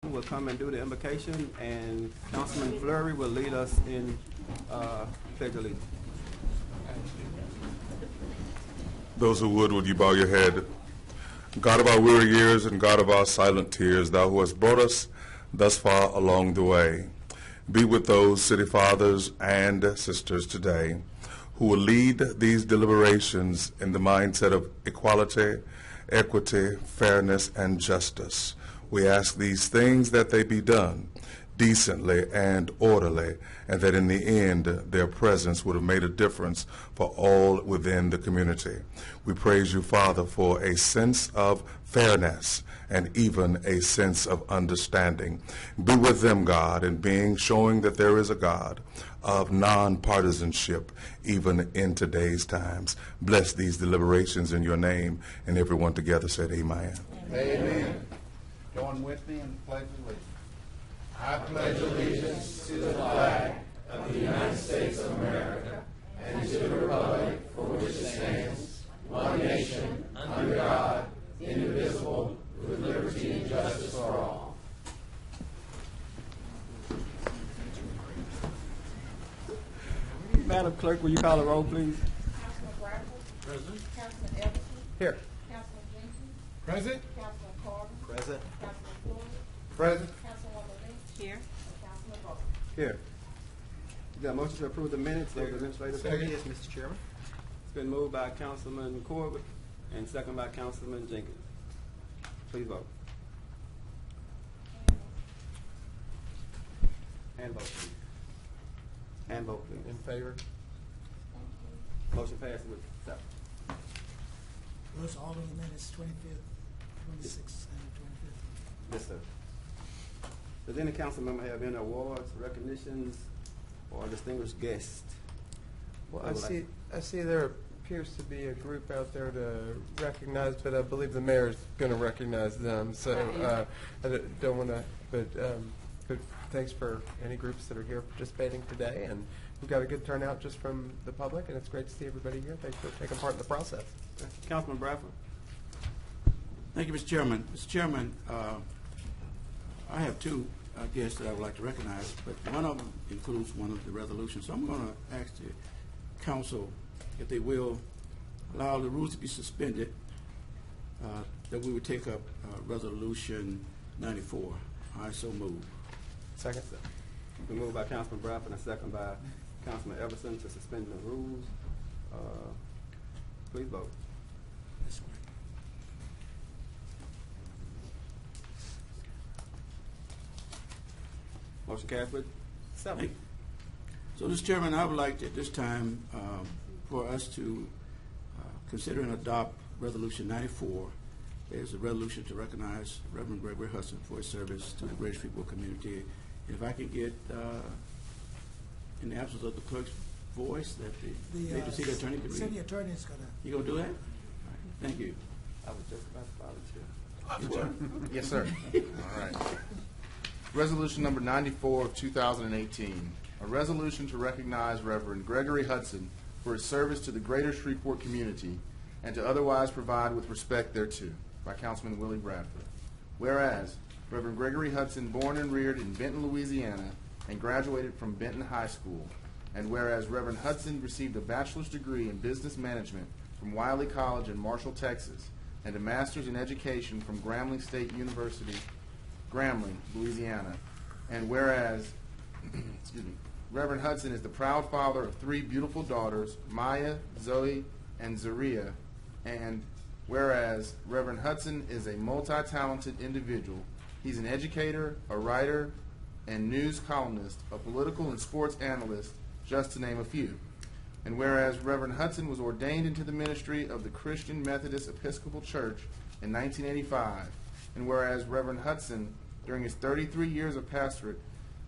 will come and do the invocation, and Councilman Fleury will lead us in Pledge of Allegiance. Those who would you bow your head? God of our weary years and God of our silent tears, thou who hast brought us thus far along the way, be with those city fathers and sisters today who will lead these deliberations in the mindset of equality, equity, fairness, and justice. We ask these things that they be done decently and orderly, and that in the end their presence would have made a difference for all within the community. We praise you, Father, for a sense of fairness and even a sense of understanding. Be with them, God, in showing that there is a God of non-partisanship even in today's times. Bless these deliberations in your name, and everyone together said amen. Amen. Join with me in the Pledge of Allegiance. I pledge allegiance to the flag of the United States of America and to the republic for which it stands, one nation, under God, indivisible, with liberty and justice for all. Madam Clerk, will you call the roll, please? Councilman Bradford. Present. Councilman Everson. Here. Councilman Jenkins. Present. Councilman Carter. Present. Councilman Floyd. Present. Councilwoman Lynch. Here. And Councilman Bowles. Here. You got a motion to approve the minutes of the administrative Second. Yes, Mr. Chairman. It's been moved by Councilman Corbett and second by Councilman Jenkins. Please vote. And vote, please. And vote, please. In favor? Motion passes with 7. Those are all of the minutes, 25th, 26th, and 25th. Yes, sir. Does any council member have any awards, recognitions, or distinguished guests? Well, I see there appears to be a group out there to recognize, but I believe the mayor is going to recognize them. So I don't want to, but thanks for any groups that are here participating today, and we've got a good turnout just from the public, and it's great to see everybody here. Thanks for taking part in the process. Councilman Bradford. Thank you, Mr. Chairman. Mr. Chairman, I have two guests that I would like to recognize, but one of them includes one of the resolutions. So I'm going to ask the council if they will allow the rules to be suspended, that we would take up Resolution 94. I so move. Second. Been moved by Councilman Bradford and second by Councilman Everson to suspend the rules. Please vote. Motion carries with 7. So, Mr. Chairman, I would like at this time for us to consider and adopt Resolution 94. It's a resolution to recognize Reverend Gregory Hudson for his service to the greater Shreveport community. And if I could get, in the absence of the clerk's voice, that the city attorney could read. City attorney is going to. You gonna do that? All right. Thank you. I was just about to volunteer. Yes, sir. All right. Resolution number 94 of 2018. A resolution to recognize Reverend Gregory Hudson for his service to the greater Shreveport community and to otherwise provide with respect thereto, by Councilman Willie Bradford. Whereas, Reverend Gregory Hudson, born and reared in Benton, Louisiana, and graduated from Benton High School. And whereas Reverend Hudson received a bachelor's degree in business management from Wiley College in Marshall, Texas, and a master's in education from Grambling State University, Grambling, Louisiana. And whereas, excuse me, Reverend Hudson is the proud father of 3 beautiful daughters, Maya, Zoe, and Zaria. And whereas Reverend Hudson is a multi-talented individual, he's an educator, a writer, and news columnist, a political and sports analyst, just to name a few. And whereas Reverend Hudson was ordained into the ministry of the Christian Methodist Episcopal Church in 1985, and whereas Reverend Hudson, during his 33 years of pastorate,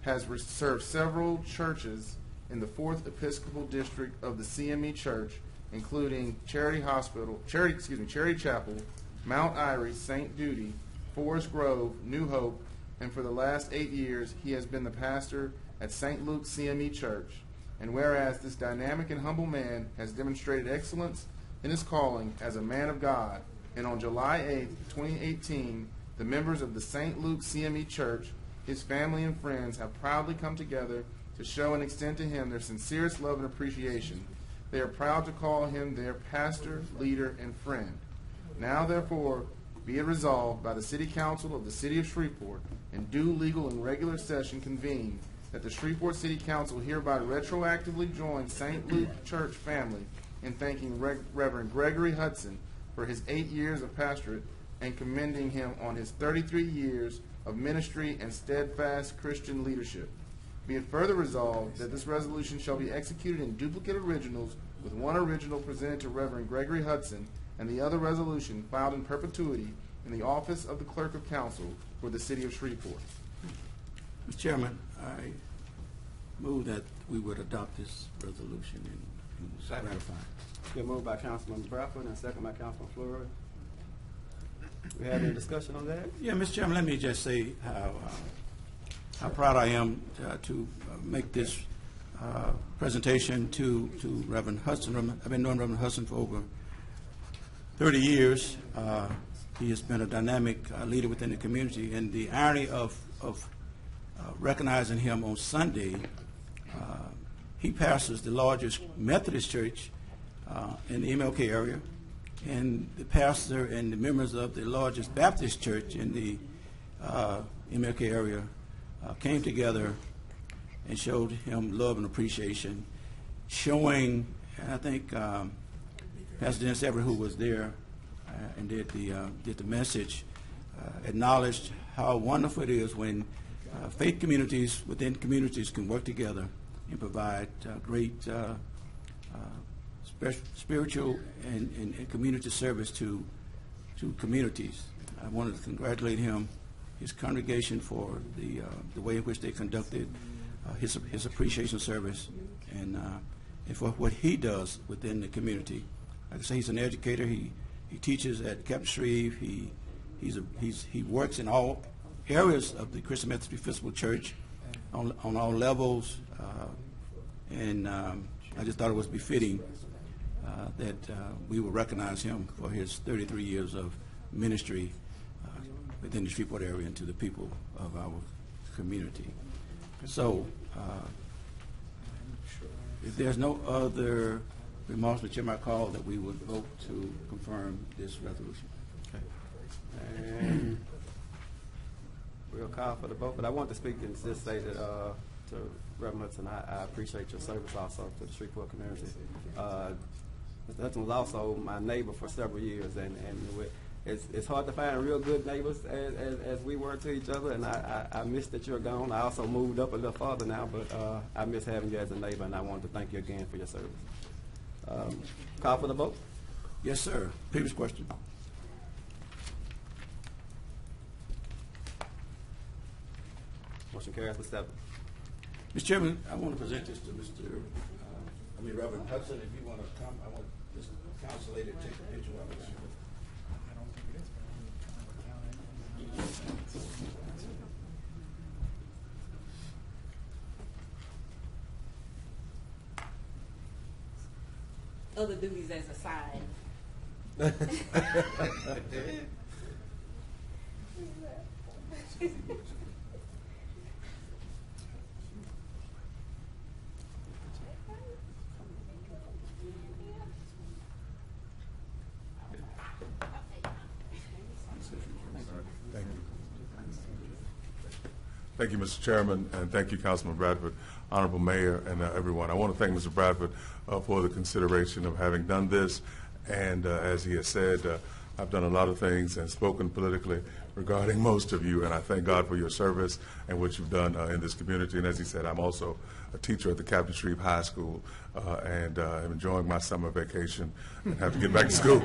has served several churches in the 4th Episcopal District of the CME Church, including Charity Chapel, Mount Airy, St. Duty, Forest Grove, New Hope, and for the last 8 years he has been the pastor at St. Luke's CME Church. And whereas this dynamic and humble man has demonstrated excellence in his calling as a man of God, and on July 8, 2018, the members of the St. Luke CME Church, his family and friends have proudly come together to show and extend to him their sincerest love and appreciation. They are proud to call him their pastor, leader, and friend. Now, therefore, be it resolved by the City Council of the City of Shreveport in due legal and regular session convened that the Shreveport City Council hereby retroactively joins St. Luke Church family in thanking Reverend Gregory Hudson for his 8 years of pastorate and commending him on his 33 years of ministry and steadfast Christian leadership. Be it further resolved that this resolution shall be executed in duplicate originals, with one original presented to Reverend Gregory Hudson and the other resolution filed in perpetuity in the office of the Clerk of Council for the City of Shreveport. Mr. Chairman, I move that we would adopt this resolution and ratify it. It's been moved by Councilman Bradford and second by Councilman Fleury. We have any discussion on that? Yeah, Mr. Chairman, let me just say how proud I am to make this presentation to Reverend Hudson. I've been knowing Reverend Hudson for over 30 years. He has been a dynamic leader within the community, and the irony of recognizing him on Sunday, he pastors the largest Methodist church in the MLK area, and the pastor and the members of the largest Baptist church in the MLK area came together and showed him love and appreciation, showing, and I think Pastor Dennis Everett, who was there and did the message, acknowledged how wonderful it is when faith communities within communities can work together and provide great spiritual and community service to communities. I wanted to congratulate him, his congregation, for the way in which they conducted his appreciation service and for what he does within the community. Like I say, he's an educator. He teaches at Captain Shreve. He works in all areas of the Christian Methodist Episcopal Church on all levels, and I just thought it was befitting that we would recognize him for his 33 years of ministry within the Shreveport area and to the people of our community. So, if there's no other remarks, Mr. Chairman, I call that we would vote to confirm this resolution. And we'll call for the vote, but I want to speak and just say that to Reverend Hudson, I appreciate your service also to the Shreveport community. Mr. Hudson was also my neighbor for several years, and it's hard to find real good neighbors as we were to each other, and I miss that you're gone. I also moved up a little farther now, but I miss having you as a neighbor, and I wanted to thank you again for your service. Call for the vote. Yes, sir. Previous question. Motion carries for 7. Mr. Chairman, I want to present this to Reverend Hudson. If you want to come, I want this council lady to take a picture of it. Other duties as a side. Thank you, Mr. Chairman, and thank you, Councilman Bradford, Honorable Mayor, and everyone. I want to thank Mr. Bradford for the consideration of having done this. And as he has said, I've done a lot of things and spoken politically regarding most of you, and I thank God for your service and what you've done in this community. And as he said, I'm also a teacher at the Captain Shreve High School, and I'm enjoying my summer vacation and have to get back to school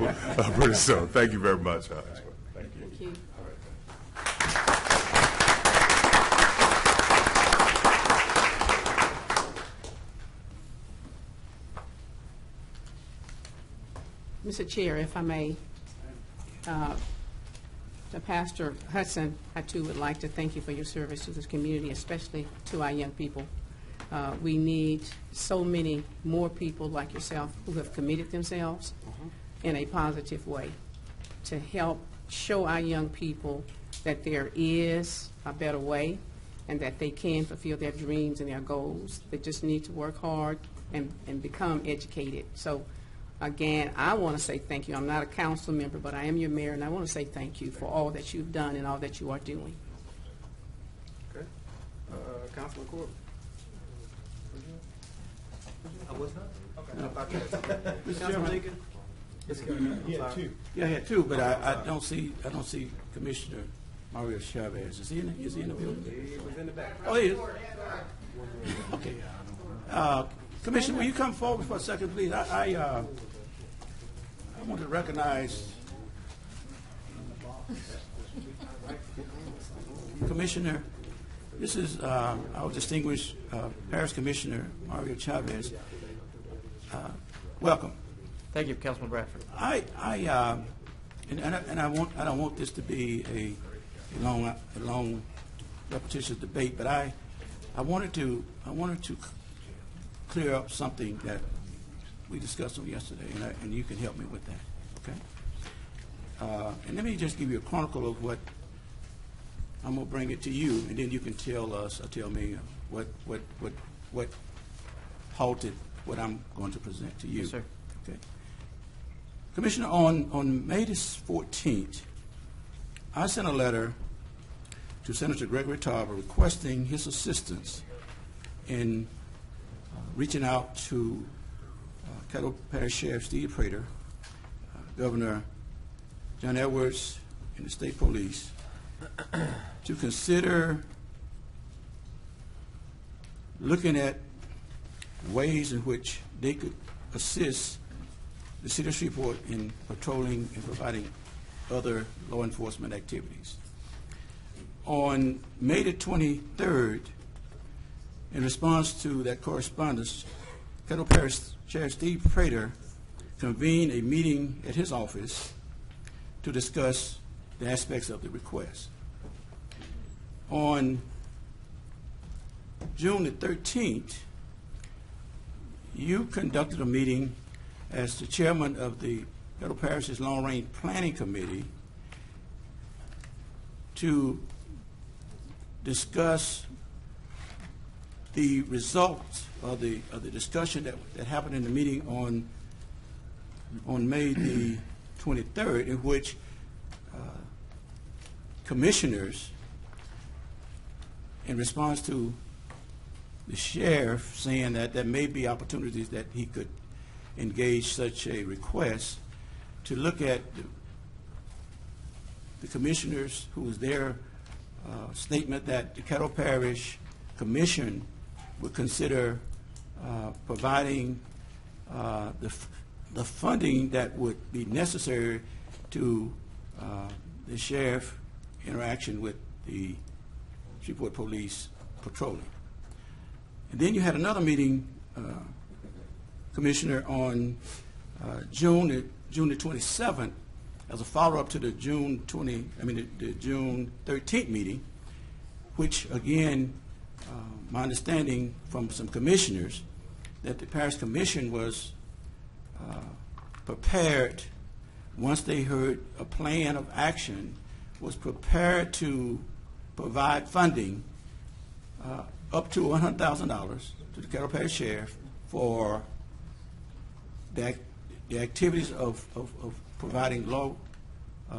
pretty soon. Thank you very much. Thank you. Thank you. Mr. Chair, if I may, to Pastor Hudson, I too would like to thank you for your service to this community, especially to our young people. We need so many more people like yourself who have committed themselves in a positive way to help show our young people that there is a better way and that they can fulfill their dreams and their goals. They just need to work hard and become educated. So, again, I want to say thank you. I'm not a council member, but I am your mayor, and I want to say thank you for all that you've done and all that you are doing. Okay. Councilman Corbett. Councilman Lincoln? Yeah, I had two, but I don't see Commissioner Mario Chavez. Is he in the building? He was in the back. Oh, he is. Okay. Commissioner, will you come forward for a second, please? I want to recognize Commissioner. This is our distinguished Parish Commissioner Mario Chavez. Welcome. Thank you, Councilman Bradford. I don't want this to be a long repetitious debate, but I wanted to clear up something that we discussed on yesterday, and you can help me with that. Okay. And let me just give you a chronicle of what I'm going to bring it to you, and then you can tell us or tell me what halted what I'm going to present to you. Yes, sir. Okay. Commissioner, on May the 14th, I sent a letter to Senator Gregory Tarver requesting his assistance in reaching out to Caddo Parish Sheriff Steve Prater, Governor John Edwards, and the state police to consider looking at ways in which they could assist the city of Shreveport in patrolling and providing other law enforcement activities. On May the 23rd, in response to that correspondence, Caddo Parish Sheriff Steve Prater convened a meeting at his office to discuss the aspects of the request. On June the 13th, you conducted a meeting as the chairman of the Caddo Parish's Long Range Planning Committee to discuss the results of the discussion that happened in the meeting on May the 23rd, in which commissioners, in response to the sheriff saying that there may be opportunities that he could engage such a request, to look at the commissioners who was their statement that the Caddo Parish Commission would consider providing the funding that would be necessary to the sheriff interaction with the Shreveport Police patrolling. And then you had another meeting, Commissioner, on June the 27th, as a follow-up to the June 13th meeting, which again, my understanding from some commissioners, that the Parish Commission was prepared, once they heard a plan of action, was prepared to provide funding up to $100,000 to the Caddo Parish Sheriff for the activities of providing law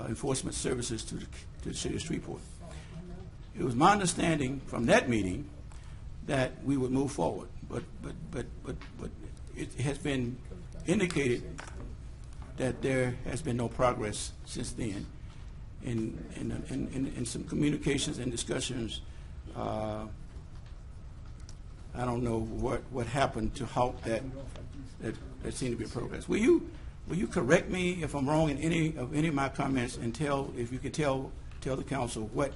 enforcement services to the city of Shreveport. It was my understanding from that meeting that we would move forward, but it has been indicated that there has been no progress since then. In some communications and discussions, I don't know what happened to halt that seemed to be progress. Will you correct me if I'm wrong in any of my comments, and if you could tell the council what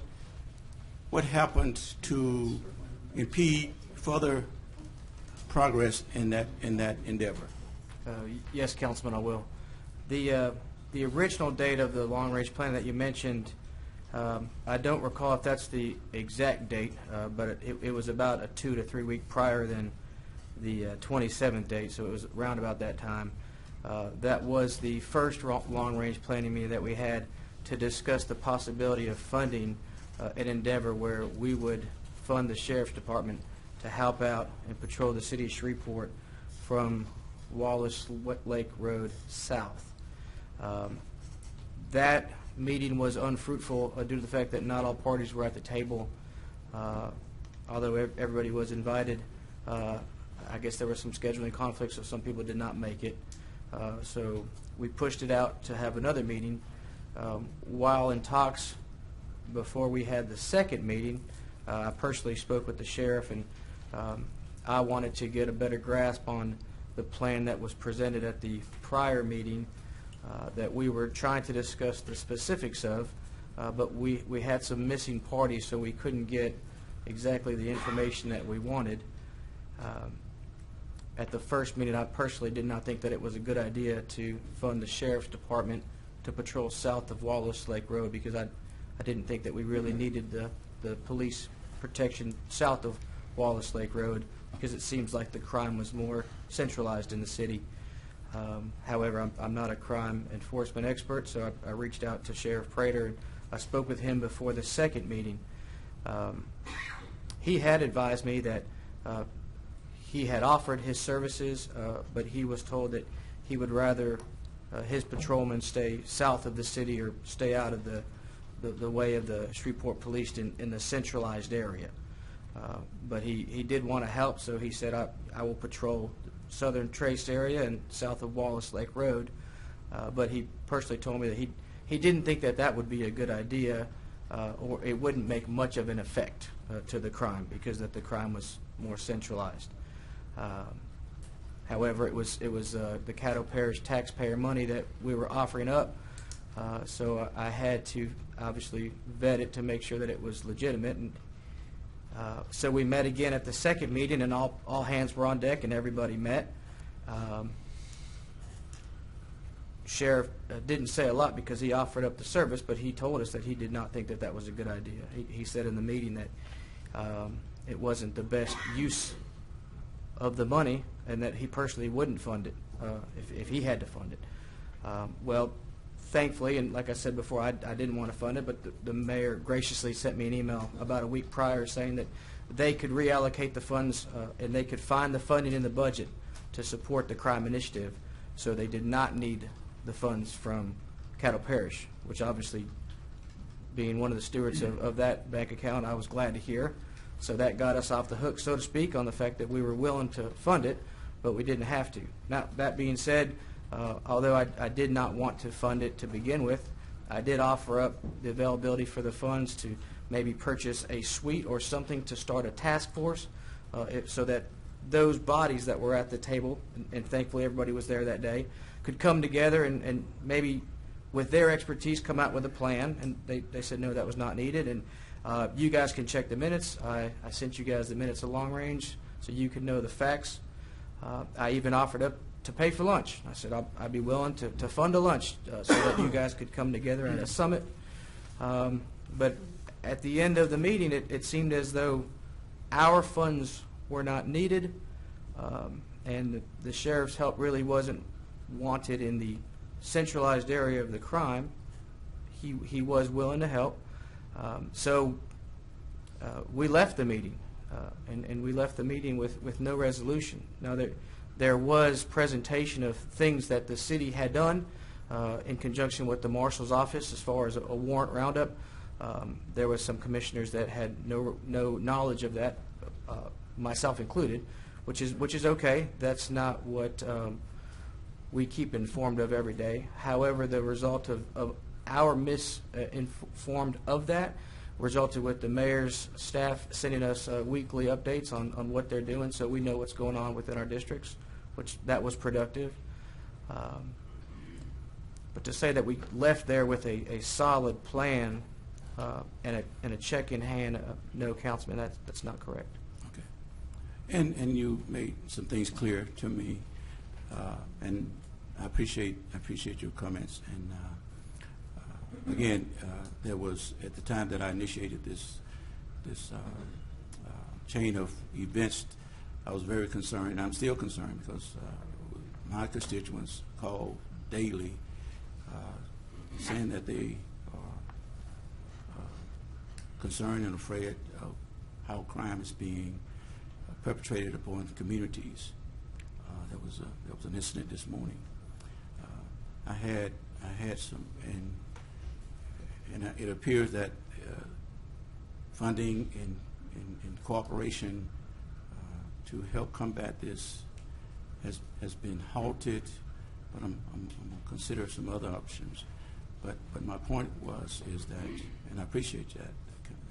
happened to impede further progress in that endeavor? Yes, Councilman, I will. The original date of the long-range plan that you mentioned, I don't recall if that's the exact date, but it was about a 2 to 3 week prior than the 27th date, so it was around about that time. That was the first long-range planning meeting that we had. to discuss the possibility of funding an endeavor where we would fund the Sheriff's Department to help out and patrol the city of Shreveport from Wallace Lake Road south. That meeting was unfruitful due to the fact that not all parties were at the table. Although everybody was invited, I guess there were some scheduling conflicts, so some people did not make it. So we pushed it out to have another meeting. While in talks before we had the second meeting, I personally spoke with the sheriff, and I wanted to get a better grasp on the plan that was presented at the prior meeting that we were trying to discuss the specifics of, but we had some missing parties, so we couldn't get exactly the information that we wanted. At the first meeting, I personally did not think that it was a good idea to fund the Sheriff's Department to patrol south of Wallace Lake Road, because I didn't think that we really needed the police protection south of Wallace Lake Road, because it seems like the crime was more centralized in the city. However, I'm not a crime enforcement expert, so I reached out to Sheriff Prater, and I spoke with him before the second meeting. He had advised me that he had offered his services, but he was told that he would rather his patrolmen stay south of the city or stay out of the way of the Shreveport police in the centralized area. But he did want to help, so he said, I will patrol southern Trace area and south of Wallace Lake Road. But he personally told me that he didn't think that that would be a good idea, or it wouldn't make much of an effect to the crime, because that the crime was more centralized. However, it was the Caddo Parish taxpayer money that we were offering up, so I had to obviously vet it to make sure that it was legitimate. And so we met again at the second meeting, and all hands were on deck, and everybody met. Sheriff didn't say a lot because he offered up the service, but he told us that he did not think that that was a good idea. He said in the meeting that it wasn't the best use of the money, and that he personally wouldn't fund it if he had to fund it. Well, thankfully, and like I said before, I didn't want to fund it, but the mayor graciously sent me an email about a week prior saying that they could reallocate the funds and they could find the funding in the budget to support the crime initiative, so they did not need the funds from Caddo Parish, which obviously, being one of the stewards of that bank account, I was glad to hear. So that got us off the hook, so to speak, on the fact that we were willing to fund it, but we didn't have to. Now, that being said, although I did not want to fund it to begin with, I did offer up the availability for the funds to maybe purchase a suite or something to start a task force, so that those bodies that were at the table, and thankfully everybody was there that day, could come together and maybe with their expertise come out with a plan. And they said no, that was not needed, and you guys can check the minutes. I sent you guys the minutes of long range so you can know the facts. I even offered up to pay for lunch. I said I'd be willing to fund a lunch so that you guys could come together at a summit. But at the end of the meeting, it seemed as though our funds were not needed, and the sheriff's help really wasn't wanted in the centralized area of the crime. He was willing to help. So we left the meeting, and we left the meeting with no resolution. Now, there was presentation of things that the city had done in conjunction with the marshal's office as far as a warrant roundup. There was some commissioners that had no knowledge of that, myself included, which is okay. That's not what we keep informed of every day. However, the result of our misinformed of that resulted with the mayor's staff sending us weekly updates on what they're doing, so we know what's going on within our districts, which that was productive. But to say that we left there with a solid plan and a check in hand, no, Councilman, that's not correct. Okay. And you made some things clear to me, and I appreciate your comments. And again, there was, at the time that I initiated this chain of events, I was very concerned, and I'm still concerned, because my constituents call daily saying that they concerned and afraid of how crime is being perpetrated upon communities. There was an incident this morning. I had some, and it appears that funding and cooperation to help combat this has been halted, but I'm going to consider some other options. But my point is that, and I appreciate that,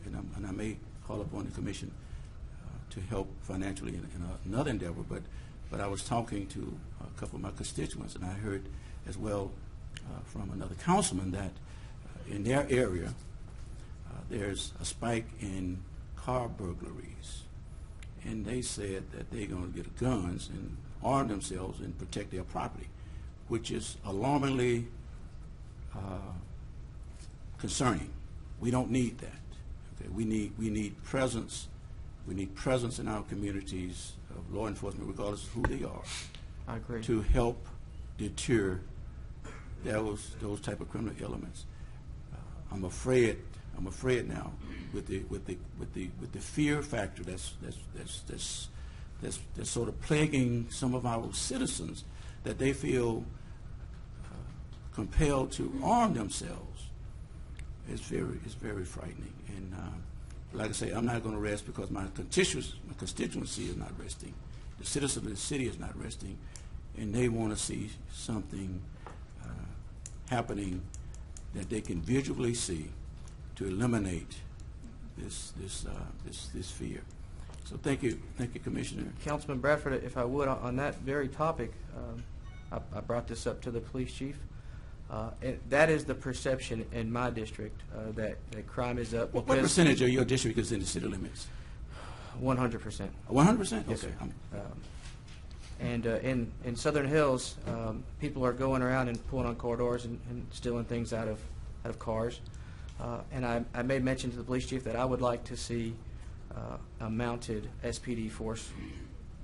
and I may call upon the commission to help financially in another endeavor. But I was talking to a couple of my constituents, and I heard as well from another councilman that in their area there's a spike in car burglaries, and they said that they're going to get guns and arm themselves and protect their property, which is alarmingly concerning. We don't need that. Okay? We need presence. We need presence in our communities of law enforcement, regardless of who they are. I agree. To help deter those type of criminal elements. I'm afraid now with the fear factor that's sort of plaguing some of our citizens, that they feel compelled to arm themselves. It's very frightening. And like I say, I'm not going to rest because my constituency is not resting. The citizens of the city is not resting, and they want to see something happening that they can visually see to eliminate this fear. So thank you, Commissioner. Councilman Bradford, if I would, on that very topic, I brought this up to the police chief. That is the perception in my district, that crime is up. What percentage of your district is in the city limits? 100%. 100%? Yes, Okay. sir. And in Southern Hills, people are going around and pulling on corridors and stealing things out of cars. And I made mention to the police chief that I would like to see a mounted SPD force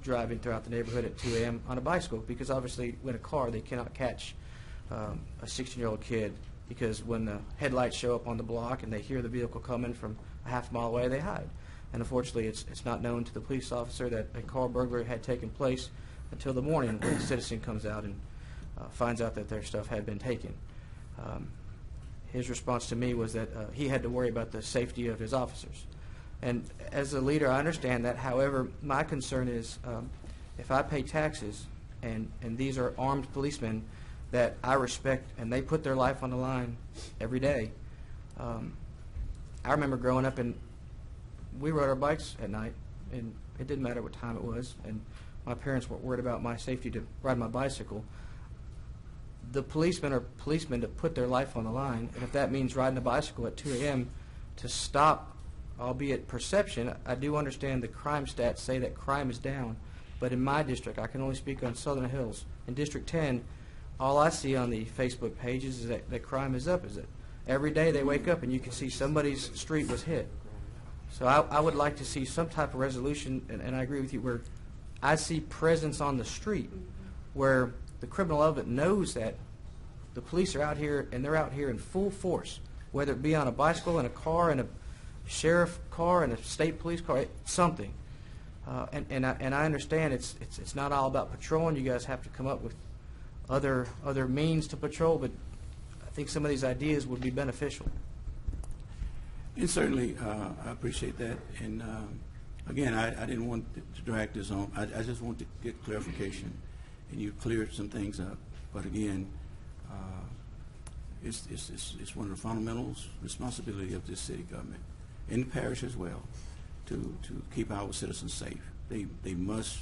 driving throughout the neighborhood at 2 a.m. on a bicycle, because obviously in a car they cannot catch a 16-year-old kid, because when the headlights show up on the block and they hear the vehicle coming from a half mile away, they hide. And unfortunately, it's not known to the police officer that a car burglary had taken place until the morning when the citizen comes out and finds out that their stuff had been taken. His response to me was that he had to worry about the safety of his officers. And as a leader, I understand that. However, my concern is if I pay taxes and these are armed policemen that I respect and they put their life on the line every day. I remember growing up and we rode our bikes at night, and it didn't matter what time it was, and my parents weren't worried about my safety to ride my bicycle. The policemen are policemen to put their life on the line, and if that means riding a bicycle at 2 a.m. to stop, albeit perception, I do understand the crime stats say that crime is down, but in my district, I can only speak on Southern Hills. In District 10, all I see on the Facebook pages is that crime is up. Is that every day they wake up and you can see somebody's street was hit. So I would like to see some type of resolution, and I agree with you, where I see presence on the street, where the criminal element knows that the police are out here, and they're out here in full force, whether it be on a bicycle, in a car, in a sheriff car, in a state police car, something. And I understand it's not all about patrolling. You guys have to come up with other means to patrol, but I think some of these ideas would be beneficial. And certainly, I appreciate that. And again, I didn't want to drag this on. I just want to get clarification, and you cleared some things up. But again, it's one of the fundamentals responsibility of this city government, in the parish as well, to keep our citizens safe. They must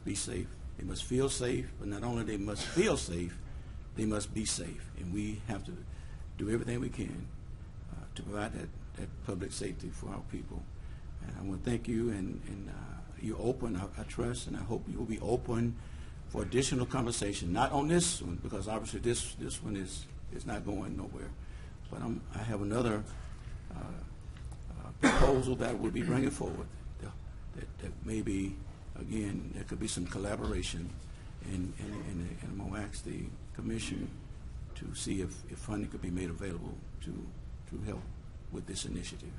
be safe. They must feel safe, but not only they must feel safe, they must be safe. And we have to do everything we can to provide that public safety for our people. And I want to thank you, and you're open, I trust, and I hope you will be open for additional conversation, not on this one, because obviously this one is not going nowhere. But I have another proposal that we'll be bringing forward that maybe, again, there could be some collaboration, and I'm going to ask the commission to see if funding could be made available to help with this initiative.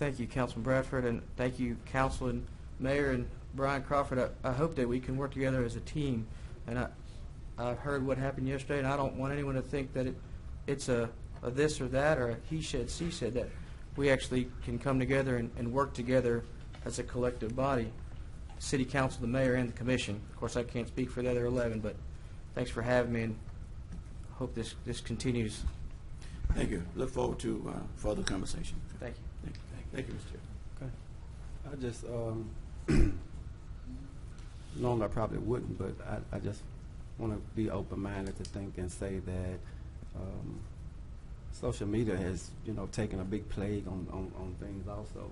Thank you, Councilman Bradford, and thank you, Council and Mayor and Brian Crawford. I hope that we can work together as a team. And I heard what happened yesterday, and I don't want anyone to think that it's a this or that or a he said, she said, that we actually can come together and work together as a collective body, City Council, the Mayor, and the Commission. Of course, I can't speak for the other 11, but thanks for having me, and hope this continues. Thank you. Look forward to further conversation. Thank you. Thank you, Mr. Chair. I just, normally I probably wouldn't, but I just want to be open-minded to think and say that social media has, taken a big plague on things also.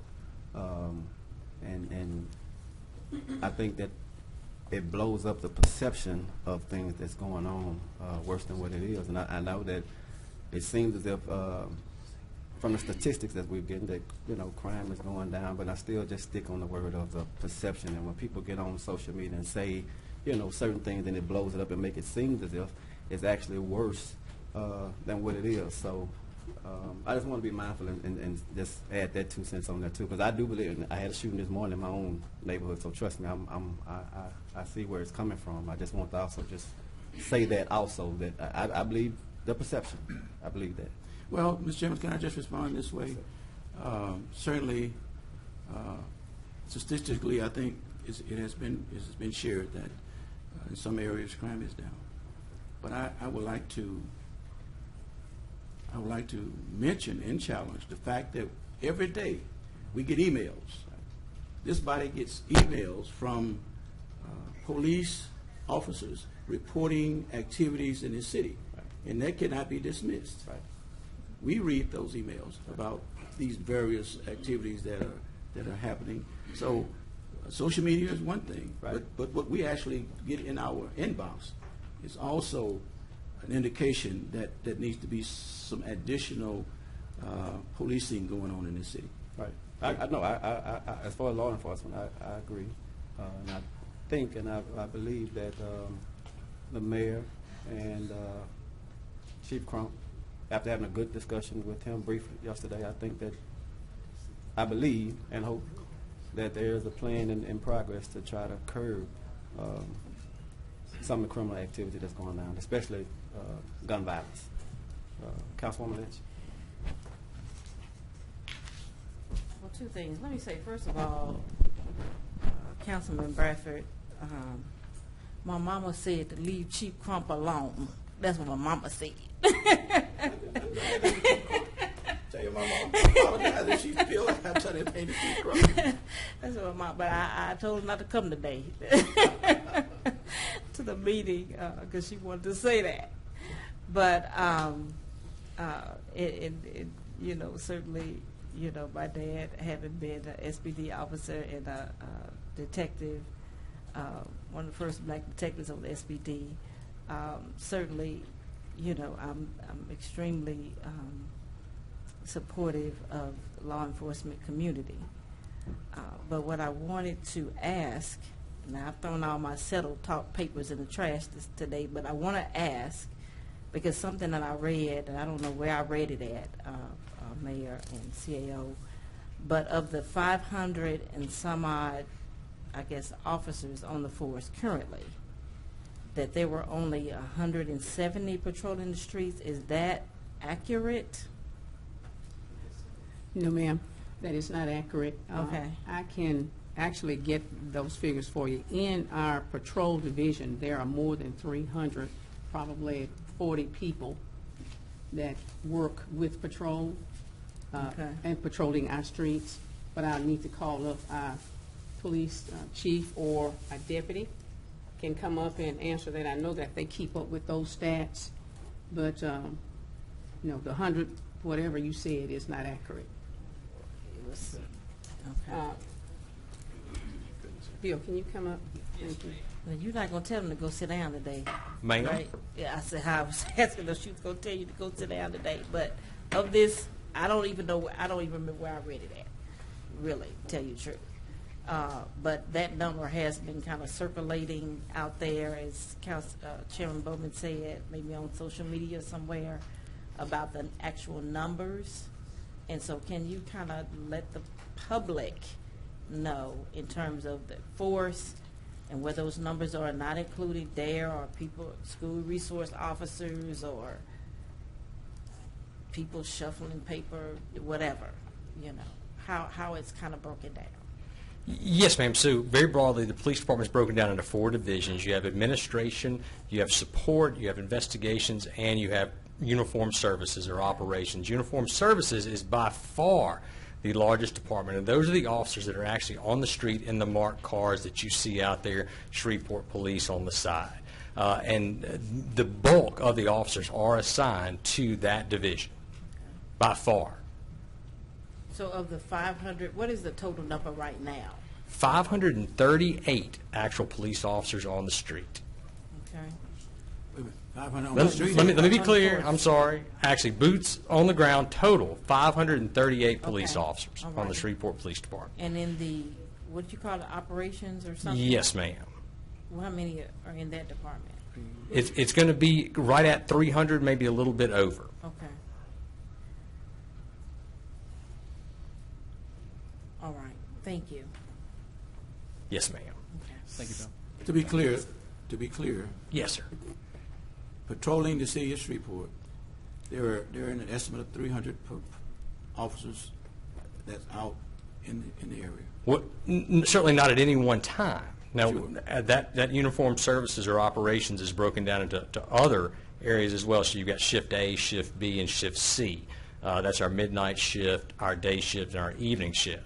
And I think that it blows up the perception of things that's going on worse than what it is. And I know that it seems as if from the statistics that we're getting that, crime is going down, but I still just stick on the word of the perception. And when people get on social media and say, certain things, and it blows it up and make it seem as if it's actually worse than what it is. So I just want to be mindful and just add that 2 cents on there too, because I do believe, I had a shooting this morning in my own neighborhood, so trust me, I see where it's coming from. I just want to also just say that also, that I believe the perception. I believe that. Well, Mr. Chairman, can I just respond this way? Certainly, statistically, I think it has been shared that in some areas crime is down. But I would like to mention and challenge the fact that every day we get emails. This body gets emails from police officers reporting activities in the city, and that cannot be dismissed. Right. We read those emails about these various activities that are happening. So social media is one thing, right. but what we actually get in our inbox is also an indication that needs to be some additional policing going on in this city. Right. I know. I as far as law enforcement, I agree, and I think and I believe that the mayor and Chief Crump, after having a good discussion with him briefly yesterday, I believe and hope that there is a plan in progress to try to curb some of the criminal activity that's going on, especially gun violence. Councilwoman Lynch. Well, 2 things. Let me say, first of all, Councilman Bradford, my mama said to leave Chief Crump alone. That's what my mama said. Tell your mama, apologize if she feels like I'm trying to pay the Chief Crump. That's what my mama, but I told her not to come today to the meeting because she wanted to say that. But certainly, my dad having been an SPD officer and a detective, one of the first black detectives on the SPD, certainly, I'm extremely supportive of law enforcement community. But what I wanted to ask, now I've thrown all my settled talk papers in the trash today, but I want to ask, because something that I read, and I don't know where I read it at, Mayor and CAO, but of the 500 and some odd, I guess, officers on the force currently, that there were only 170 patrolling the streets. Is that accurate? No, ma'am, that is not accurate. Okay. I can actually get those figures for you. In our patrol division, there are more than 300, probably 40 people that work with patrol and patrolling our streets. But I need to call up our police chief or a deputy can come up and answer that. I know that they keep up with those stats, but the 100, whatever you said, is not accurate. It was, okay. Bill, can you come up? Thank you. Well, you're not going to tell them to go sit down today, Ma'am? right? Yeah, I said, I was asking her, she was going to tell you to go sit down today. But of this, I don't even remember where I read it at, really, to tell you the truth. But that number has been kind of circulating out there, as Chairman Bowman said, maybe on social media somewhere, about the actual numbers. And so can you kind of let the public know in terms of the force and where those numbers are not included there, or people, school resource officers, or people shuffling paper, whatever, you know, how it's kind of broken down? Yes, ma'am. So very broadly, the police department is broken down into 4 divisions. You have administration, you have support, you have investigations, and you have uniform services or operations. Uniform services is by far the largest department, and those are the officers that are actually on the street in the marked cars that you see out there, Shreveport police on the side. And the bulk of the officers are assigned to that division, by far. So of the 500, what is the total number right now? 538 actual police officers on the street. Okay. Wait a minute, 500 on the street? Let me be clear. I'm sorry. Actually, boots on the ground total 538 police Okay. officers All on the right. Shreveport Police Department. And in the, what do you call it, operations or something? Yes, ma'am. Well, how many are in that department? It's going to be right at 300, maybe a little bit over. Okay. All right, thank you. Yes, ma'am. Okay. Thank you, Bill. To be clear, Yes, sir. patrolling the city of Shreveport, there are an estimate of 300 officers that's out in the area. Well, certainly not at any one time. Now, Sure. that uniformed services or operations is broken down into other areas as well. So you've got Shift A, Shift B, and Shift C. That's our midnight shift, our day shift, and our evening shift.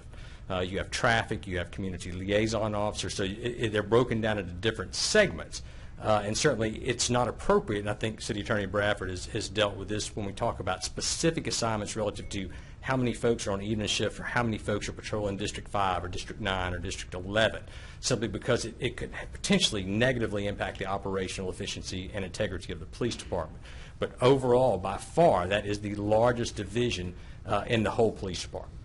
You have traffic, you have community liaison officers, so they're broken down into different segments. And certainly, it's not appropriate, and I think City Attorney Bradford has dealt with this when we talk about specific assignments relative to how many folks are on evening shift or how many folks are patrolling District 5 or District 9 or District 11, simply because it could potentially negatively impact the operational efficiency and integrity of the police department. But overall, by far, that is the largest division in the whole police department.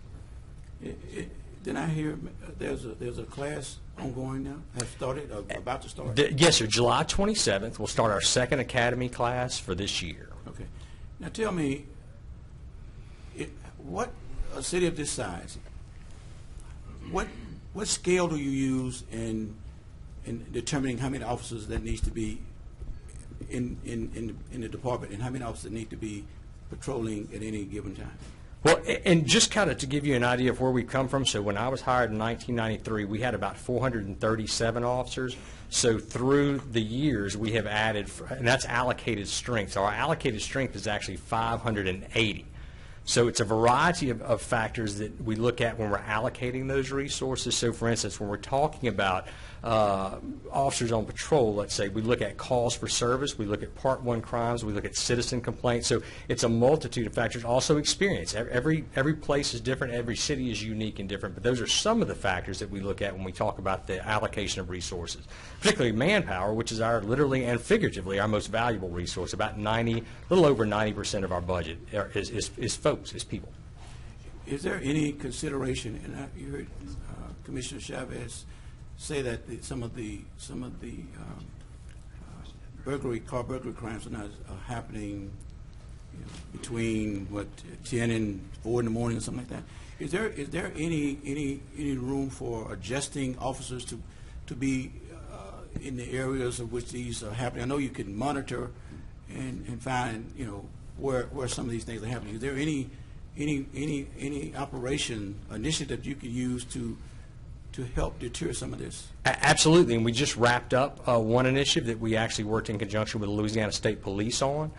Then I hear there's a class ongoing now, has started, or about to start? Yes, sir. July 27th, we'll start our second academy class for this year. Okay. Now tell me, what a city of this size, what scale do you use in determining how many officers that needs to be in the department, and how many officers need to be patrolling at any given time? Well, and just kind of to give you an idea of where we come from, so when I was hired in 1993, we had about 437 officers. So through the years, we have added, and that's allocated strength. So our allocated strength is actually 580. So it's a variety of factors that we look at when we're allocating those resources. So for instance, when we're talking about officers on patrol, let's say, we look at calls for service, we look at Part 1 crimes, we look at citizen complaints. So it's a multitude of factors. Also experience. Every place is different. Every city is unique and different. But those are some of the factors that we look at when we talk about the allocation of resources, particularly manpower, which is our literally and figuratively our most valuable resource. About 90, a little over 90% of our budget is folks, is people. Is there any consideration, and you heard Commissioner Chavez say that some of the car burglary crimes are not happening, between 10 and 4 in the morning or something like that. Is there any room for adjusting officers to be in the areas of which these are happening? I know you can monitor and find where some of these things are happening. Is there any operation initiative you could use to help deter some of this? Absolutely, and we just wrapped up one initiative that we actually worked in conjunction with the Louisiana State Police on.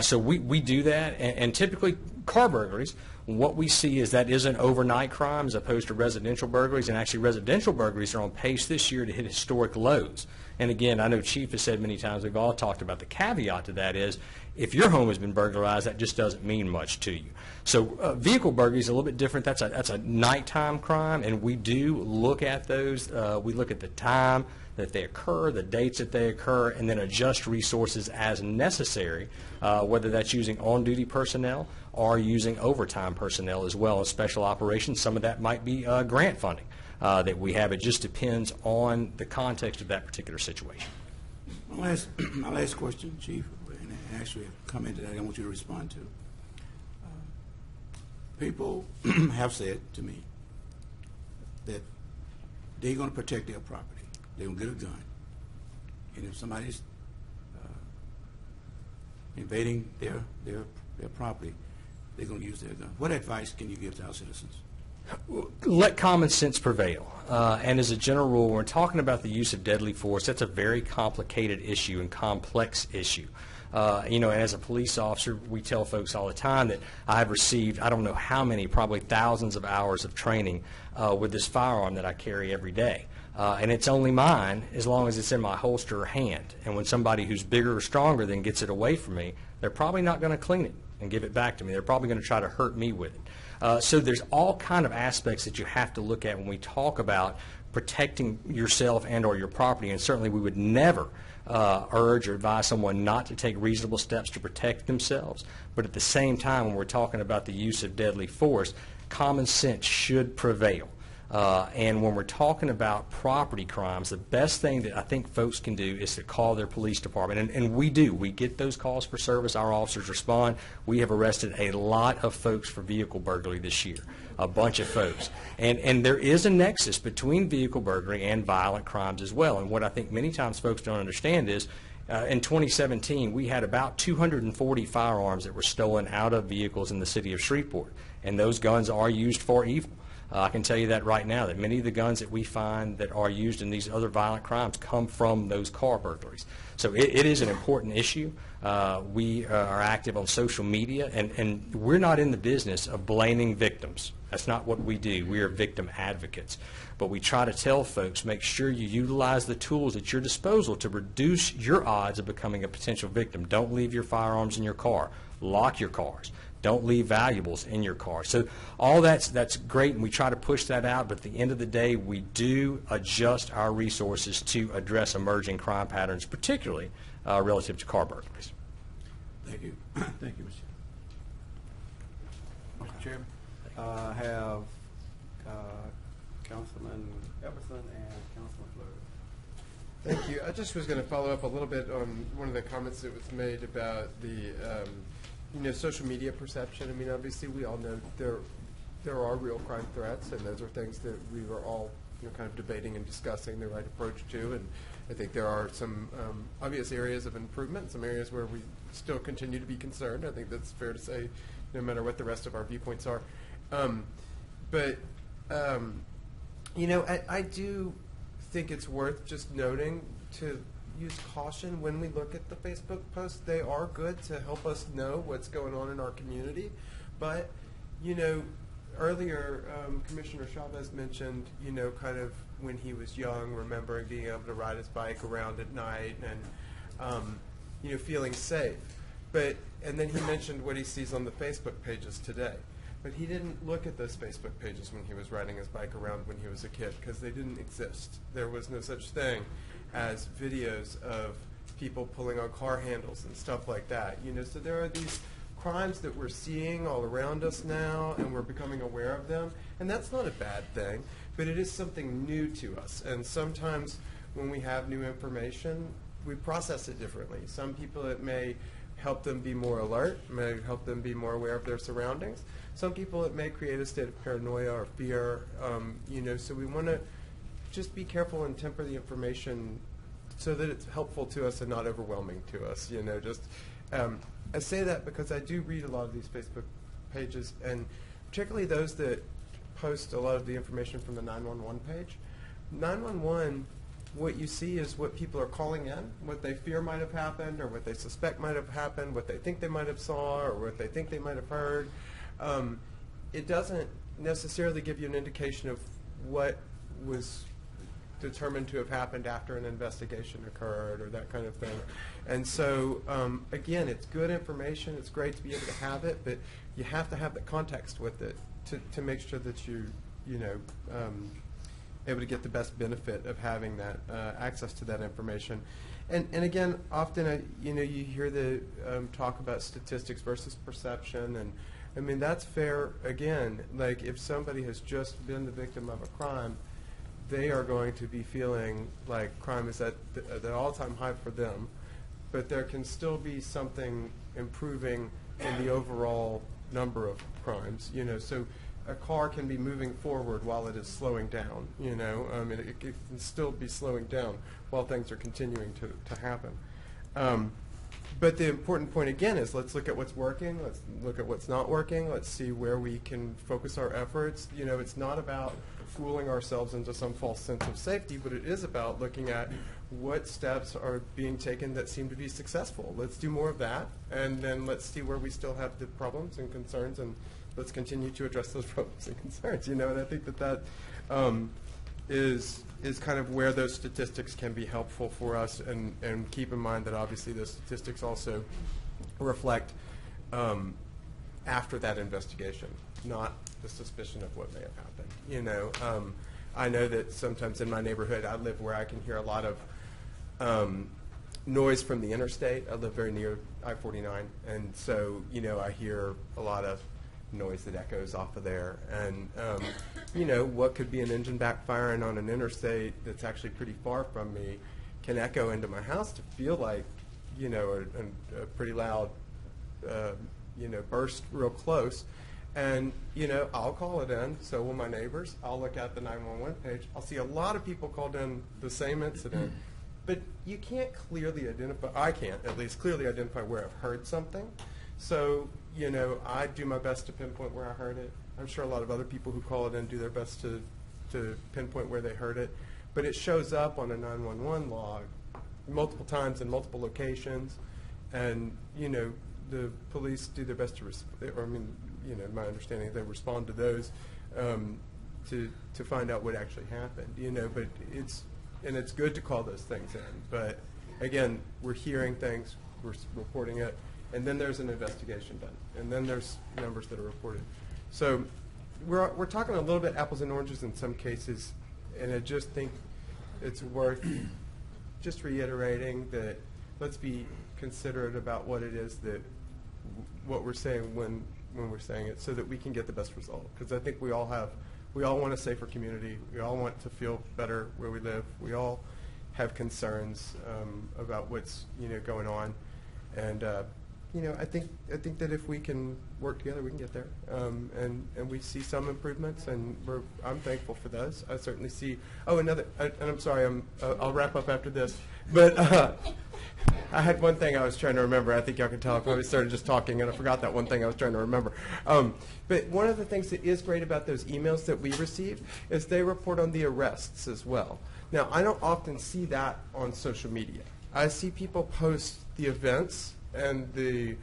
So we do that, and typically car burglaries, what we see is that is an overnight crime as opposed to residential burglaries, and actually residential burglaries are on pace this year to hit historic lows. And again, I know Chief has said many times, we've all talked about the caveat to that is, if your home has been burglarized, that just doesn't mean much to you. So vehicle burglary is a little bit different. That's a nighttime crime, and we do look at those. We look at the time that they occur, the dates that they occur, and then adjust resources as necessary, whether that's using on-duty personnel or using overtime personnel as well as special operations. Some of that might be grant funding that we have. It just depends on the context of that particular situation. My last question, Chief, and actually a comment that I want you to respond to. People have said to me that they're going to protect their property. They're going to get a gun. And if somebody's invading their property, they're going to use their gun. What advice can you give to our citizens? Let common sense prevail. And as a general rule, when we're talking about the use of deadly force, that's a very complicated issue and complex issue. And as a police officer, we tell folks all the time that I've received, I don't know how many, probably thousands of hours of training with this firearm that I carry every day. And it's only mine as long as it's in my holster or hand. And when somebody who's bigger or stronger then gets it away from me, they're probably not going to clean it and give it back to me. They're probably going to try to hurt me with it. So there's all kind of aspects that you have to look at when we talk about protecting yourself and or your property. And certainly we would never urge or advise someone not to take reasonable steps to protect themselves. But at the same time, when we're talking about the use of deadly force, common sense should prevail. And when we're talking about property crimes, the best thing that I think folks can do is to call their police department. And we do. We get those calls for service. Our officers respond. We have arrested a lot of folks for vehicle burglary this year, a bunch of folks. And there is a nexus between vehicle burglary and violent crimes as well. And what I think many times folks don't understand is in 2017, we had about 240 firearms that were stolen out of vehicles in the city of Shreveport. And those guns are used for evil. I can tell you that right now, that many of the guns that we find that are used in these other violent crimes come from those car burglaries. So it is an important issue. We are active on social media, and we're not in the business of blaming victims. That's not what we do. We are victim advocates. But we try to tell folks, make sure you utilize the tools at your disposal to reduce your odds of becoming a potential victim. Don't leave your firearms in your car. Lock your cars. Don't leave valuables in your car. So all that's great, and we try to push that out, but at the end of the day, we do adjust our resources to address emerging crime patterns, particularly relative to car burglaries. Thank you. Thank you, Mr. Chairman. I have Councilman Everson and Councilman Fleury. Thank you. I just was going to follow up a little bit on one of the comments that was made about the social media perception. I mean, obviously, we all know there are real crime threats, and those are things that we were all kind of debating and discussing the right approach to. And I think there are some obvious areas of improvement, some areas where we still continue to be concerned. I think that's fair to say, no matter what the rest of our viewpoints are. I do think it's worth just noting to use caution when we look at the Facebook posts. They are good to help us know what's going on in our community. But, earlier Commissioner Chavez mentioned, kind of when he was young, remembering being able to ride his bike around at night and, feeling safe. And then he mentioned what he sees on the Facebook pages today. But he didn't look at those Facebook pages when he was riding his bike around when he was a kid, because they didn't exist. There was no such thing as videos of people pulling on car handles and stuff like that. So there are these crimes that we're seeing all around us now, and we're becoming aware of them. And that's not a bad thing, but it is something new to us. And sometimes when we have new information, we process it differently. Some people, it may help them be more alert, may help them be more aware of their surroundings. Some people, it may create a state of paranoia or fear. So we want to just be careful and temper the information so that it's helpful to us and not overwhelming to us. I say that because I do read a lot of these Facebook pages, and particularly those that post a lot of the information from the 911 page. 911, what you see is what people are calling in, what they fear might have happened, or what they suspect might have happened, what they think they might have saw, or what they think they might have heard. It doesn't necessarily give you an indication of what was determined to have happened after an investigation occurred or that kind of thing. And so, again, it's good information. It's great to be able to have it, but you have to have the context with it to make sure that you're able to get the best benefit of having that access to that information. And again, often you hear the talk about statistics versus perception, and I mean that's fair. Again, like if somebody has just been the victim of a crime, they are going to be feeling like crime is at the all-time high for them, but there can still be something improving in the overall number of crimes. So a car can be moving forward while it is slowing down. It can still be slowing down while things are continuing to happen. But the important point again is let's look at what's working, let's look at what's not working, let's see where we can focus our efforts. It's not about fooling ourselves into some false sense of safety, but it is about looking at what steps are being taken that seem to be successful. Let's do more of that, and then let's see where we still have the problems and concerns, and let's continue to address those problems and concerns. And I think that is kind of where those statistics can be helpful for us, and keep in mind that obviously those statistics also reflect after that investigation, not the suspicion of what may have happened. I know that sometimes in my neighborhood, I live where I can hear a lot of noise from the interstate. I live very near I-49, and so I hear a lot of noise that echoes off of there. And what could be an engine backfiring on an interstate that's actually pretty far from me can echo into my house to feel like a pretty loud burst real close. And I'll call it in, so will my neighbors. I'll look at the 911 page. I'll see a lot of people called in the same incident, but you can't clearly identify, I can't at least clearly identify where I've heard something. So I do my best to pinpoint where I heard it. I'm sure a lot of other people who call it in do their best to pinpoint where they heard it. But it shows up on a 911 log multiple times in multiple locations. And, the police do their best to my understanding, they respond to those to find out what actually happened. But it's good to call those things in. But, again, we're hearing things, we're reporting it. And then there's an investigation done, and then there's numbers that are reported. So we're talking a little bit apples and oranges in some cases, and I just think it's worth just reiterating that let's be considerate about what it is what we're saying when we're saying it, so that we can get the best result. Because I think we all want a safer community. We all want to feel better where we live. We all have concerns about what's going on, and I think that if we can work together, we can get there. And we see some improvements, and I'm thankful for those. I certainly see. Oh, and I'm sorry. I'll wrap up after this. But I had one thing I was trying to remember. I think y'all can tell I probably started just talking, and I forgot that one thing I was trying to remember. But one of the things that is great about those emails that we receive is they report on the arrests as well. Now, I don't often see that on social media. I see people post the events and the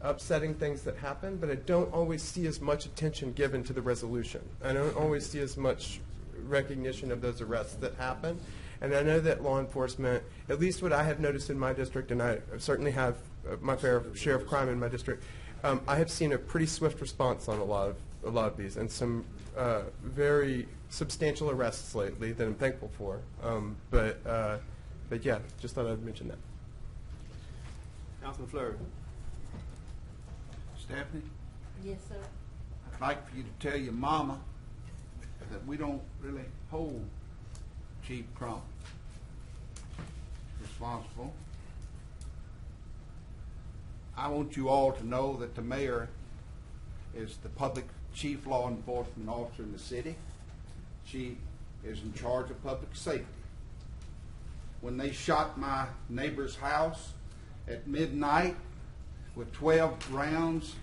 upsetting things that happen, but I don't always see as much attention given to the resolution. I don't always see as much recognition of those arrests that happen. And I know that law enforcement, at least what I have noticed in my district, and I certainly have my fair share of crime in my district, I have seen a pretty swift response on a lot of these, and some very substantial arrests lately that I'm thankful for. But yeah, just thought I'd mention that. Councilman Fleury. Stephanie, Yes, sir. I'd like for you to tell your mama that we don't really hold Chief Crump responsible. I want you all to know that the mayor is the public chief law enforcement officer in the city. She is in charge of public safety. When they shot my neighbor's house at midnight with 12 rounds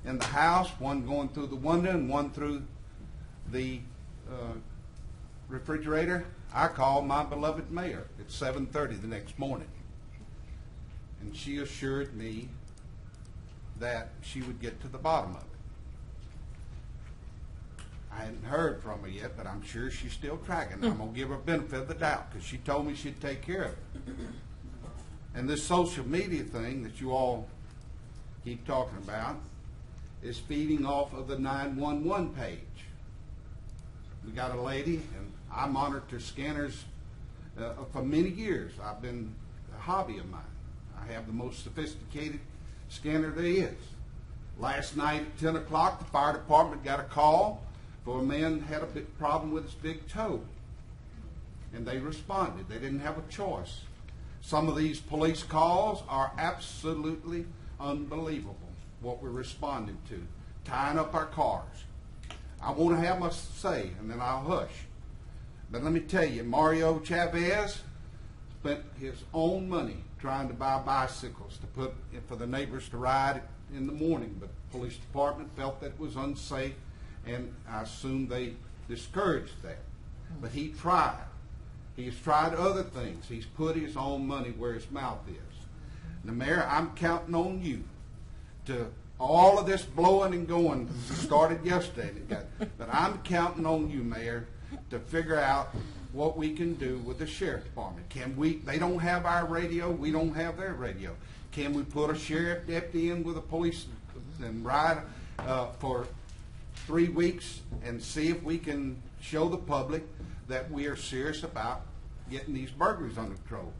in the house, one going through the window and one through the refrigerator, I called my beloved mayor at 7:30 the next morning. And she assured me that she would get to the bottom of it. I hadn't heard from her yet, but I'm sure she's still tracking. I'm going to give her benefit of the doubt because she told me she'd take care of it. And this social media thing that you all keep talking about is feeding off of the 911 page. We got a lady, and I monitored scanners for many years. I've been a hobby of mine. I have the most sophisticated scanner there is. Last night at 10 o'clock, the fire department got a call for a man had a big problem with his big toe. And they responded. They didn't have a choice. Some of these police calls are absolutely unbelievable, what we're responding to. Tying up our cars. I want to have my say, and then I'll hush. But let me tell you, Mario Chavez spent his own money trying to buy bicycles to put for the neighbors to ride in the morning. But the police department felt that it was unsafe, and I assume they discouraged that. But he tried. He's tried other things. He's put his own money where his mouth is. Now, Mayor, I'm counting on you to all of this blowing and going started yesterday. But I'm counting on you, Mayor, to figure out what we can do with the sheriff department. They don't have our radio, we don't have their radio. Can we put a sheriff deputy in with a police and ride for 3 weeks and see if we can show the public that we are serious about getting these burglaries under control?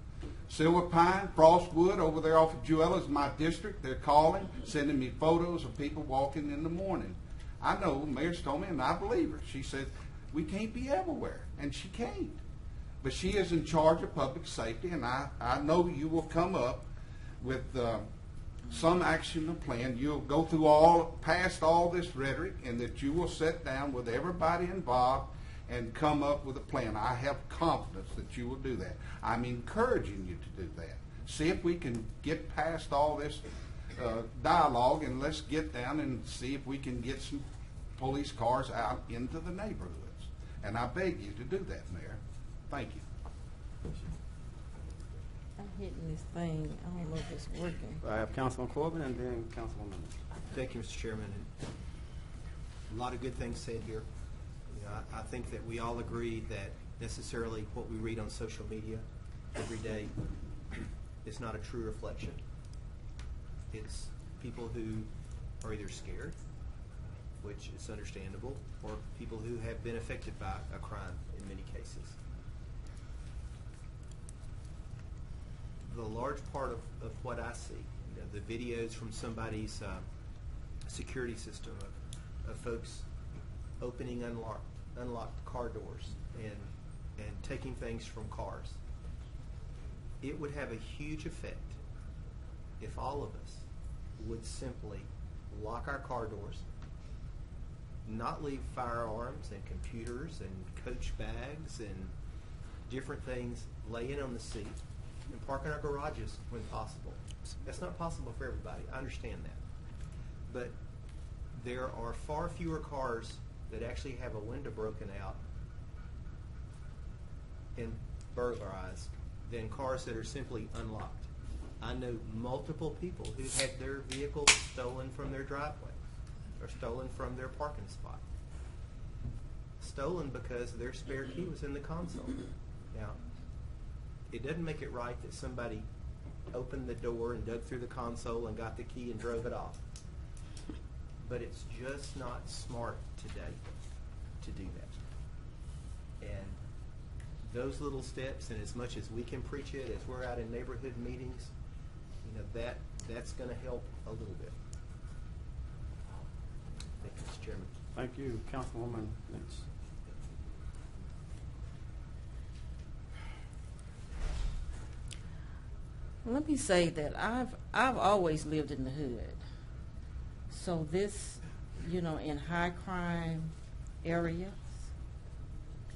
Silver Pine, Frostwood, over there off of Jewella is my district. They're calling, sending me photos of people walking in the morning. I know, the mayor's told me, and I believe her. She said, we can't be everywhere, and she can't. But she is in charge of public safety, and I know you will come up with some action plan. You'll go through past all this rhetoric, and that you will sit down with everybody involved and come up with a plan. I have confidence that you will do that. I'm encouraging you to do that. See if we can get past all this dialogue, and let's get down and see if we can get some police cars out into the neighborhoods. And I beg you to do that, Mayor. Thank you. I'm hitting this thing. I don't know if it's working. I have Councilman Corbin and then Councilwoman. Thank you, Mr. Chairman. A lot of good things said here. You know, I think that we all agree that necessarily what we read on social media every day is not a true reflection. It's people who are either scared, which is understandable, or people who have been affected by a crime in many cases. The large part of what I see, you know, the videos from somebody's security system of folks opening unlocked car doors and taking things from cars, it would have a huge effect if all of us would simply lock our car doors, not leave firearms and computers and coach bags and different things laying on the seat, and park in our garages when possible. That's not possible for everybody. I understand that. But there are far fewer cars that actually have a window broken out and burglarized than cars that are simply unlocked. I know multiple people who had their vehicles stolen from their driveway or stolen from their parking spot. Stolen because their spare key was in the console. Now, it doesn't make it right that somebody opened the door and dug through the console and got the key and drove it off. But it's just not smart today to do that. And those little steps, and as much as we can preach it, as we're out in neighborhood meetings, you know, that's going to help a little bit. Thank you, Mr. Chairman. Thank you, Councilwoman Lynch. Let me say that I've always lived in the hood. So this, you know, in high crime areas.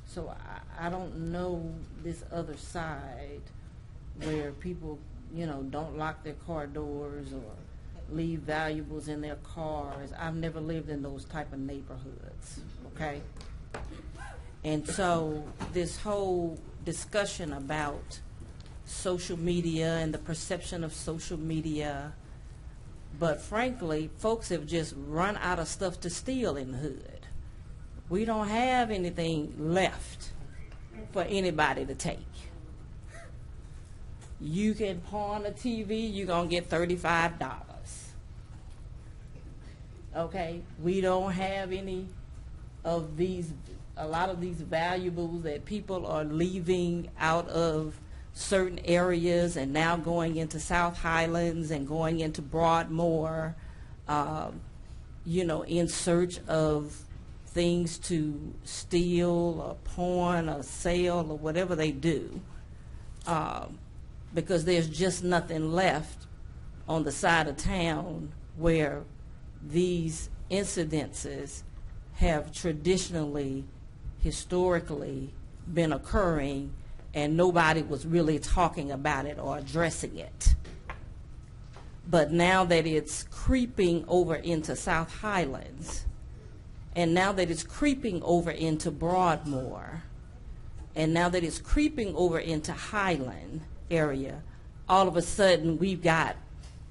So I don't know this other side where people, you know, don't lock their car doors or leave valuables in their cars. I've never lived in those type of neighborhoods, okay? And so this whole discussion about social media and the perception of social media, but frankly, folks have just run out of stuff to steal in the hood. We don't have anything left for anybody to take. You can pawn a TV, you're going to get $35. Okay? We don't have any of these, a lot of these valuables that people are leaving out of certain areas and now going into South Highlands and going into Broadmoor, you know, in search of things to steal or pawn or sell or whatever they do, because there's just nothing left on the side of town where these incidences have traditionally, historically been occurring, and nobody was really talking about it or addressing it. But now that it's creeping over into South Highlands, and now that it's creeping over into Broadmoor, and now that it's creeping over into Highland area, all of a sudden we've got,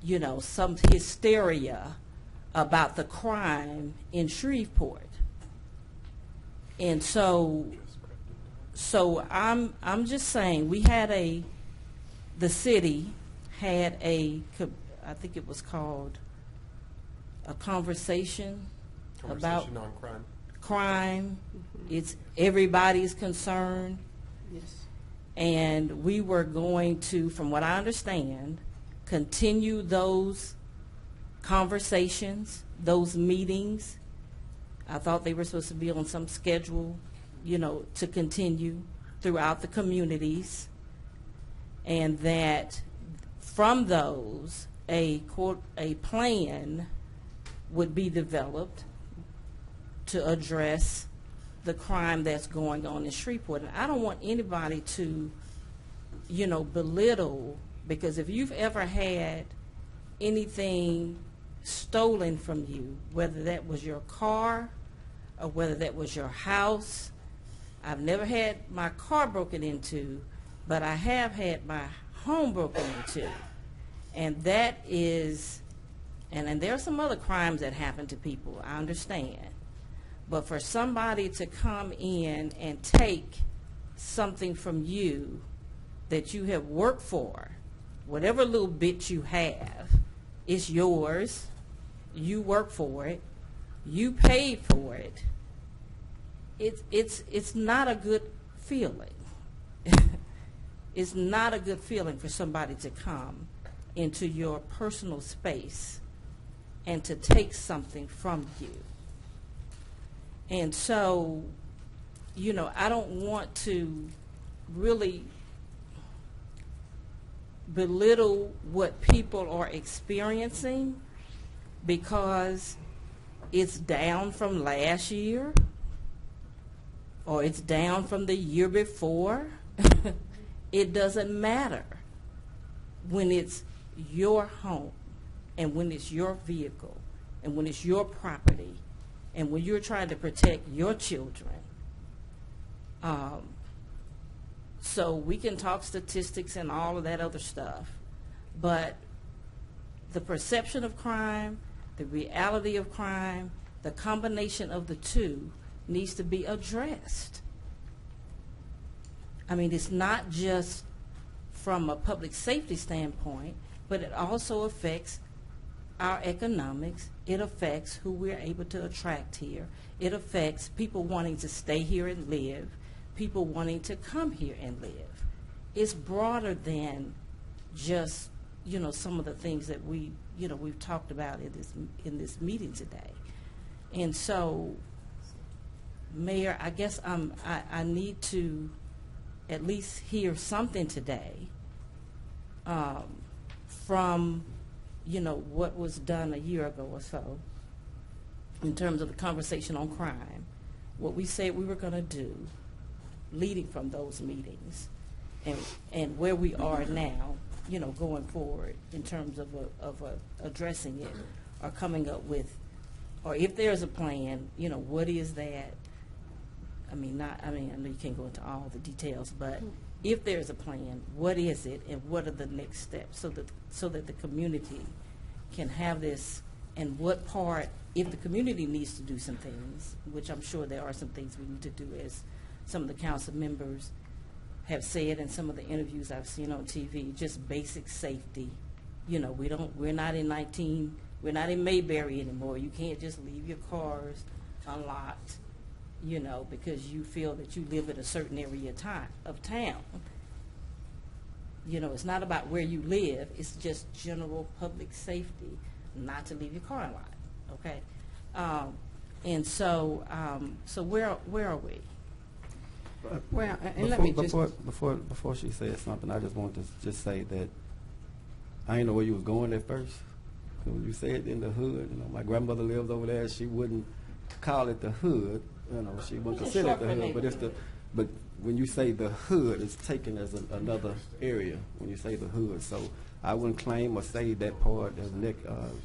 you know, some hysteria about the crime in Shreveport. And so I'm just saying, the city had I think it was called a conversation about on crime. crime. It's everybody's concern. Yes. And we were going to, from what I understand, continue those conversations, those meetings. I thought they were supposed to be on some schedule, you know, to continue throughout the communities. And that from those, a plan would be developed to address the crime that's going on in Shreveport. And I don't want anybody to, you know, belittle, because if you've ever had anything stolen from you, whether that was your car or whether that was your house, I've never had my car broken into, but I have had my home broken into. And that is, and there are some other crimes that happen to people, I understand. But for somebody to come in and take something from you that you have worked for, whatever little bit you have, it's yours, you work for it, you paid for it, it's not a good feeling. It's not a good feeling for somebody to come into your personal space and to take something from you. And so, you know, I don't want to really belittle what people are experiencing, because it's down from last year or it's down from the year before. It doesn't matter when it's your home and when it's your vehicle and when it's your property and when you're trying to protect your children. So we can talk statistics and all of that other stuff, but the perception of crime, the reality of crime, the combination of the two needs to be addressed. I mean, it's not just from a public safety standpoint, but it also affects our economics. It affects who we're able to attract here. It affects people wanting to stay here and live, people wanting to come here and live. It's broader than just, you know, some of the things that we've talked about in this meeting today. And so, Mayor, I guess I need to at least hear something today from, you know, what was done a year ago or so in terms of the conversation on crime, what we said we were going to do leading from those meetings, and where we are now, you know, going forward in terms of addressing it or coming up with, or if there's a plan, you know, what is that? I know you can't go into all the details, but if there's a plan, what is it, and what are the next steps, so that the community can have this, and what part, if the community needs to do some things, which I'm sure there are some things we need to do, as some of the council members have said in some of the interviews I've seen on TV, just basic safety. You know, we're not in Mayberry anymore. You can't just leave your cars unlocked, you know, because you feel that you live in a certain area of town. You know, it's not about where you live. It's just general public safety, not to leave your car unlocked. Okay, and so where are we? Well, and let me just... Before she says something, I just want to just say that I didn't know where you was going at first. When you said in the hood, you know, my grandmother lives over there. She wouldn't call it the hood. You know, she wouldn't It's consider it short the for hood, but it's the, but when you say the hood, it's taken as another area when you say the hood. So I wouldn't claim or say that part as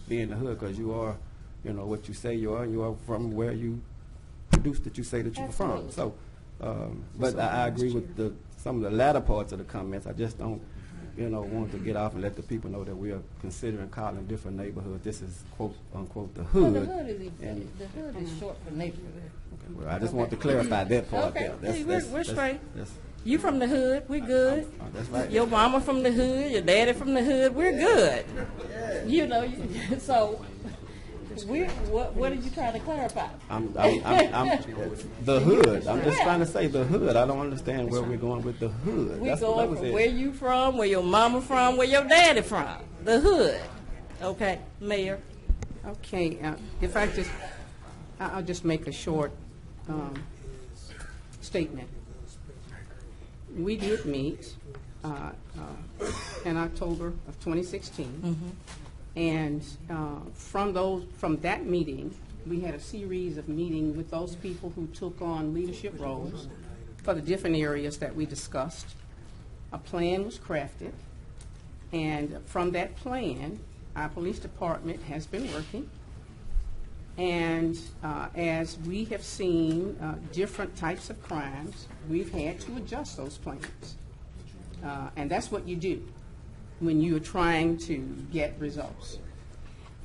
being the hood, because you are, you know, what you say you are, and you are from where you produced that you say that you were from. So, but I agree with some of the latter parts of the comments. I just don't, you know, want to get off and let the people know that we are considering calling different neighborhoods. This is quote unquote the Well, hood. the hood is short for neighborhood. Well, I just want to clarify that part Okay, there. hey, we're straight. That's, You from the hood, we're good. that's right. Your mama from the hood, your daddy from the hood, we're good. You know, so what are you trying to clarify? I'm the hood. I'm just trying to say the hood. I don't understand where we're going with the hood. We're That's going that was from it. where you from, where your mama from, where your daddy from. The hood. Okay, Mayor. Okay, if I'll just make a short statement. We did meet in October of 2016, and from that meeting, we had a series of meetings with those people who took on leadership roles for the different areas that we discussed. A plan was crafted, and from that plan, our police department has been working. And as we have seen different types of crimes, we've had to adjust those plans. And that's what you do when you are trying to get results.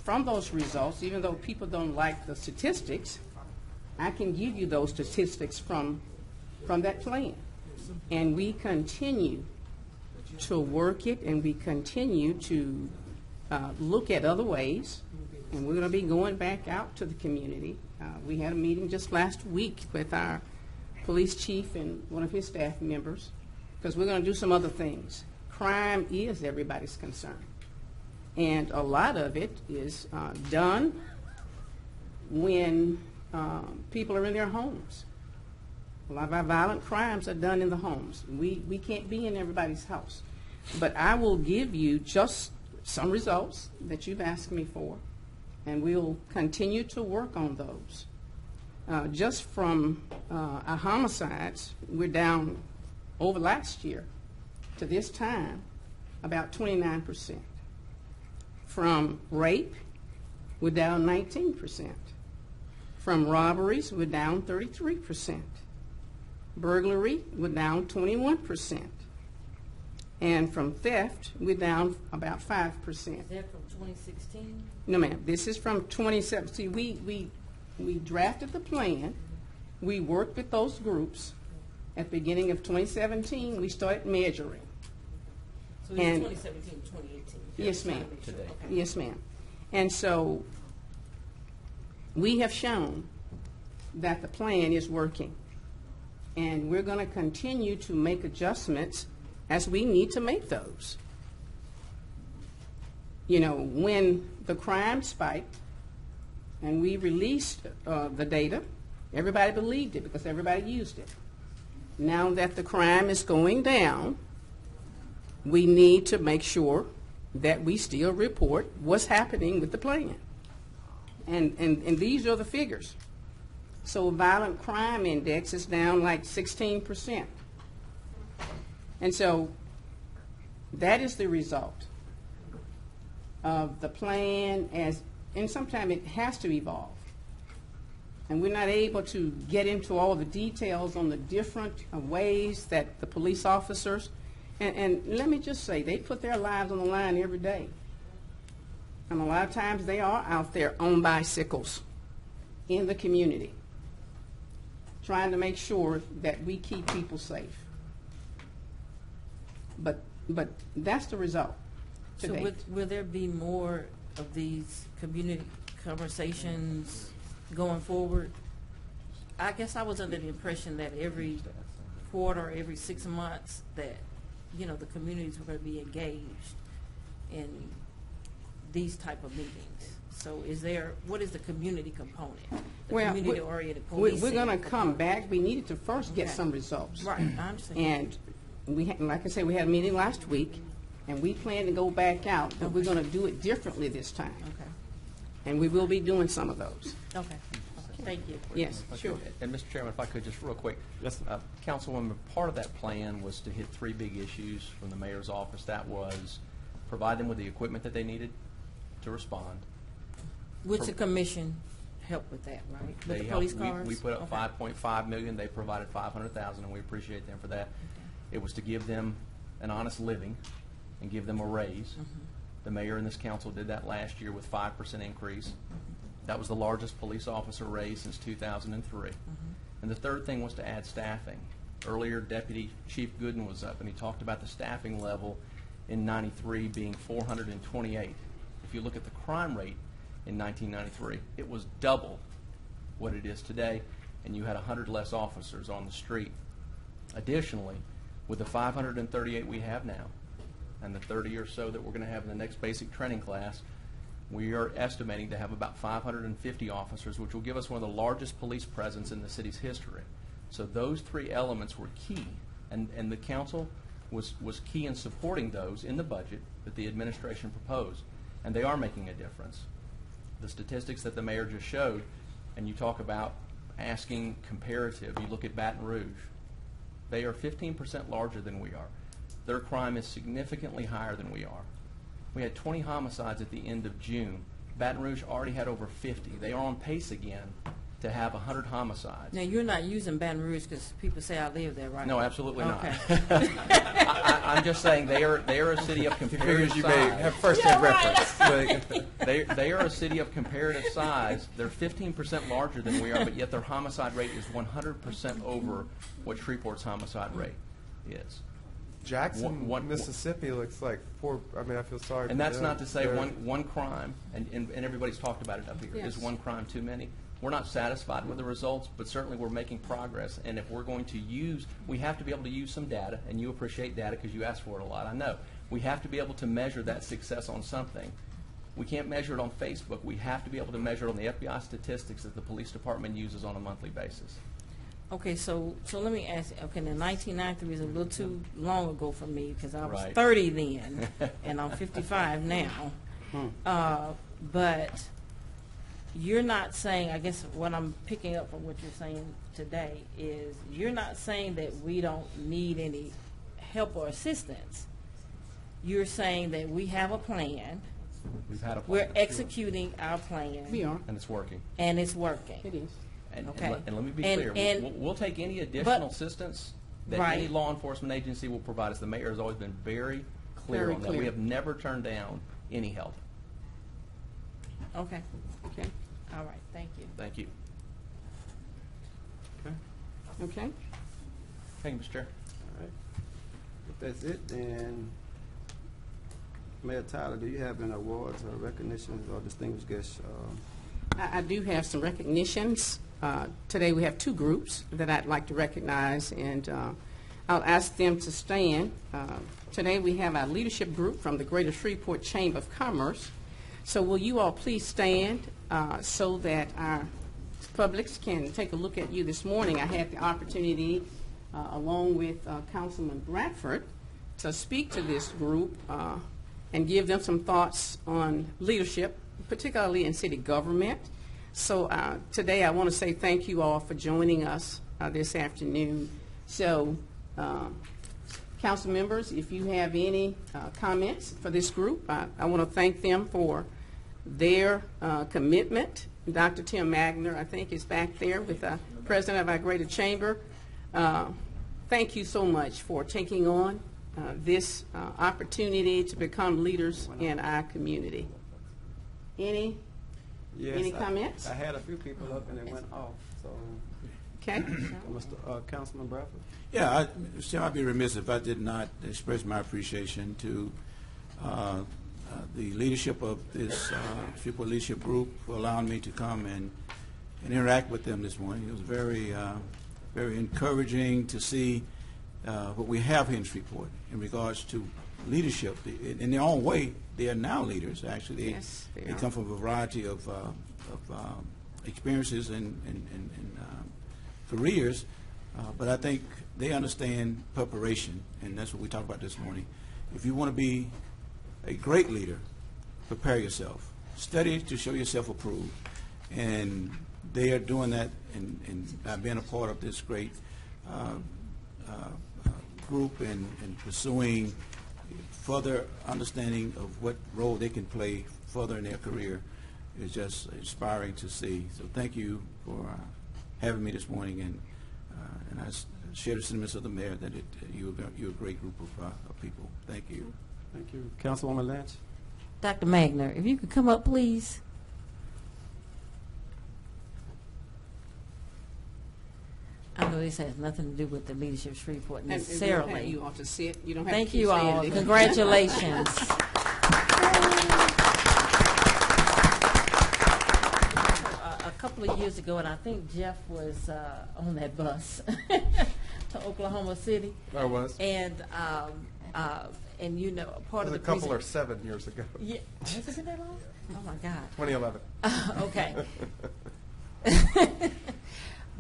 From those results, even though people don't like the statistics, I can give you those statistics from that plan. And we continue to work it, and we continue to look at other ways. And we're going to be going back out to the community. We had a meeting just last week with our police chief and one of his staff members, because we're going to do some other things. Crime is everybody's concern. And a lot of it is done when people are in their homes. A lot of our violent crimes are done in the homes. We can't be in everybody's house. But I will give you just some results that you've asked me for, and we'll continue to work on those. Just from our homicides, we're down over last year to this time about 29%. From rape, we're down 19%. From robberies, we're down 33%. Burglary, we're down 21%. And from theft, we're down about 5%. Is that from 2016? No, ma'am. This is from 27. See, we drafted the plan. We worked with those groups. At the beginning of 2017, we started measuring. So it's 2017, 2018? Yes, ma'am. Okay. Yes, ma'am. And so we have shown that the plan is working. And we're going to continue to make adjustments as we need to make those. You know, when the crime spiked and we released the data, everybody believed it because everybody used it. Now that the crime is going down, we need to make sure that we still report what's happening with the plan. And these are the figures. So violent crime index is down like 16%. And so that is the result of the plan, and sometimes it has to evolve. And we're not able to get into all the details on the different ways that the police officers, and let me just say, they put their lives on the line every day. And a lot of times they are out there on bicycles in the community, trying to make sure that we keep people safe. But that's the result today. So will there be more of these community conversations going forward? I guess I was under the impression that every quarter, every 6 months, that, you know, the communities were going to be engaged in these type of meetings. So what is the community component? The Well, community-oriented policing. we're going to come back. We needed to first get Okay. some results. Right, I understand. And like I said, we had a meeting last week, and we plan to go back out, but we're going to do it differently this time. Okay, And we will be doing some of those. okay. Thank you. Yes, sure. And Mr. Chairman, if I could just real quick. Yes, sir. Councilwoman, part of that plan was to hit 3 big issues from the mayor's office. That was provide them with the equipment that they needed to respond. Which the commission helped with that, right? With They the helped- police cars? We put up Okay. $5.5 million. They provided $500,000, and we appreciate them for that. It was to give them an honest living and give them a raise. The mayor and this council did that last year with 5% increase. That was the largest police officer raise since 2003. And the third thing was to add staffing. Earlier, Deputy Chief Gooden was up, and he talked about the staffing level in 93 being 428. If you look at the crime rate in 1993, it was double what it is today, and you had 100 less officers on the street. Additionally, with the 538 we have now, and the 30 or so that we're going to have in the next basic training class, we are estimating to have about 550 officers, which will give us one of the largest police presence in the city's history. So those 3 elements were key, and the council was key in supporting those in the budget that the administration proposed, and they are making a difference. The statistics that the mayor just showed, and you talk about asking comparative, you look at Baton Rouge, they are 15% larger than we are. Their crime is significantly higher than we are. We had 20 homicides at the end of June. Baton Rouge already had over 50. They are on pace again to have 100 homicides. Now, you're not using Baton Rouge because people say I live there, right? No, absolutely not. Okay. I'm just saying they are a city of comparative You may size. have first-hand reference. They are a city of comparative size. They're 15% larger than we are, but yet their homicide rate is 100% over what Shreveport's homicide rate is. Jackson, One- Mississippi looks like 4. I mean, I feel sorry. And for that's them. not to say They're- one crime, and everybody's talked about it up here, Yes. is one crime too many. We're not satisfied with the results, but certainly we're making progress. And if we're going to use, we have to be able to use some data, and you appreciate data because you ask for it a lot, I know. We have to be able to measure that success on something. We can't measure it on Facebook. We have to be able to measure it on the FBI statistics that the police department uses on a monthly basis. Okay, so let me ask you, okay, the 1993 is a little too long ago for me because I was Right. 30 then, and I'm 55 now. But you're not saying, I guess what I'm picking up from what you're saying today is you're not saying that we don't need any help or assistance. You're saying that we have a plan, We've had a we're plan, executing our plan, We are. and it's working. and it's working. It is. Okay. And let me be And- clear, and- we'll take any additional but- assistance that Right. any law enforcement agency will provide us. The mayor has always been very clear Very on that. clear. We have never turned down any help. Okay, Okay. all right, thank you. Thank you. Okay. Thank you, Mr. Chair. All right. If that's it, then Mayor Tyler, do you have any awards or recognitions or distinguished guests? I do have some recognitions. Today we have 2 groups that I'd like to recognize, and I'll ask them to stand. Today we have our leadership group from the Greater Shreveport Chamber of Commerce. So will you all please stand so that our publics can take a look at you this morning. I had the opportunity, along with Councilman Bradford, to speak to this group and give them some thoughts on leadership, particularly in city government. So today I want to say thank you all for joining us this afternoon. So council members, if you have any comments for this group, I want to thank them for their commitment. Dr. Tim Magner, I think, is back there with the president of our Greater Chamber. Thank you so much for taking on this opportunity to become leaders in our community. Any comments? I had a few people up and it went off, so. Okay. Councilman Bradford? Yeah, I'd be remiss if I did not express my appreciation to the leadership of this Shreveport Leadership Group for allowing me to come and interact with them this morning. It was very, very encouraging to see what we have here in Shreveport in regards to leadership. In their own way, they are now leaders, actually. Yes, they they are. come from a variety of experiences and careers, but I think they understand preparation, and that's what we talked about this morning. If you want to be a great leader, prepare yourself. Study to show yourself approved, and they are doing that and being a part of this great group and pursuing further understanding of what role they can play further in their career is just inspiring to see. So thank you for having me this morning, and I share the sentiments of the mayor that you're a great group of people. Thank you. Thank you. Councilwoman Lynch? Dr. Magner, if you could come up, please. I know this has nothing to do with the leadership of Shreveport necessarily. You ought to sit. You don't have Thank to keep you all. standing. Congratulations. A couple of years ago, and I think Jeff was on that bus to Oklahoma City. I was. And you know, part of the A couple or 7 years ago. Yeah, has it been that long? Oh my God. 2011. Okay.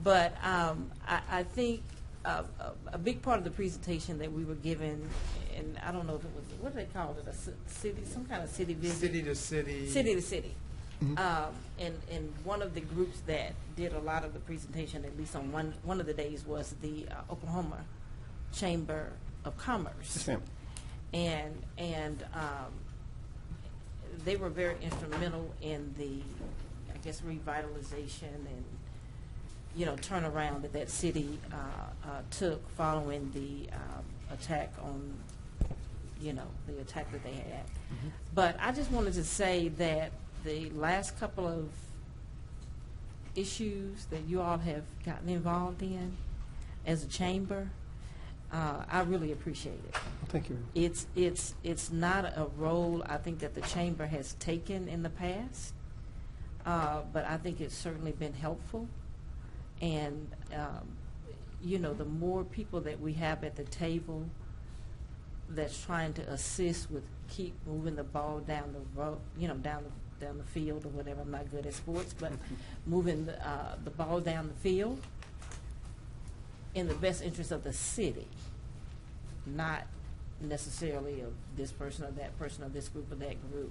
But I think a big part of the presentation that we were given, and I don't know if it was, what do they call it, a city, some kind of city visit? City to city. City to city. And one of the groups that did a lot of the presentation, at least on one of the days, was the Oklahoma Chamber of Commerce. Yes, ma'am. And they were very instrumental in the, I guess, revitalization and, you know, turnaround that city took following the attack on, you know, the attack that they had. But I just wanted to say that the last couple of issues that you all have gotten involved in as a chamber, I really appreciate it. Thank you. It's not a role I think that the chamber has taken in the past, but I think it's certainly been helpful. And you know, the more people that we have at the table that's trying to assist with keep moving the ball down the road, you know, down the field or whatever. I'm not good at sports, but moving the ball down the field in the best interest of the city, not necessarily of this person or that person or this group or that group,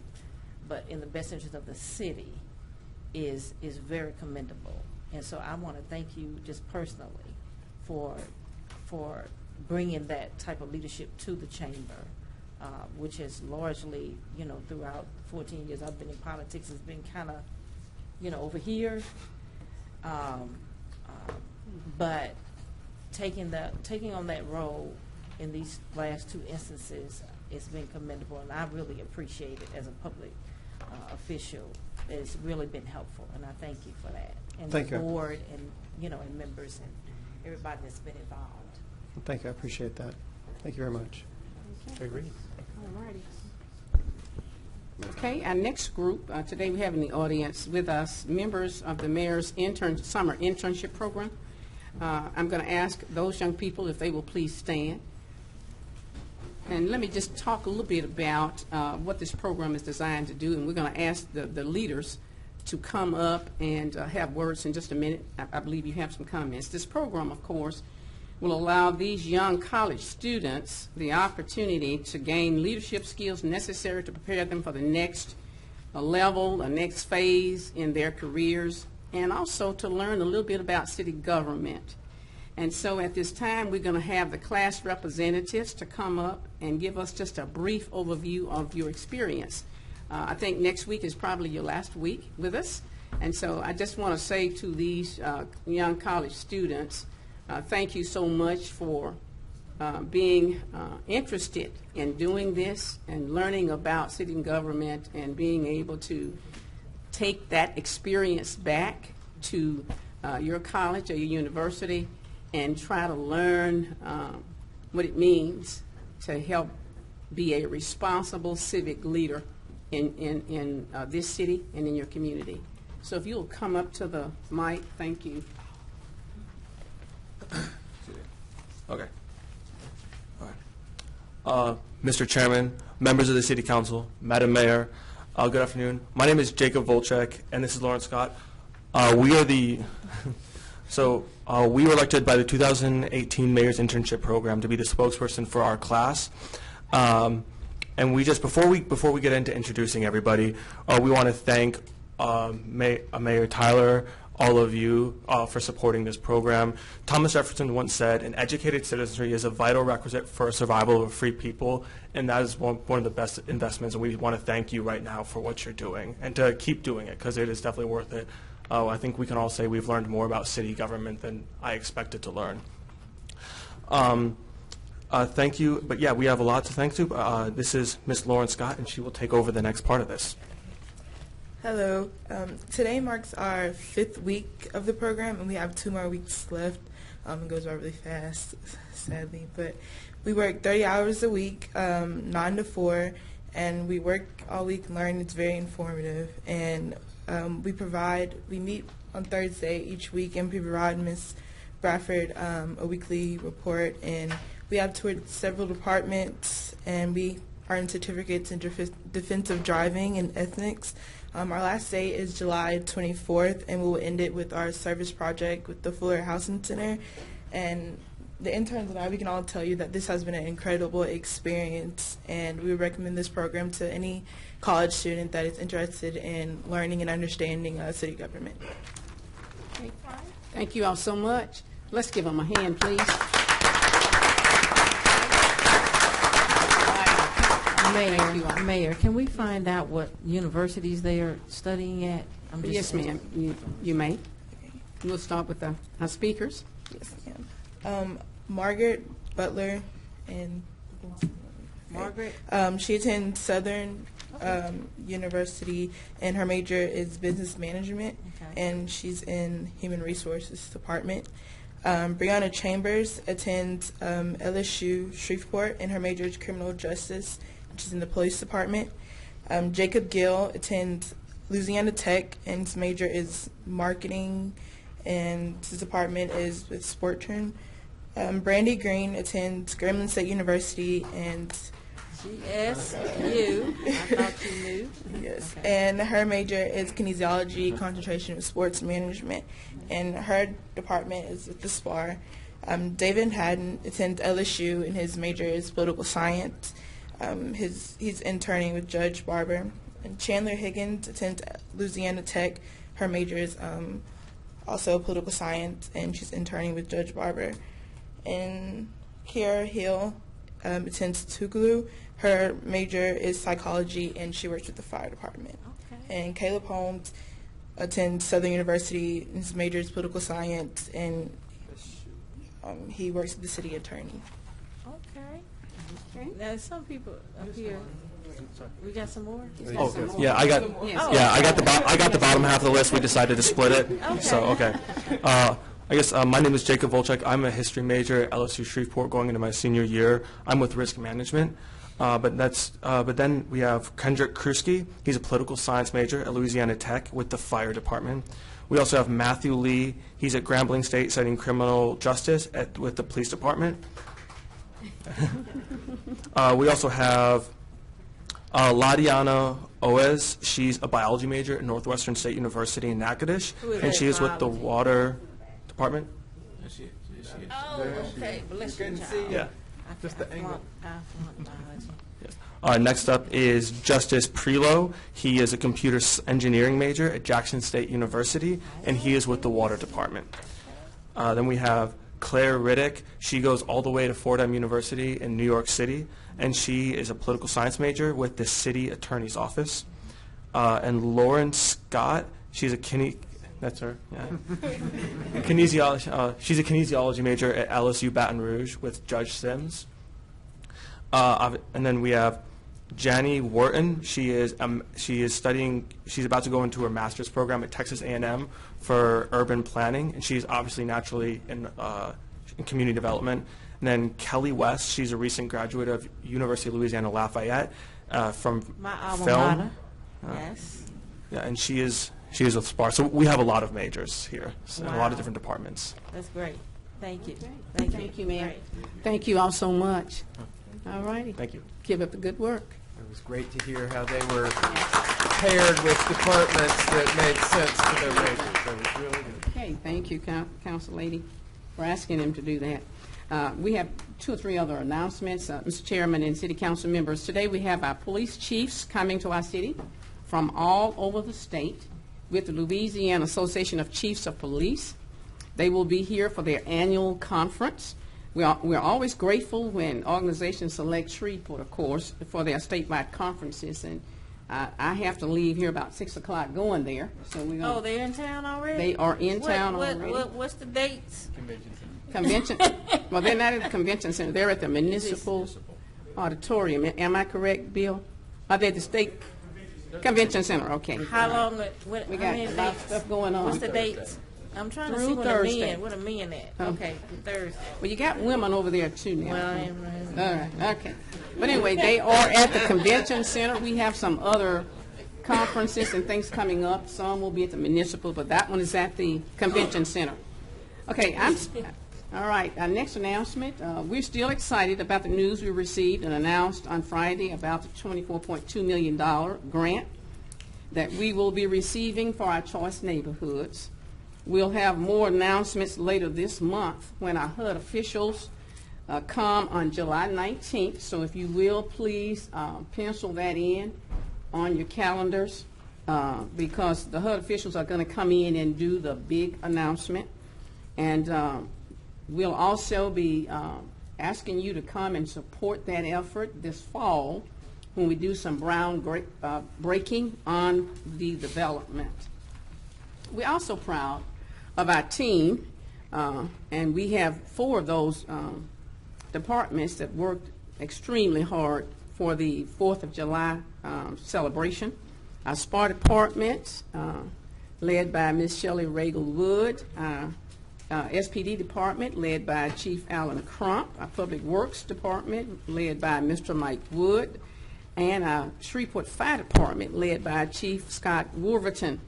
but in the best interest of the city is very commendable. And so I want to thank you just personally for bringing that type of leadership to the chamber, which has largely, you know, throughout 14 years I've been in politics, has been kind of, you know, over here. But taking on that role in these last two instances, it's been commendable, and I really appreciate it as a public official. It's really been helpful, and I thank you for that. And Thank the you. board and, you know, and members and everybody that's been involved. Thank you. I appreciate that. Thank you very much. I agree. All righty. Okay, our next group, today we have in the audience with us members of the mayor's summer internship program. I'm going to ask those young people if they will please stand. And let me just talk a little bit about what this program is designed to do, and we're going to ask the leaders to come up and have words in just a minute. I believe you have some comments. This program, of course, will allow these young college students the opportunity to gain leadership skills necessary to prepare them for the next level, the next phase in their careers, and also to learn a little bit about city government. And so at this time, we're going to have the class representatives to come up and give us just a brief overview of your experience. I think next week is probably your last week with us. And so I just want to say to these young college students, thank you so much for being interested in doing this and learning about city government and being able to take that experience back to your college or your university and try to learn what it means to help be a responsible civic leader in this city and in your community. So if you'll come up to the mic, thank you. Okay. All right. Mr. Chairman, members of the City Council, Madam Mayor, good afternoon. My name is Jacob Volchek, and this is Lauren Scott. We are the we were elected by the 2018 Mayor's Internship Program to be the spokesperson for our class. And we just before we get into introducing everybody, we want to thank Mayor Tyler, all of you for supporting this program. Thomas Jefferson once said, an educated citizenry is a vital requisite for survival of a free people, and that is one of the best investments, and we want to thank you right now for what you're doing, and to keep doing it, because it is definitely worth it. I think we can all say we've learned more about city government than I expected to learn. Thank you, but yeah, we have a lot to thank to. This is Ms. Lauren Scott, and she will take over the next part of this. Hello. Today marks our 5th week of the program, and we have 2 more weeks left. It goes by really fast, sadly. But we work 30 hours a week, 9 to 4, and we work all week and learn. It's very informative. And we meet on Thursday each week, and we provide Ms. Bradford a weekly report. And we have toured several departments, and we earn certificates in defensive driving and ethics. Our last day is July 24th, and we will end it with our service project with the Fuller Housing Center. And the interns and I, we can all tell you that this has been an incredible experience, and we would recommend this program to any college student that is interested in learning and understanding city government. Okay. Thank you all so much. Let's give them a hand, please. Mayor, can we find out what universities they are studying at? Yes, ma'am. You may. We'll start with our speakers. Yes, ma'am. Margaret Butler, and Margaret? She attends Southern University, and her major is business management, and she's in human resources department. Brianna Chambers attends LSU Shreveport, and her major is criminal justice, which is in the police department. Jacob Gill attends Louisiana Tech, and his major is marketing, and his department is with Sportron. Brandy Green attends Grambling State University, and GSU. I thought you knew. Yes, okay. And her major is kinesiology, concentration with sports management, and her department is with the SPAR. David Haddon attends LSU, and his major is political science. He's interning with Judge Barber. And Chandler Higgins attends Louisiana Tech. Her major is also political science, and she's interning with Judge Barber. And Kiara Hill attends Tougaloo. Her major is psychology, and she works with the fire department. Okay. And Caleb Holmes attends Southern University, and his major is political science, and he works with the city attorney. Okay. Now, some people up here. We got some more. Yeah, I got the bottom half of the list. We decided to split it. Okay. So okay. I guess my name is Jacob Volchek. I'm a history major at LSU Shreveport going into my senior year. I'm with risk management. But then we have Kendrick Kruski. He's a political science major at Louisiana Tech with the fire department. We also have Matthew Lee. He's at Grambling State studying criminal justice with the police department. We also have Ladiana Oez. She's a biology major at Northwestern State University in Natchitoches, and she is with the water department. Oh, okay. Bless you. Yeah. Just the angle. Next up is Justice Prelo. He is a computer engineering major at Jackson State University, and he is with the water department. Then we have Claire Riddick. She goes all the way to Fordham University in New York City, and she is a political science major with the city attorney's office. And Lauren Scott, she's a that's her. Yeah. Kinesiology. She's a kinesiology major at LSU Baton Rouge with Judge Sims. And then we have Janie Wharton. She is studying. She's about to go into her master's program at Texas A&M for urban planning, and she's obviously naturally in community development. And then Kelly West. She's a recent graduate of University of Louisiana Lafayette from my alma film. mater. Yes. Yeah, and she is with SPAR. So we have a lot of majors here, so Wow. a lot of different departments. That's great. Thank you. Thank you, ma'am. Thank you all so much. All righty. Thank you. Keep up the good work. It was great to hear how they were paired with departments that made sense to their majors. That was really good. Okay, thank you, Council Lady, for asking him to do that. We have 2 or 3 other announcements, Mr. Chairman and City Council members. Today we have our police chiefs coming to our city from all over the state, with the Louisiana Association of Chiefs of Police. They will be here for their annual conference. We're always grateful when organizations select Shreveport, of course, for their statewide conferences, and I have to leave here about 6 o'clock going there. So we're gonna, Oh, they're in town already? They are in town already. What's the dates? Convention. Well, they're not at the convention center. They're at the municipal auditorium. Am I correct, Bill? Are they at the state convention center? Okay. How long, We how got many a lot of dates? stuff going on. What's the dates? I'm trying to Through see what Thursday. what a men at. Oh. Okay, Thursday. Well, you got women over there too now. Well, All right, okay. But anyway, they are at the convention center. We have some other conferences and things coming up. Some will be at the municipal, but that one is at the convention center. Okay, all right, our next announcement. We're still excited about the news we received and announced on Friday about the $24.2 million grant that we will be receiving for our choice neighborhoods. We'll have more announcements later this month when our HUD officials come on July 19th. So if you will, please pencil that in on your calendars because the HUD officials are going to come in and do the big announcement. And we'll also be asking you to come and support that effort this fall when we do some breaking on the development. We're also proud of our team, and we have 4 of those departments that worked extremely hard for the 4th of July celebration. Our SPAR department, led by Ms. Shelley Regal Wood, SPD department, led by Chief Alan Crump, our Public Works department, led by Mr. Mike Wood, and our Shreveport Fire Department, led by Chief Scott Wolverton.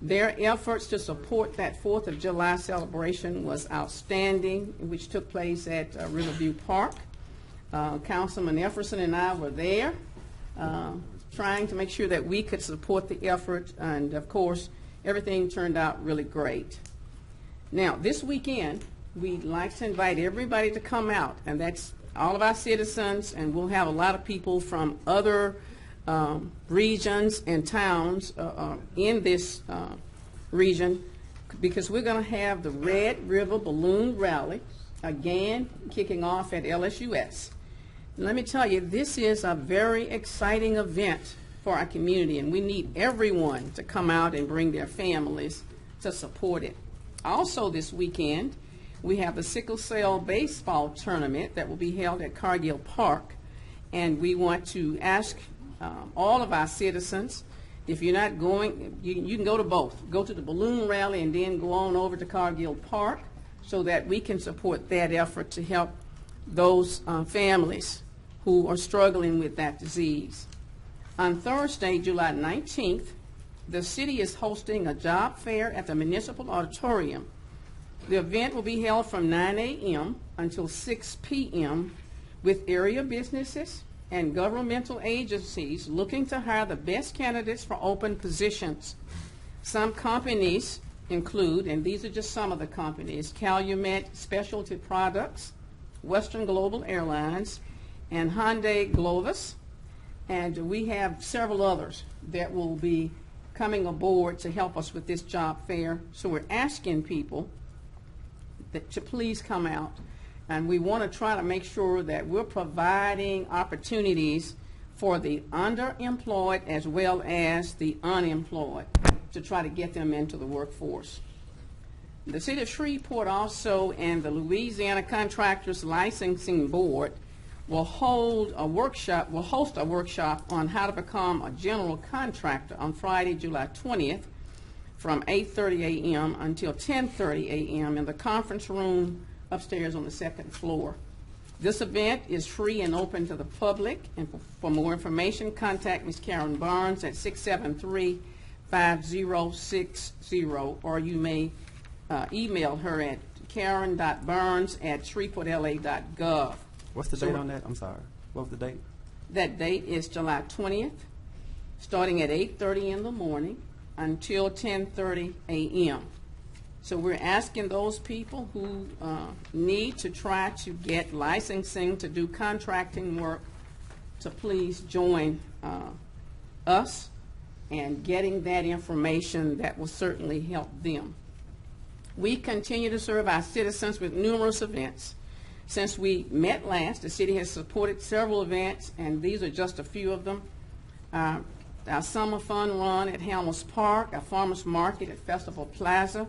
Their efforts to support that 4th of July celebration was outstanding, which took place at Riverview Park. Councilman Efferson and I were there trying to make sure that we could support the effort, and of course, everything turned out really great. Now, this weekend, we'd like to invite everybody to come out, and that's all of our citizens, and we'll have a lot of people from other regions and towns in this region, because we're going to have the Red River Balloon Rally, again, kicking off at LSUS. Let me tell you, this is a very exciting event for our community, and we need everyone to come out and bring their families to support it. Also this weekend, we have the Sickle Cell Baseball Tournament that will be held at Cargill Park, and we want to ask all of our citizens, if you're not going, you can go to both. Go to the balloon rally and then go on over to Cargill Park so that we can support that effort to help those families who are struggling with that disease. On Thursday, July 19th, the city is hosting a job fair at the Municipal Auditorium. The event will be held from 9 a.m. until 6 p.m. with area businesses and governmental agencies looking to hire the best candidates for open positions. Some companies include, and these are just some of the companies, Calumet Specialty Products, Western Global Airlines, and Hyundai Glovis, and we have several others that will be coming aboard to help us with this job fair. So we're asking people to please come out, and we want to try to make sure that we're providing opportunities for the underemployed as well as the unemployed to try to get them into the workforce. The City of Shreveport also and the Louisiana Contractors Licensing Board will host a workshop on how to become a general contractor on Friday, July 20th from 8:30 a.m. until 10:30 a.m. in the conference room upstairs on the 2nd floor. This event is free and open to the public, and for more information, contact Ms. Karen Barnes at 673-5060, or you may email her at karen.barnes@shreveportla.gov. What's the date on that? I'm sorry. What was the date? That date is July 20th, starting at 8:30 in the morning until 10:30 a.m. So we're asking those people who need to try to get licensing to do contracting work to please join us and getting that information that will certainly help them. We continue to serve our citizens with numerous events. Since we met last, the city has supported several events, and these are just a few of them. Our summer fun run at Helmers Park, our farmers market at Festival Plaza,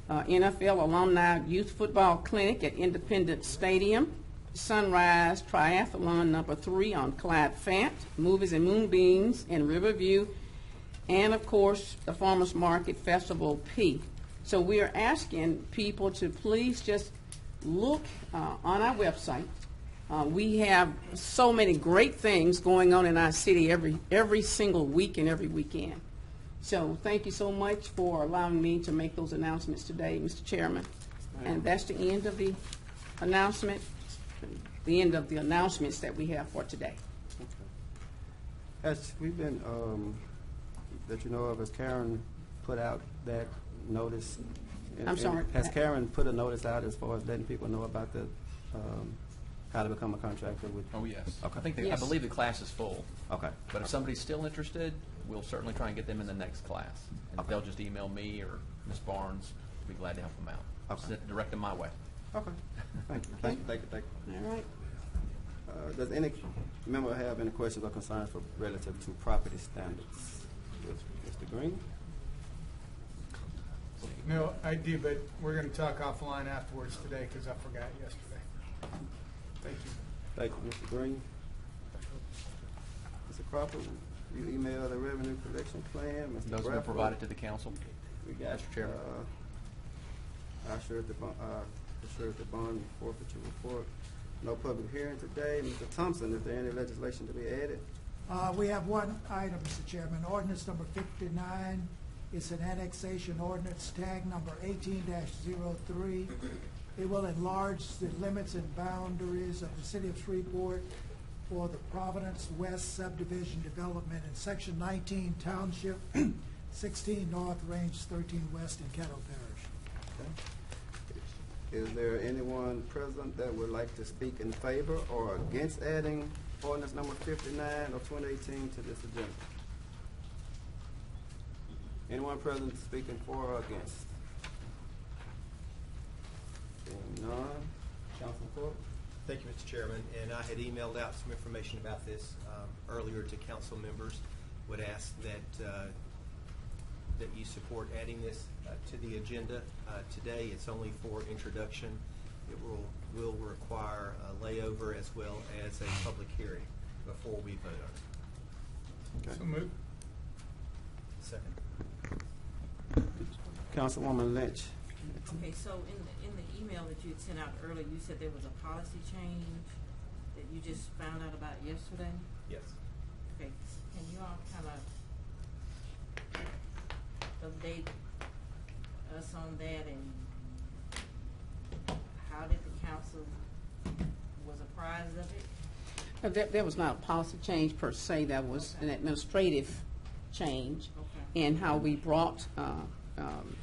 NFL Alumni Youth Football Clinic at Independence Stadium, Sunrise Triathlon #3 on Clyde Fant, Movies and Moonbeams in Riverview, and of course the Farmers Market Festival P. So we are asking people to please just look on our website. We have so many great things going on in our city every single week and every weekend. So thank you so much for allowing me to make those announcements today, Mr. Chairman. And that's the end of the announcement, the end of the announcements that we have for today. As we've been, that you know of, has Karen put out that notice? I'm sorry? Has Karen put a notice out as far as letting people know about the, how to become a contractor with? Oh, yes. Okay. I think Yes. I believe the class is full. Okay. But if somebody's still interested, we'll certainly try and get them in the next class. And if they'll just email me or Ms. Barnes, we'll be glad to help them out. Okay. Direct them my way. Okay. Thank you. Thank you. All right. Does any member have any questions or concerns relative to property standards? Mr. Green? No, I do, but we're going to talk offline afterwards today because I forgot yesterday. Thank you. Thank you, Mr. Green. Mr. Crawford, you emailed the revenue collection plan. Mr. Those have been Bradford, provided to the council. We got, Mr. Chairman. I assured the bond forfeiture report. No public hearing today. Mr. Thompson, is there any legislation to be added? We have one item, Mr. Chairman, ordinance number 59. It's an annexation ordinance, tag number 18-03. It will enlarge the limits and boundaries of the city of Shreveport for the Providence West subdivision development in section 19 township, 16 north, range 13 west in Caddo Parish. Okay. Is there anyone present that would like to speak in favor or against adding ordinance number 59 of 2018 to this agenda? Anyone present speaking for or against? Seeing none. Councilman Court? Thank you, Mr. Chairman. And I had emailed out some information about this earlier to council members. Would ask that that you support adding this to the agenda today. It's only for introduction. It will require a layover as well as a public hearing before we vote on it. Okay. So move. Second. Councilwoman Lynch. Okay, so in the email that you had sent out earlier, you said there was a policy change that you just found out about yesterday? Yes. Okay, can you all kind of update us on that, and how did the council was apprised of it? There was not a policy change per se. That was an administrative change Okay. in how we brought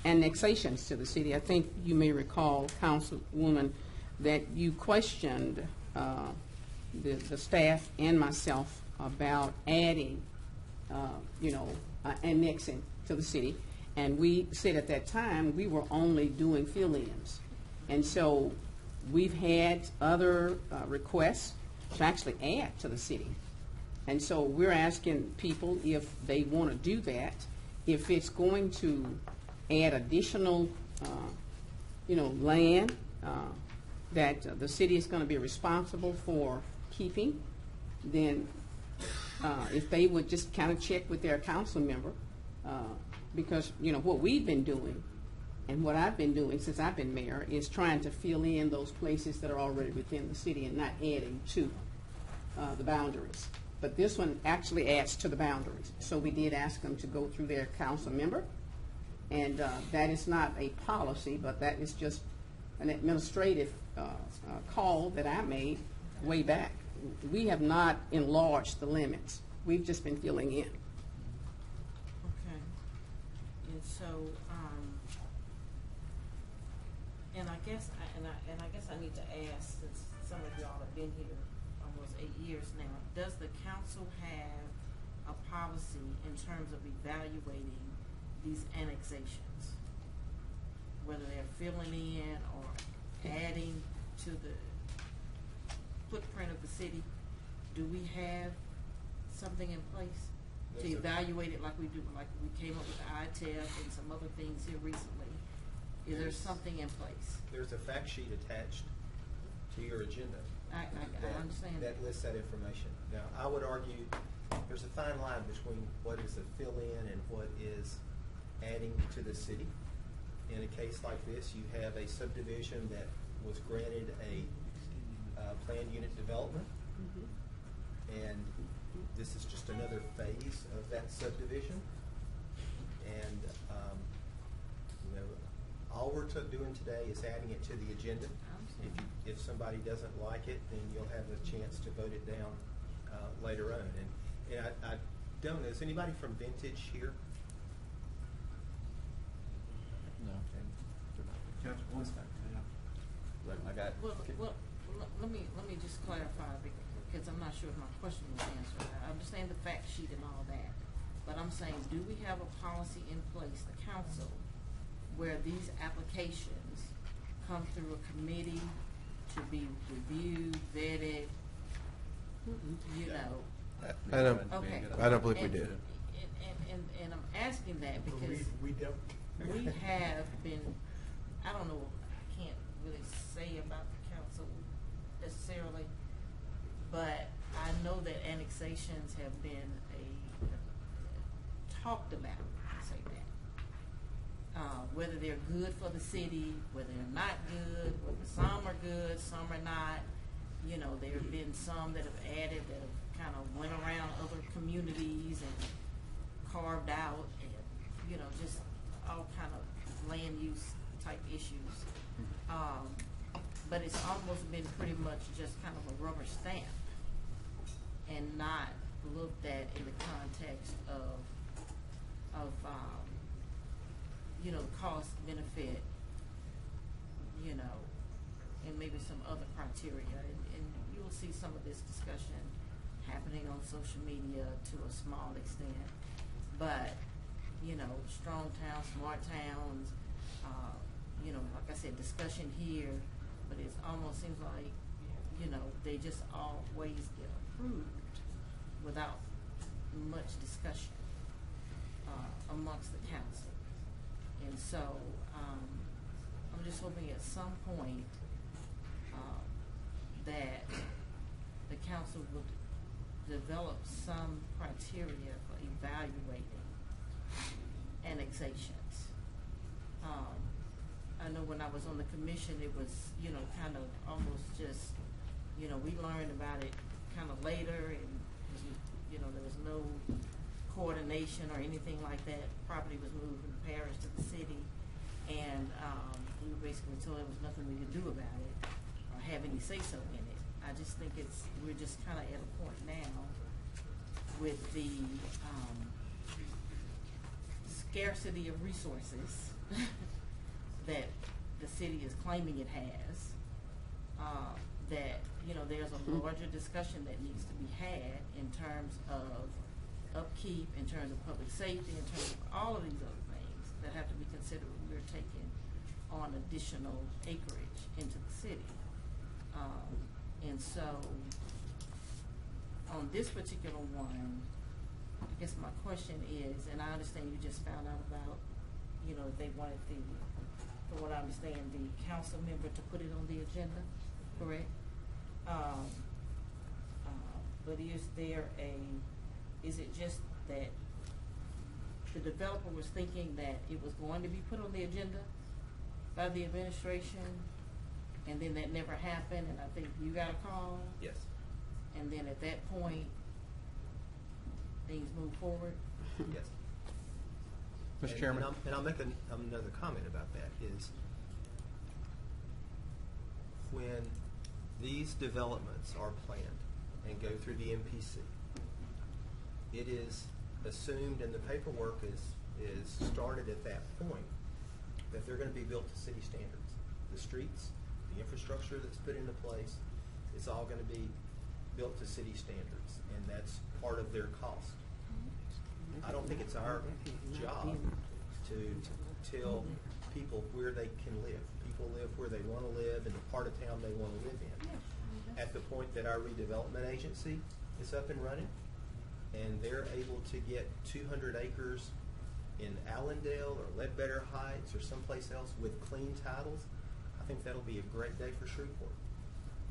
annexations to the city. I think you may recall, Councilwoman, that you questioned the staff and myself about adding, annexing to the city. And we said at that time we were only doing fill-ins. And so we've had other requests to actually add to the city. And so we're asking people if they want to do that, if it's going to add additional, land that the city is going to be responsible for keeping, then if they would just kind of check with their council member, because, what we've been doing and what I've been doing since I've been mayor is trying to fill in those places that are already within the city and not adding to the boundaries. But this one actually adds to the boundaries. So we did ask them to go through their council member. And that is not a policy, but that is just an administrative call that I made way back. We have not enlarged the limits. We've just been filling in. Okay. And so, and I guess I need to ask, since some of y'all have been here almost 8 years now, does the council have a policy in terms of evaluating these annexations? Whether they're filling in or adding to the footprint of the city, do we have something in place to evaluate it like we do, like we came up with the ITEF and some other things here recently? Is there something in place? There's a fact sheet attached to your agenda. I understand. That lists that information. Now, I would argue there's a fine line between what is a fill-in and what is adding to the city. In a case like this, you have a subdivision that was granted a planned unit development, and this is just another phase of that subdivision. And you know, all we're doing today is adding it to the agenda. If somebody doesn't like it, then you'll have a chance to vote it down later on. And I don't know, is anybody from Vintage here? No. I got. Well, let me just clarify, because I'm not sure if my question was answered. I understand the fact sheet and all that, but I'm saying, do we have a policy in place, the council, where these applications come through a committee to be reviewed, vetted, you know? I don't believe we did. And I'm asking that because We don't. we have been, I don't know, I can't really say about the council necessarily, but I know that annexations have been talked about, I'll say that. Whether they're good for the city, whether they're not good, whether some are good, some are not. You know, there have been some that have added that have kind of went around other communities and carved out, and, you know, just all kind of land use type issues. But it's almost been pretty much just kind of a rubber stamp and not looked at in the context of you know, cost, benefit, you know, and maybe some other criteria. And you'll see some of this discussion happening on social media to a small extent. But, you know, strong towns, smart towns, you know, like I said, discussion here, but it almost seems like, you know, they just always get approved without much discussion amongst the council. And so I'm just hoping at some point that the council would develop some criteria for evaluating annexations. I know when I was on the commission, it was, you know, kind of almost just, you know, we learned about it kind of later, and, you know, there was no coordination or anything like that. Property was moved from the parish to the city, and we were basically told there was nothing we could do about it or have any say-so in it. I just think we're just kind of at a point now with the scarcity of resources that the city is claiming it has, that, you know, there's a larger discussion that needs to be had in terms of upkeep, in terms of public safety, in terms of all of these other things that have to be considered when we're taking on additional acreage into the city. And so on this particular one, I guess my question is, and I understand you just found out about, you know, they wanted from what I understand, the council member to put it on the agenda, correct? But is it just that the developer was thinking that it was going to be put on the agenda by the administration, and then that never happened, and I think you got a call? Yes. And then at that point, things move forward? Yes. Mr. Chairman? And I'll make another comment about that, is when these developments are planned and go through the MPC, it is assumed, and the paperwork is started at that point, that they're going to be built to city standards. The streets, the infrastructure that's put into place, it's all going to be built to city standards, and that's part of their cost. I don't think it's our job to tell people where they can live. People live where they want to live in the part of town they want to live in. At the point that our redevelopment agency is up and running, and they're able to get 200 acres in Allendale or Ledbetter Heights or someplace else with clean titles, I think that'll be a great day for Shreveport.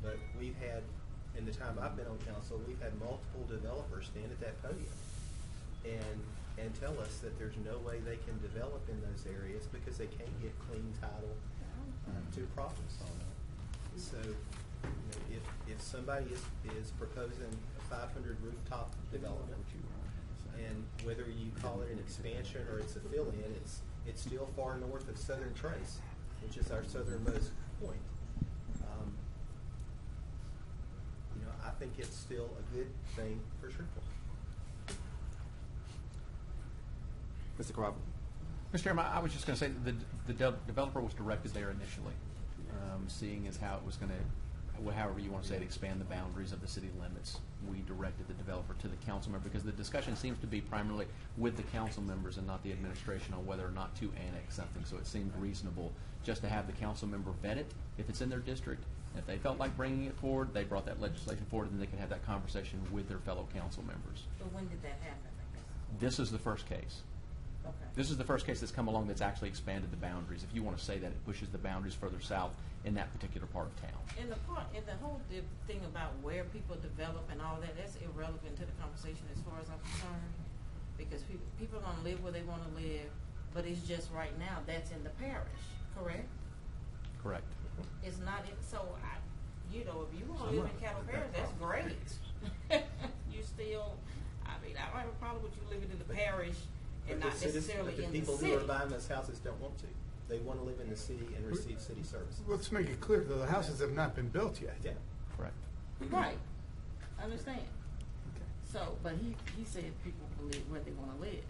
But we've had, in the time I've been on council, we've had multiple developers stand at that podium and tell us that there's no way they can develop in those areas because they can't get clean title to properties. So, you know, if somebody is proposing a 500 rooftop development, and whether you call it an expansion or it's a fill-in, it's still far north of Southern Trace, which is our southernmost point. You know, I think it's still a good thing for Shreveport. Mr. Crawford. Mr. Chairman, I was just going to say the developer was directed there initially, seeing as how it was going to, however you want to say it, expand the boundaries of the city limits. We directed the developer to the council member because the discussion seems to be primarily with the council members and not the administration on whether or not to annex something. So it seemed reasonable just to have the council member vet it if it's in their district. And if they felt like bringing it forward, they brought that legislation forward, and they can have that conversation with their fellow council members. So when did that happen? This is the first case. Okay. This is the first case that's come along that's actually expanded the boundaries. If you want to say that, it pushes the boundaries further south in that particular part of town. In the whole thing about where people develop and all that, that's irrelevant to the conversation as far as I'm concerned, because people are going to live where they want to live, but it's just right now that's in the parish, correct? Correct. It's not in, so you know, if you want to live in Cattle Parish, that's great. You still, I mean, I don't have a problem with you living in the parish and not necessarily in the people city. who are buying those houses don't want to. They want to live in the city and receive city services. Let's make it clear, though, the houses have not been built yet. Yeah. Correct. Right. I understand. So, but he said people can live where they want to live.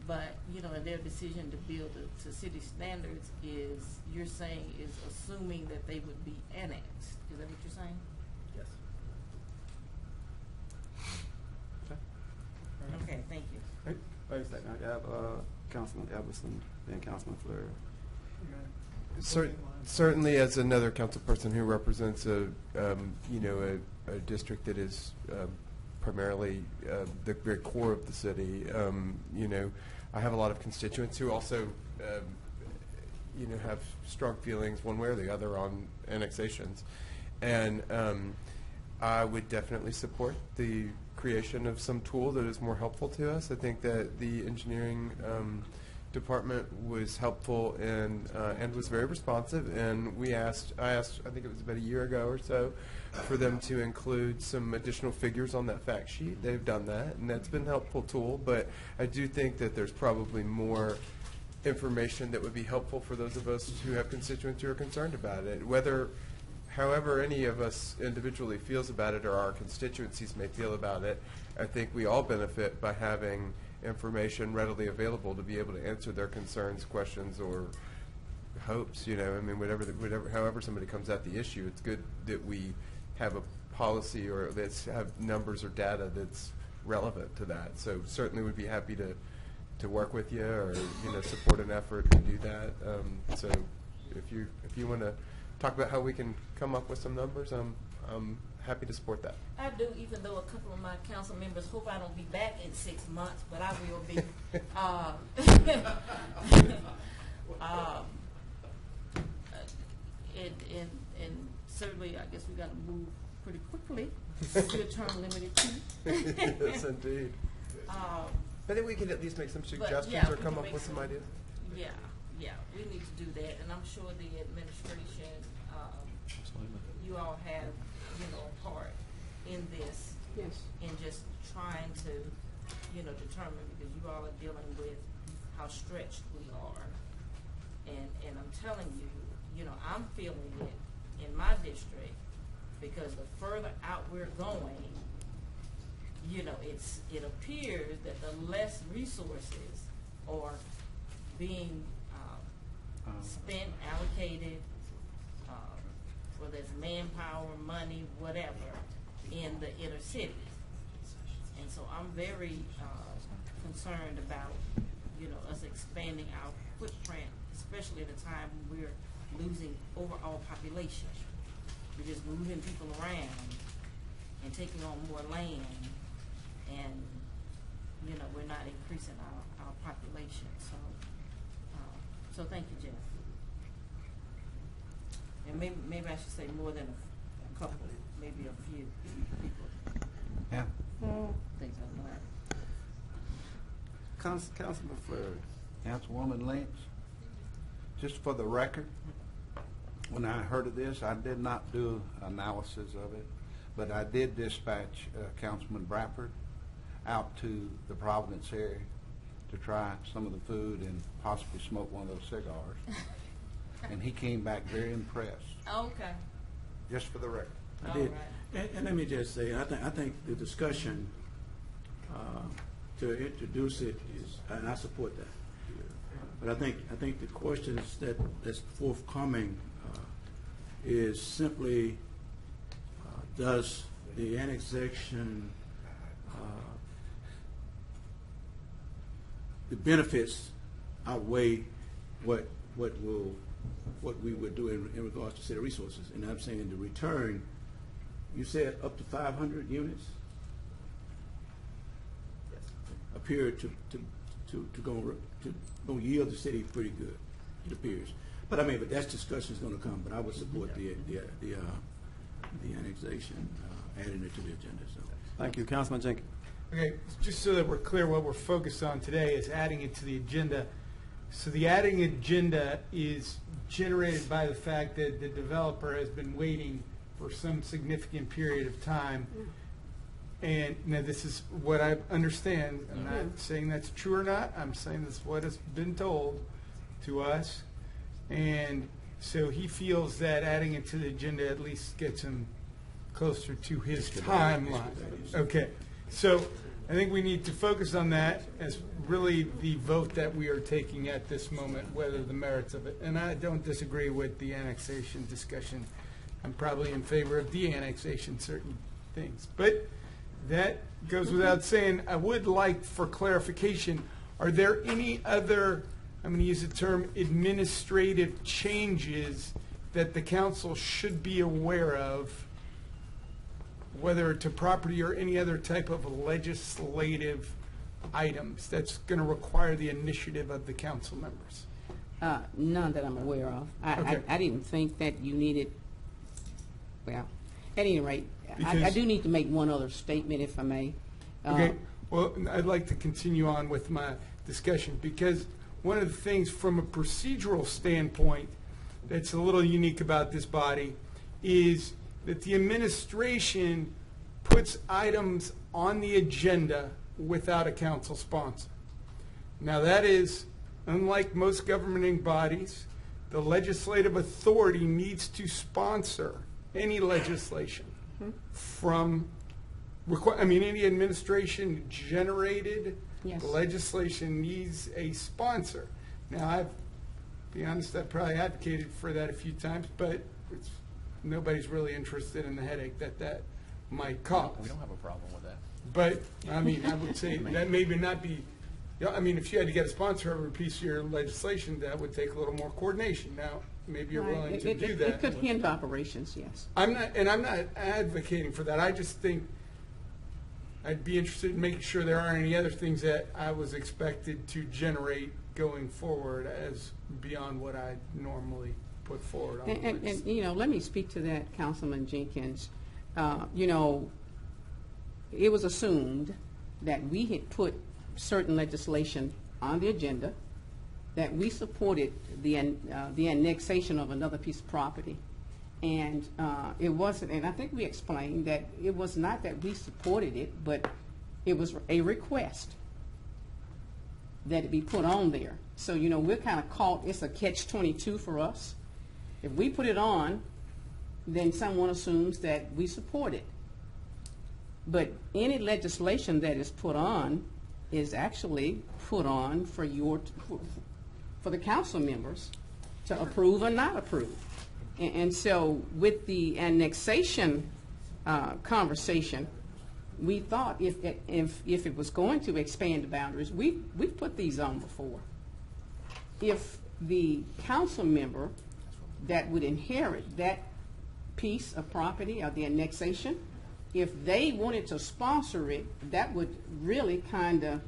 But, you know, and their decision to build to city standards is, you're saying, is assuming that they would be annexed. Is that what you're saying? Yes. Okay, thank you. Wait a second. I have Councilman Everson, then Councilman Fleury. Certainly, as another council person who represents a district that is primarily the very core of the city, I have a lot of constituents who also, have strong feelings one way or the other on annexations, and I would definitely support the creation of some tool that is more helpful to us. I think that the engineering department was helpful and was very responsive, and I asked, I think it was about a year ago or so, for them to include some additional figures on that fact sheet. They've done that, and that's been a helpful tool, but I do think that there's probably more information that would be helpful for those of us who have constituents who are concerned about it. However any of us individually feels about it or our constituencies may feel about it, I think we all benefit by having information readily available to be able to answer their concerns, questions, or hopes. However somebody comes at the issue, it's good that we have a policy or let's have numbers or data that's relevant to that. So certainly would be happy to work with you or support an effort to do that. So if you want to talk about how we can come up with some numbers, I'm happy to support that. I do, even though a couple of my council members hope I don't be back in 6 months, but I will be. And certainly, I guess we got to move pretty quickly to a term limited too. Yes, indeed. I think we can at least make some suggestions or come up with some ideas. Yeah, we need to do that, and I'm sure the administration, you all have, a part in this, in just trying to, determine, because you all are dealing with how stretched we are, and I'm telling you, I'm feeling it in my district, because the further out we're going, it appears that the less resources are being spent, allocated, whether it's manpower, money, whatever, in the inner cities. And so I'm very concerned about, us expanding our footprint, especially at a time when we're losing overall population. We're just moving people around and taking on more land, and, we're not increasing our population. So thank you, Jeff. And maybe I should say more than a couple, maybe a few people. Yeah. Things like that. Councilman Fleury. Councilwoman Lynch, just for the record, when I heard of this, I did not do analysis of it, but I did dispatch Councilman Bradford out to the Providence area to try some of the food and possibly smoke one of those cigars. And he came back very impressed, Okay. just for the record. I did. And let me just say, I think the discussion to introduce it is, and I support that. But I think the questions that's forthcoming is simply, does the annexation, the benefits outweigh what we would do in regards to city resources? And I'm saying the return, you said up to 500 units appear to go yield the city pretty good, it appears. But that discussion is going to come. But I would support the annexation, adding it to the agenda. So Thank you, Councilman Jenkins. Okay, just so that we're clear, what we're focused on today is adding it to the agenda. So the adding agenda is generated by the fact that the developer has been waiting for some significant period of time. And now this is what I understand. I'm not saying that's true or not. I'm saying that's what has been told to us. And so he feels that adding it to the agenda at least gets him closer to his timeline. Okay. So I think we need to focus on that as really the vote that we are taking at this moment, whether the merits of it. And I don't disagree with the annexation discussion. I'm probably in favor of de-annexation certain things. But that goes without saying. I would like for clarification, are there any other, I'm going to use the term, administrative changes that the council should be aware of, whether to property or any other type of legislative items that's going to require the initiative of the council members? None that I'm aware of. Okay. I didn't think that you needed, well, at any rate, I Because- do need to make one other statement, if I may. Okay, well, I'd like to continue on with my discussion, because one of the things from a procedural standpoint that's a little unique about this body is that the administration puts items on the agenda without a council sponsor. Now that is, unlike most governing bodies, the legislative authority needs to sponsor any legislation from, any administration generated Yes. legislation needs a sponsor. Now, be honest, I've probably advocated for that a few times, but nobody's really interested in the headache that might cause. We don't have a problem with that. But, I would say that maybe not be, if you had to get a sponsor for every piece of your legislation, that would take a little more coordination. Now, maybe you're willing to do that. It could hinder operations, yes. I'm not advocating for that. I just think I'd be interested in making sure there aren't any other things that I was expected to generate going forward as beyond what I normally put forward on the list. And let me speak to that, Councilman Jenkins. It was assumed that we had put certain legislation on the agenda, that we supported the annexation of another piece of property. And it wasn't, and I think we explained that it was not that we supported it, but it was a request that it be put on there. So, we're kind of caught, it's a catch-22 for us. If we put it on, then someone assumes that we support it. But any legislation that is put on is actually put on for the council members to approve or not approve. And so with the annexation conversation, we thought if it was going to expand the boundaries, we've put these on before. If the council member that would inherit that piece of property or the annexation, if they wanted to sponsor it, that would really kind of,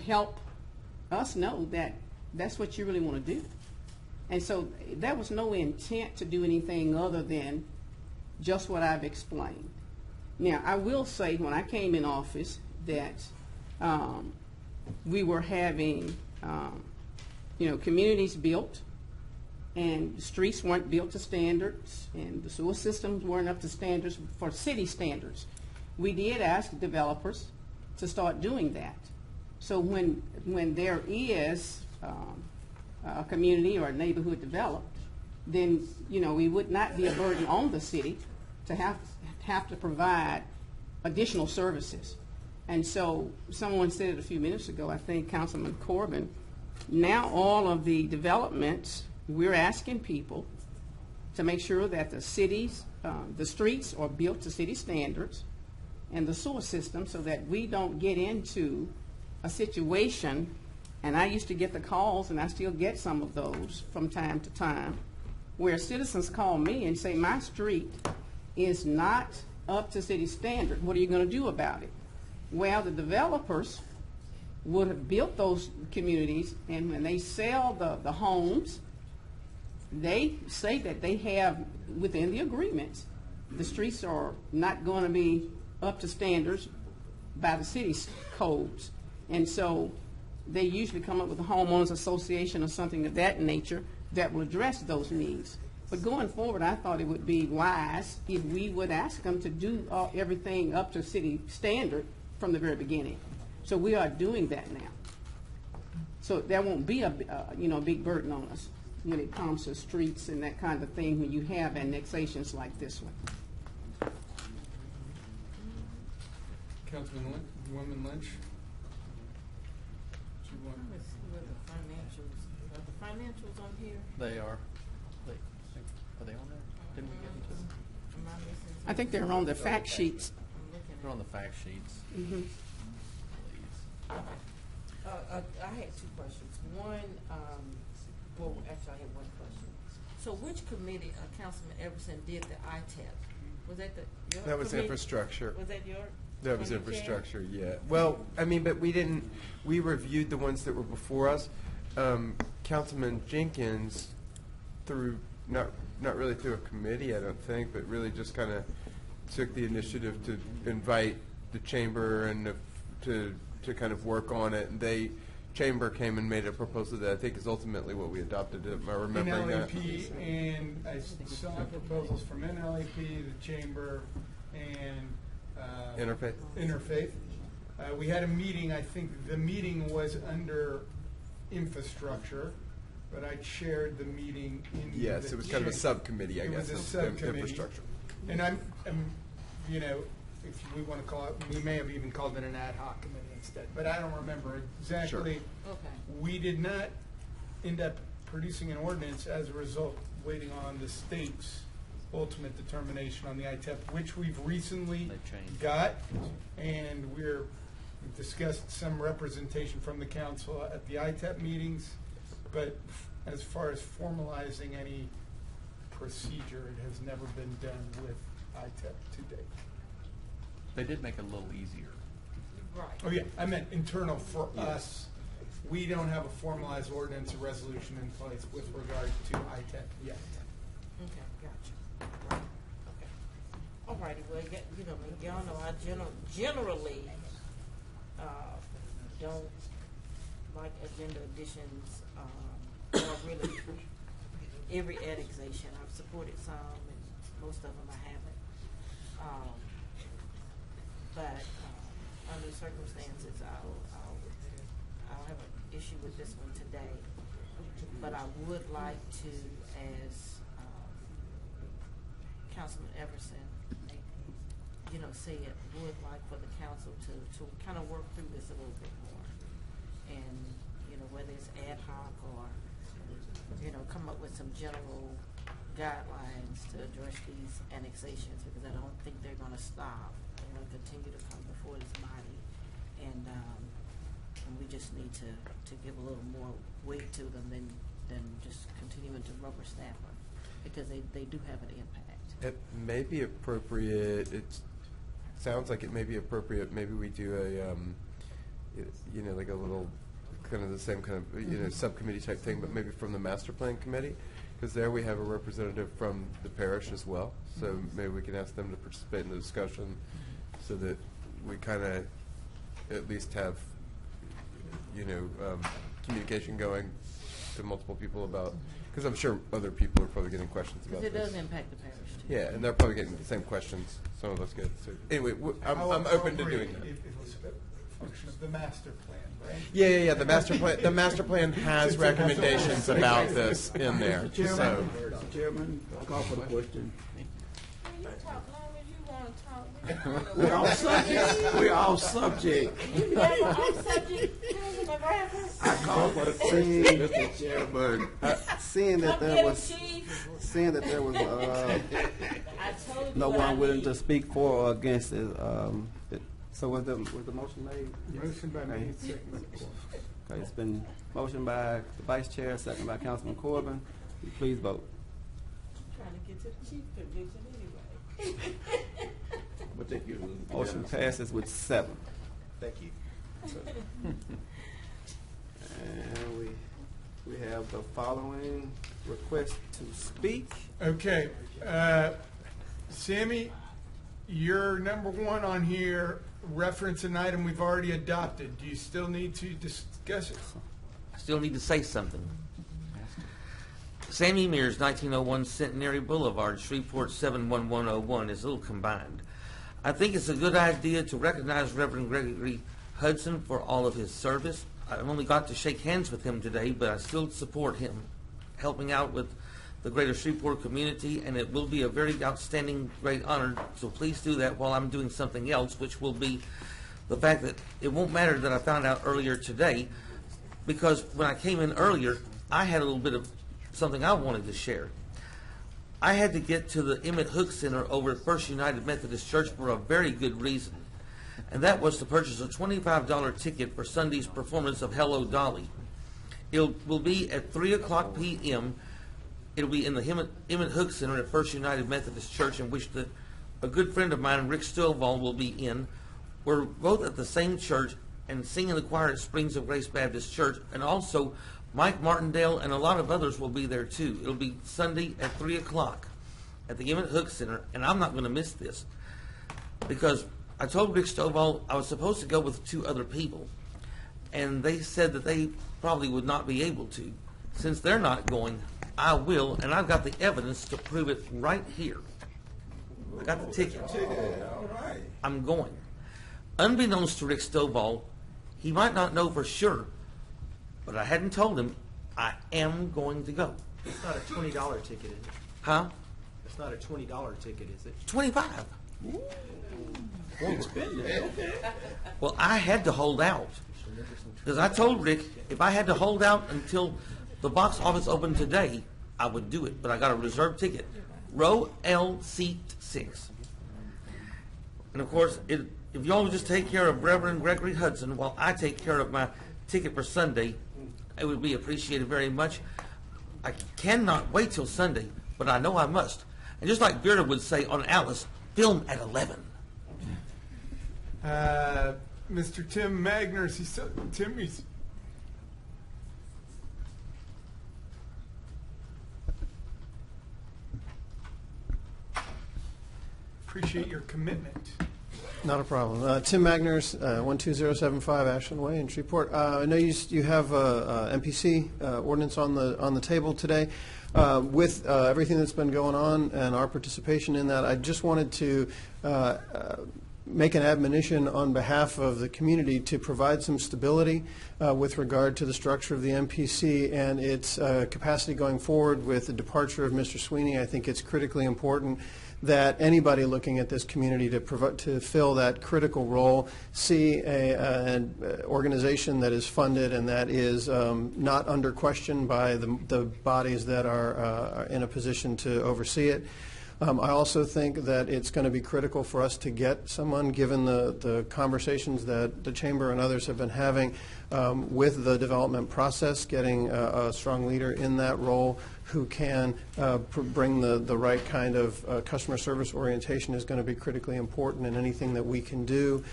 help us know that that's what you really want to do. And so there was no intent to do anything other than just what I've explained. Now, I will say when I came in office that we were having, communities built, and the streets weren't built to standards, and the sewer systems weren't up to standards for city standards. We did ask developers to start doing that. So when there is a community or a neighborhood developed, then we would not be a burden on the city to have to provide additional services. And so someone said it a few minutes ago, I think Councilman Corbin, now all of the developments, we're asking people to make sure that the cities, the streets are built to city standards and the sewer system, so that we don't get into a situation, and I used to get the calls, and I still get some of those from time to time, where citizens call me and say, my street is not up to city standard. What are you going to do about it? Well, the developers would have built those communities, and when they sell the homes, they say that they have, within the agreements, the streets are not going to be up to standards by the city's codes. And so they usually come up with a homeowners association or something of that nature that will address those needs. But going forward, I thought it would be wise if we would ask them to do everything up to city standard from the very beginning. So we are doing that now. So there won't be a big burden on us when it comes to streets and that kind of thing when you have annexations like this one. Councilman Lynch? Are the financials on here? They are. Are they on there? Didn't we get into them? I think they're on the fact sheets. They're on the fact sheets. Mm-hmm. I had two questions. One, actually I had one question. So which committee, Councilman Everson, did the ITEP? Was that your That was committee? infrastructure. Was that your? That was from your chair? infrastructure, yeah. Well, I mean, but we reviewed the ones that were before us. Councilman Jenkins, through, not really through a committee, I don't think, but really just kind of took the initiative to invite the chamber and to kind of work on it. And chamber came and made a proposal that I think is ultimately what we adopted. Am I remembering that? NLAP, and I saw proposals from NLAP, the chamber, and Interfaith. We had a meeting. I think the meeting was under infrastructure, but I chaired the meeting in Yes, it was kind of a subcommittee, I guess, It was a of subcommittee. infrastructure. And I'm, if we want to call it, we may have even called it an ad hoc committee instead, but I don't remember exactly. Sure. Okay. We did not end up producing an ordinance as a result, waiting on the state's ultimate determination on the ITEP, which we've recently got, and we've discussed some representation from the council at the ITEP meetings, but as far as formalizing any procedure, it has never been done with ITEP to date. They did make it a little easier. Right. Oh, yeah, I meant internal for us. We don't have a formalized ordinance or resolution in place with regard to ITEP yet. Okay, gotcha. Okay. All righty, well, y'all know I generally don't like agenda additions, or really every annexation. I've supported some, and most of them I haven't. But under circumstances, I'll have an issue with this one today. But I would like to, as Councilman Everson, said, would like for the council to kind of work through this a little bit more. And, whether it's ad hoc or, come up with some general guidelines to address these annexations, because I don't think they're going to stop will continue to come before this body, and we just need to give a little more weight to them than just continuing to rubber stamp them, because they do have an impact. It may be appropriate, it sounds like it may be appropriate, maybe we do a, like a little, kind of the same kind of, subcommittee type thing, but maybe from the master plan committee, because there we have a representative from the parish as well, so maybe we can ask them to participate in the discussion so that we kind of at least have, communication going to multiple people about, because I'm sure other people are probably getting questions about Because this. it does impact the parish, too. Yeah, and they're probably getting the same questions some of us get. So anyway, I'm open to doing that. If it was a function of the master plan, right? Yeah. The master plan has recommendations about this in there. Mr. Chairman, So Mr. Chairman, I call for the question. You talk long as you want to talk. We're all subject. We're all subject. You never on subject. I call for the question, Mr. Chairman. Seeing that there was no one willing to speak for or against it, so was the motion made? Motion by me, second. Okay, it's been motion by the vice chair, second by Councilman Corbin. Will you please vote? Trying to get to the chief position anyway. Motion passes with 7. Thank you. And we have the following request to speak. Okay, Sammy, you're number 1 on here, reference an item we've already adopted. Do you still need to discuss it? I still need to say something. Sammy Mears, 1901 Centenary Boulevard, Shreveport 71101 is a little combined. I think it's a good idea to recognize Reverend Gregory Hudson for all of his service. I only got to shake hands with him today, but I still support him helping out with the greater Shreveport community, and it will be a very outstanding, great honor. So please do that while I'm doing something else, which will be the fact that it won't matter that I found out earlier today, because when I came in earlier, I had a little bit of something I wanted to share. I had to get to the Emmett Hook Center over at First United Methodist Church for a very good reason, and that was to purchase a $25 ticket for Sunday's performance of Hello Dolly. It will be at 3 o'clock p.m. It'll be in the Emmett Hook Center at First United Methodist Church, in which a good friend of mine, Rick Stovall, will be in. We're both at the same church and singing the choir at Springs of Grace Baptist Church, and also Mike Martindale and a lot of others will be there too. It'll be Sunday at 3 o'clock at the Emmett Hook Center, and I'm not going to miss this, because I told Rick Stovall I was supposed to go with 2 other people, and they said that they probably would not be able to. Since they're not going, I will, and I've got the evidence to prove it right here. I got the ticket. I'm going. Unbeknownst to Rick Stovall, he might not know for sure, but I hadn't told him I am going to go. It's not a $20 ticket, is it? Huh? It's not a $20 ticket, is it? 25. Well, I had to hold out, because I told Rick if I had to hold out until the box office opened today, I would do it. But I got a reserved ticket, row L, seat 6. And of course, if y'all would just take care of Reverend Gregory Hudson while I take care of my ticket for Sunday, it would be appreciated very much. I cannot wait till Sunday, but I know I must. And just like Vera would say on Alice, film at 11. Mr. Tim Magners, he's appreciate your commitment. Not a problem. Tim Magners, 12075 Ashland Way in Shreveport. I know you have a MPC ordinance on the table today. With everything that's been going on and our participation in that, I just wanted to make an admonition on behalf of the community to provide some stability with regard to the structure of the MPC and its capacity going forward. With the departure of Mr. Sweeney, I think it's critically important that anybody looking at this community to fill that critical role see an organization that is funded and that is not under question by the bodies that are in a position to oversee it. I also think that it's going to be critical for us to get someone, given the conversations that the Chamber and others have been having with the development process, getting a strong leader in that role who can bring the right kind of customer service orientation is going to be critically important, and anything that we can do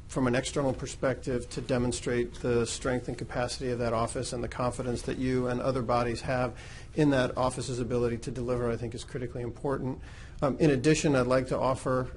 from an external perspective to demonstrate the strength and capacity of that office and the confidence that you and other bodies have in that office's ability to deliver, I think, is critically important. In addition, I'd like to offer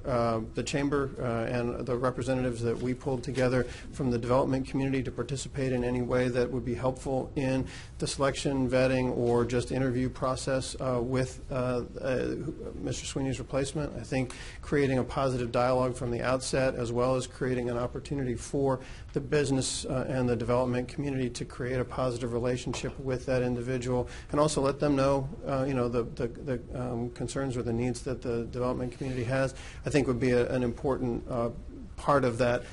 the Chamber and the representatives that we pulled together from the development community to participate in any way that would be helpful in the selection, vetting, or just interview process with Mr. Sweeney's replacement. I think creating a positive dialogue from the outset, as well as creating an opportunity for the business and the development community to create a positive relationship with that individual, and also let them know, the concerns or the needs that the development community has, I think would be an important part of that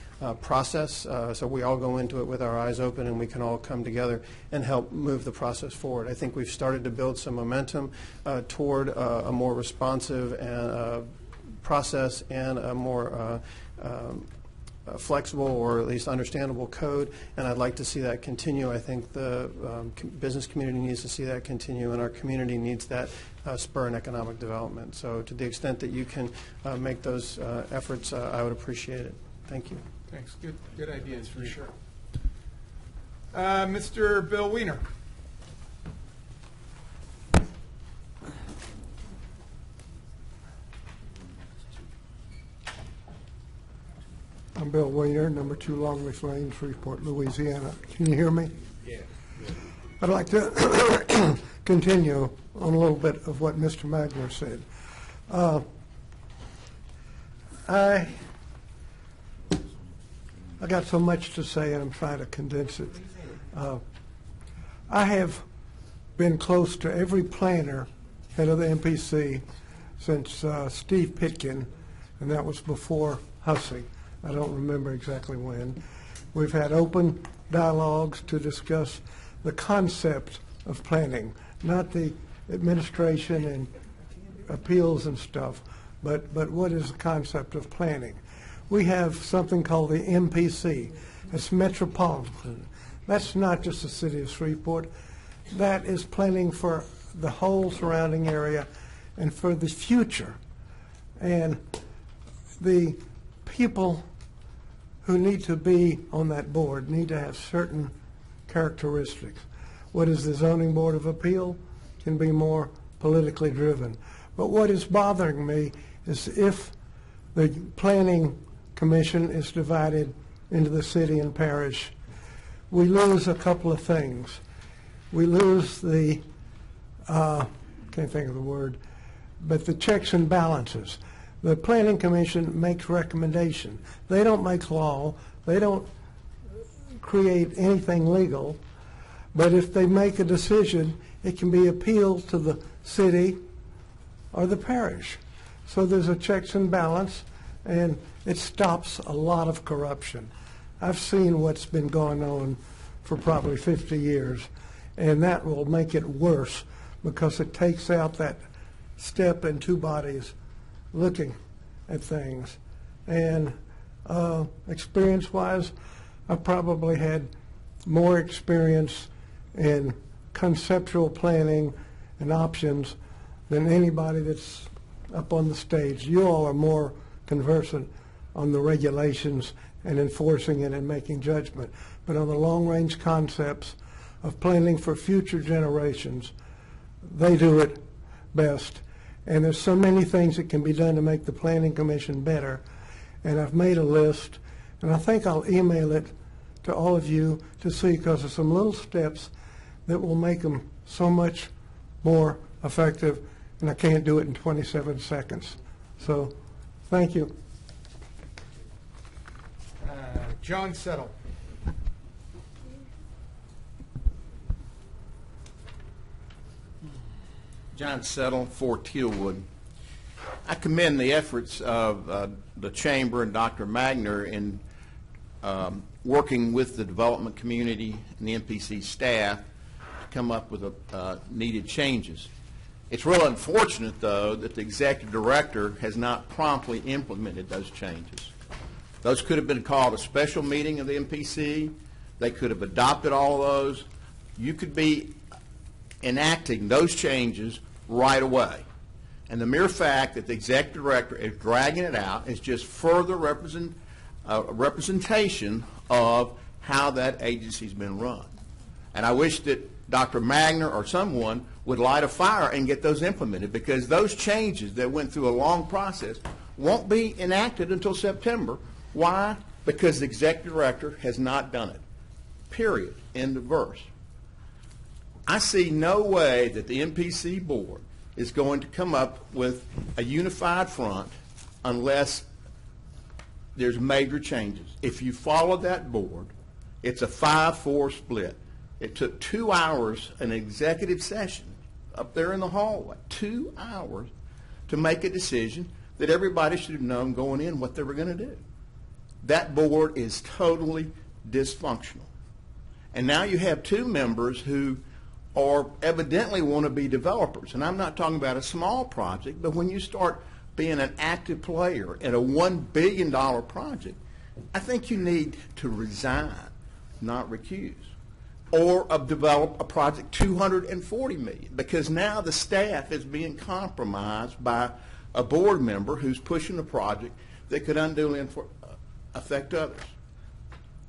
process. So we all go into it with our eyes open, and we can all come together and help move the process forward. I think we've started to build some momentum toward a more responsive and process and a more flexible or at least understandable code, and I'd like to see that continue. I think the business community needs to see that continue, and our community needs that spur in economic development. So to the extent that you can make those efforts, I would appreciate it. Thank you. Thanks. Good ideas for sure. Mr. Bill Wiener. I'm Bill Wiener, number 2 Longleaf Lane, Shreveport, Louisiana. Can you hear me? Yeah. I'd like to continue on a little bit of what Mr. Magner said. I got so much to say, and I'm trying to condense it. I have been close to every planner, head of the MPC, since Steve Pitkin, and that was before Hussey. I don't remember exactly when. We've had open dialogues to discuss the concept of planning, not the administration and appeals and stuff, but what is the concept of planning. We have something called the MPC. It's metropolitan. That's not just the city of Shreveport. That is planning for the whole surrounding area and for the future. And the people who need to be on that board need to have certain characteristics. What is the Zoning Board of Appeal can be more politically driven. But what is bothering me is if the Planning Commission is divided into the city and parish, we lose a couple of things. We lose the, can't think of the word, but the checks and balances. The Planning Commission makes recommendation. They don't make law. They don't create anything legal. But if they make a decision, it can be appealed to the city or the parish. So there's a checks and balance, and it stops a lot of corruption. I've seen what's been going on for probably 50 years, and that will make it worse because it takes out that step in two bodies looking at things. And experience-wise, I probably had more experience in conceptual planning and options than anybody that's up on the stage. You all are more conversant on the regulations and enforcing it and making judgment. But on the long-range concepts of planning for future generations, they do it best. And there's so many things that can be done to make the Planning Commission better. And I've made a list, and I think I'll email it to all of you to see, because there's some little steps that will make them so much more effective, and I can't do it in 27 seconds. So, thank you. John Settle. John Settle, 4 Tealwood. I commend the efforts of the Chamber and Dr. Magner in working with the development community and the MPC staff to come up with needed changes. It's real unfortunate, though, that the executive director has not promptly implemented those changes. Those could have been called a special meeting of the MPC. They could have adopted all of those. You could be enacting those changes right away. And the mere fact that the executive director is dragging it out is just further representation of how that agency's been run. And I wish that Dr. Magner or someone would light a fire and get those implemented, because those changes that went through a long process won't be enacted until September. Why? Because the executive director has not done it. Period. End of verse. I see no way that the MPC board is going to come up with a unified front unless there's major changes. If you follow that board, it's a 5-4 split. It took 2 hours, an executive session up there in the hallway, 2 hours to make a decision that everybody should have known going in what they were going to do. That board is totally dysfunctional. And now you have 2 members who are evidently want to be developers. And I'm not talking about a small project, but when you start being an active player in a $1 billion project, I think you need to resign, not recuse. Or develop a project $240 million, because now the staff is being compromised by a board member who's pushing a project that could unduly affect others.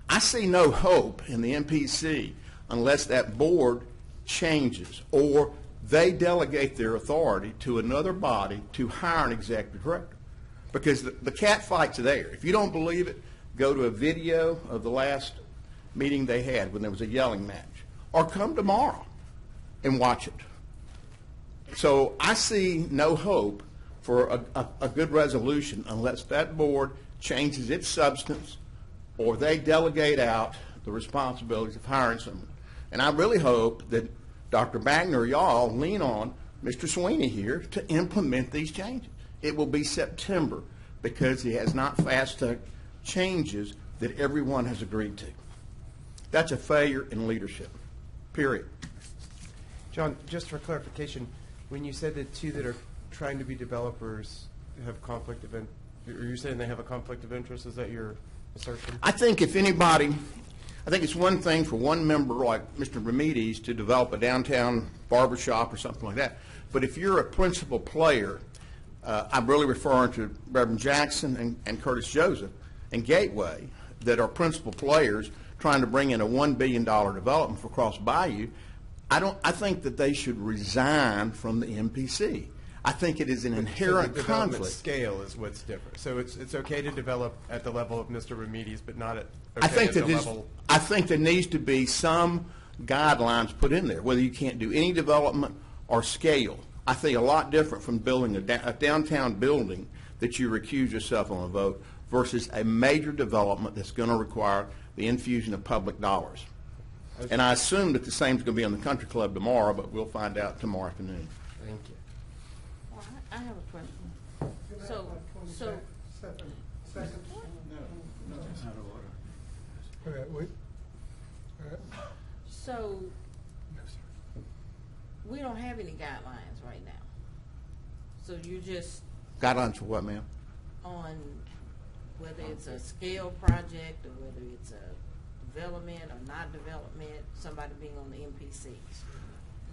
I see no hope in the MPC unless that board changes or they delegate their authority to another body to hire an executive director. Because the cat fight's there. If you don't believe it, go to a video of the last meeting they had when there was a yelling match. Or come tomorrow and watch it. So I see no hope for a good resolution unless that board changes its substance or they delegate out the responsibilities of hiring someone. And I really hope that Dr. Magner, y'all lean on Mr. Sweeney here to implement these changes. It will be September because he has not fast-tracked changes that everyone has agreed to. That's a failure in leadership, period. John, just for clarification, when you said that 2 that are trying to be developers have conflict of interest, are you saying they have a conflict of interest? Is that your assertion? I think if anybody, I think it's one thing for one member like Mr. Remedies to develop a downtown barbershop or something like that. But if you're a principal player, I'm really referring to Reverend Jackson and Curtis Joseph and Gateway that are principal players trying to bring in a $1 billion development for Cross Bayou, I think that they should resign from the MPC. I think it is an inherent the development conflict. Scale is what's different. So it's okay to develop at the level of Mr. Remedies, but not at I think at that the level. I think there needs to be some guidelines put in there, whether you can't do any development or scale. I think a lot different from building a downtown building that you recuse yourself on a vote versus a major development that's going to require the infusion of public dollars. And I assume that the same is going to be on the country club tomorrow, but we'll find out tomorrow afternoon. Thank you. Well, I have a question. So, Second. Okay, wait. All right. so we don't have any guidelines right now. So you're just Guidelines for what, ma'am? on whether it's a scale project or whether it's a development or not development, somebody being on the MPCs.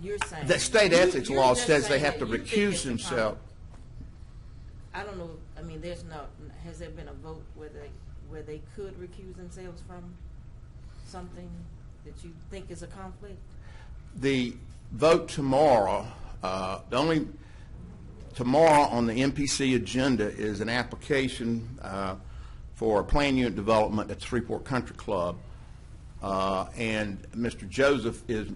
You're saying The state ethics you're law just says they saying have to that you think recuse it's a themselves. I don't know. I mean, has there been a vote where they could recuse themselves from something that you think is a conflict? The vote tomorrow, tomorrow on the MPC agenda is an application for a plan unit development at the Shreveport Country Club. And Mr. Joseph is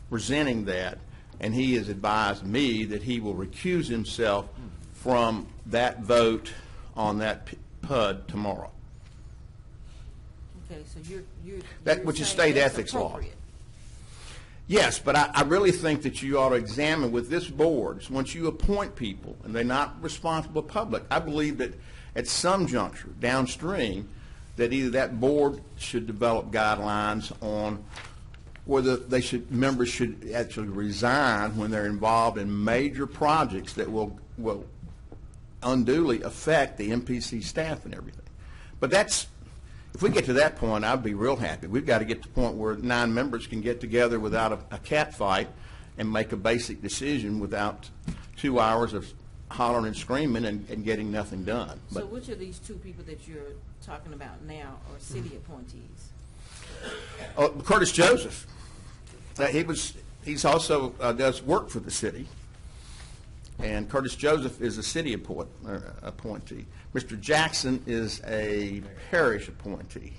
presenting that, and he has advised me that he will recuse himself from that vote on that PUD tomorrow. Okay, so you're Which is saying state that's ethics law. appropriate. Yes, but I really think that you ought to examine with this board, once you appoint people and they're not responsible public, I believe that at some juncture downstream that either that board should develop guidelines on whether members should actually resign when they're involved in major projects that will unduly affect the MPC staff and everything. But if we get to that point, I'd be real happy. We've got to get to the point where 9 members can get together without a cat fight and make a basic decision without 2 hours of hollering and screaming and getting nothing done. So which of these 2 people that you're talking about now are city appointees? Curtis Joseph. He's also does work for the city. And Curtis Joseph is a city appointee. Mr. Jackson is a parish appointee.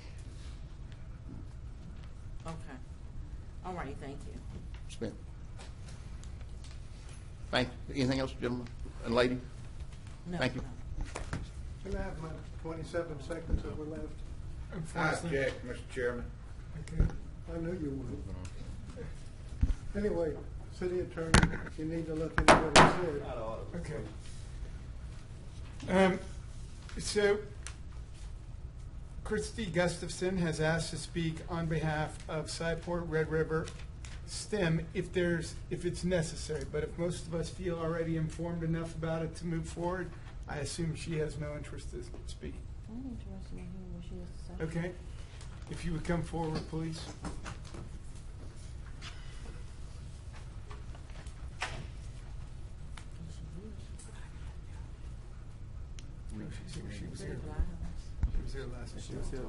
Okay. All righty, thank you. Smith. Thank you. Anything else, gentlemen and lady? No. Thank you. Can I have my 27 seconds that were left? I object, Mr. Chairman. Okay, I knew you would. Anyway, city attorney, you need to look into what he said. Okay. So, Christy Gustafson has asked to speak on behalf of Shreveport Red River STEM if it's necessary. But if most of us feel already informed enough about it to move forward, I assume she has no interest to speak. I'm interested in hearing what she has to say. Okay. If you would come forward, please. No, she was here. She was here last week. She was here.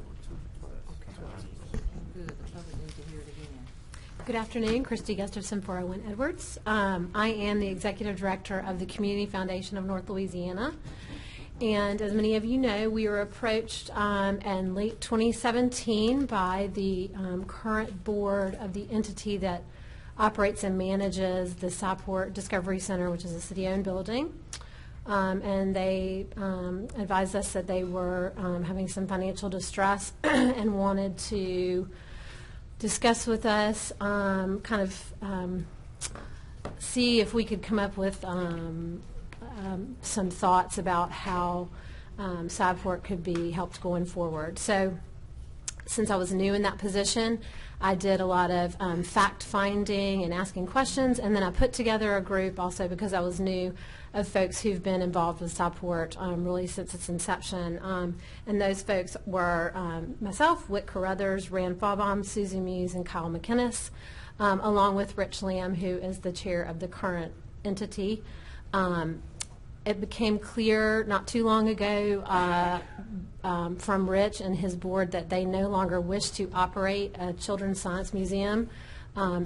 Good, the public needs to hear it again. Good afternoon, Christy Gustafson, 401 Edwards. I am the Executive Director of the Community Foundation of North Louisiana. And as many of you know, we were approached in late 2017 by the current board of the entity that operates and manages the Shreveport Discovery Center, which is a city-owned building. And they advised us that they were having some financial distress and wanted to discuss with us, see if we could come up with some thoughts about how Shreveport could be helped going forward. So since I was new in that position, I did a lot of fact-finding and asking questions, and then I put together a group also because I was new of folks who've been involved with Shreveport really since its inception. And those folks were myself, Whit Carruthers, Rand Fawbaum, Susie Muse, and Kyle McInnes, along with Rich Lamb, who is the chair of the current entity. It became clear not too long ago from Rich and his board that they no longer wish to operate a children's science museum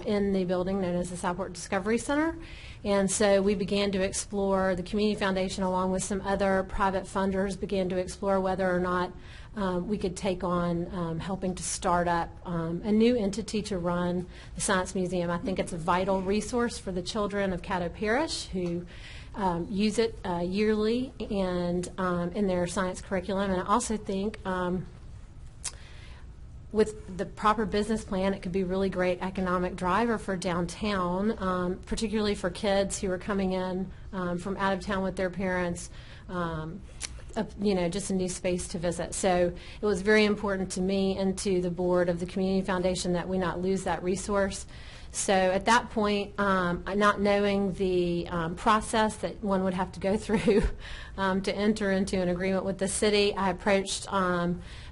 in the building known as the Shreveport Discovery Center. And so we began to explore, the Community Foundation along with some other private funders began to explore whether or not we could take on helping to start up a new entity to run the Science Museum. I think it's a vital resource for the children of Caddo Parish who use it yearly and in their science curriculum. And I also think with the proper business plan, it could be a really great economic driver for downtown, particularly for kids who are coming in from out of town with their parents, just a new space to visit. So it was very important to me and to the board of the Community Foundation that we not lose that resource. So at that point, not knowing the process that one would have to go through to enter into an agreement with the city, I approached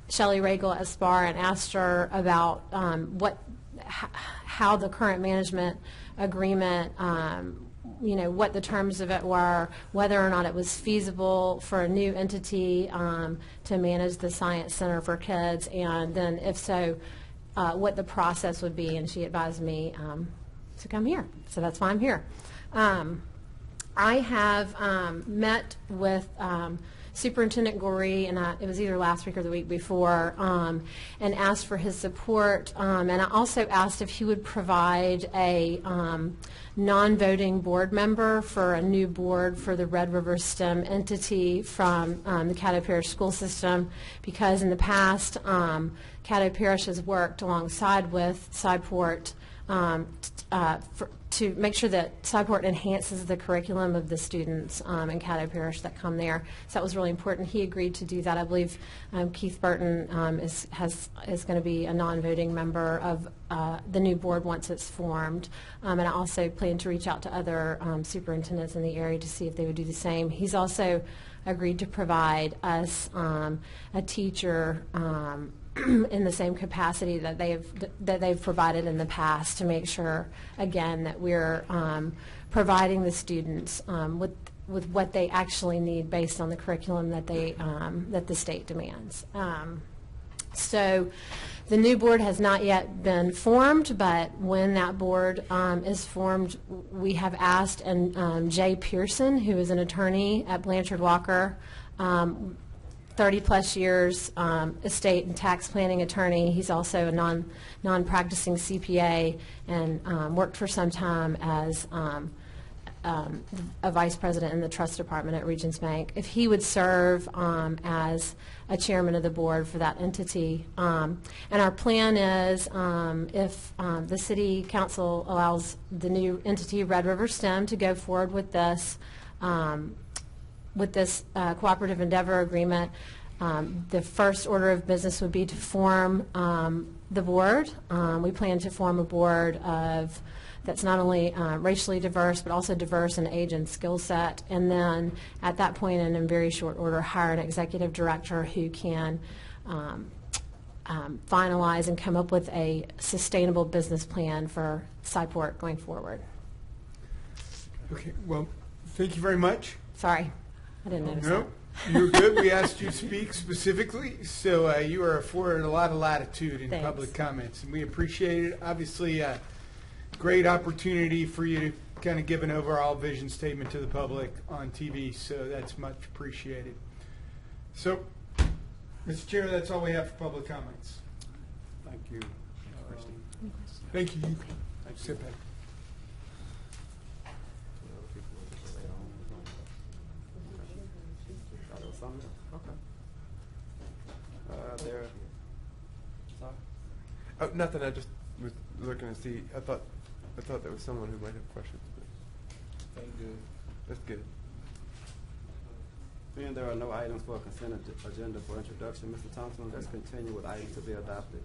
Shelley Regal at SPAR and asked her about how the current management agreement, what the terms of it were, whether or not it was feasible for a new entity to manage the Science Center for Kids, and then if so, what the process would be. And she advised me to come here. So that's why I'm here. I have met with Superintendent Gorey, and it was either last week or the week before, and asked for his support. And I also asked if he would provide a non-voting board member for a new board for the Red River STEM entity from the Caddo Parish school system, because in the past, Caddo Parish has worked alongside with Shreveport to make sure that Shreveport enhances the curriculum of the students in Caddo Parish that come there. So that was really important. He agreed to do that. I believe Keith Burton is going to be a non-voting member of the new board once it's formed. And I also plan to reach out to other superintendents in the area to see if they would do the same. He's also agreed to provide us a teacher in the same capacity that they've provided in the past, to make sure, again, that we're providing the students with what they actually need based on the curriculum that the state demands. So the new board has not yet been formed, but when that board is formed, we have asked Jay Pearson, who is an attorney at Blanchard Walker, 30-plus years, estate and tax planning attorney. He's also a non-practicing CPA and worked for some time as a vice president in the trust department at Regions Bank. If he would serve as a chairman of the board for that entity. And our plan is, if the city council allows the new entity, Red River STEM, to go forward with this cooperative endeavor agreement, the first order of business would be to form the board. We plan to form a board that's not only racially diverse, but also diverse in age and skill set. And then at that point, and in very short order, hire an executive director who can finalize and come up with a sustainable business plan for Shreveport going forward. Okay, well, thank you very much. Sorry, I didn't notice No, you're good. We asked you to speak specifically, so you are afforded a lot of latitude in Thanks. public comments, and we appreciate it. Obviously, great opportunity for you to kind of give an overall vision statement to the public on TV, so that's much appreciated. So, Mr. Chair, that's all we have for public comments. Thank you. Thank you. Sit back. Oh, nothing. I just was looking to see. I thought there was someone who might have questions. Thank you. That's good. Being there are no items for a consent agenda for introduction, Mr. Thompson, let's continue with items to be adopted.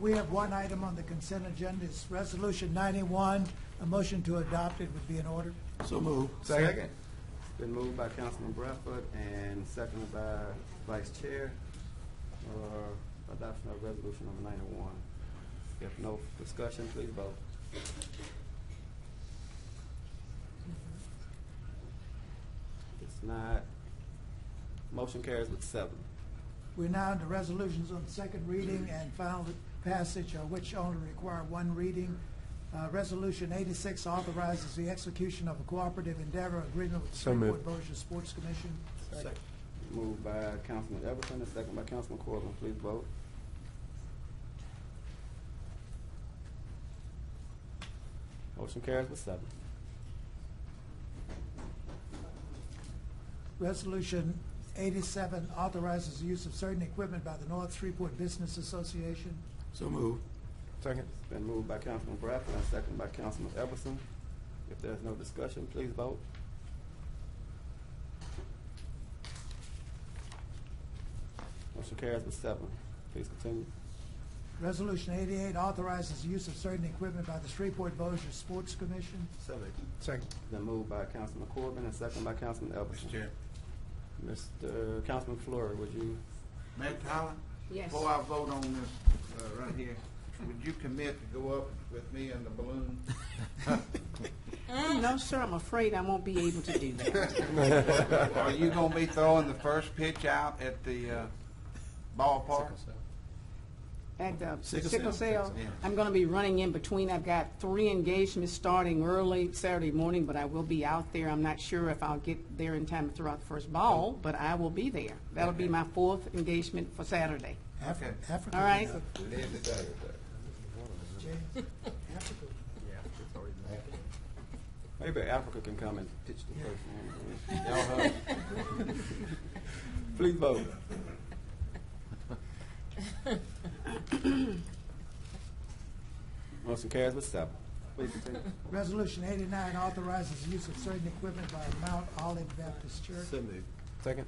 We have one item on the consent agenda. It's Resolution 91. A motion to adopt it would be in order. So moved. Second. It's been moved by Councilman Bradford and seconded by Vice Chair for adoption of resolution number 91. If no discussion, please vote. It's not. Motion carries with 7. We're now into resolutions on second reading and final passage, which only require one reading. Resolution 86 authorizes the execution of a cooperative endeavor agreement with the So Shreveport moved. Bossier Sports Commission. Second. Moved by Councilman Everson and second by Councilman Corbin. Please vote. Motion carries with 7. Resolution 87 authorizes the use of certain equipment by the North Shreveport Business Association. So moved. Second. It's been moved by Councilman Bradford and seconded by Councilman Everson. If there's no discussion, please vote. Motion carries with 7. Please continue. Resolution 88 authorizes the use of certain equipment by the Shreveport Bossier Sports Commission. Second. It's been moved by Councilman Corbin and seconded by Councilman Everson. Mr. Chair. Mr. Councilman Fleury, would you? Matt Tyler? Yes. Before I vote on this right here, would you commit to go up with me in the balloon? No, sir, I'm afraid I won't be able to do that. Are you going to be throwing the first pitch out at the ballpark? At the Sickle sickle cell? cell, Yeah. I'm going to be running in between. I've got 3 engagements starting early Saturday morning, but I will be out there. I'm not sure if I'll get there in time to throw out the first ball, but I will be there. That'll be my 4th engagement for Saturday. Okay. Africa. All right? Maybe Africa can come and pitch the first one. Y'all hug. Please vote. Motion carries with 7. Please continue. Resolution 89 authorizes the use of certain equipment by Mount Olive Baptist Church. So moved. Second.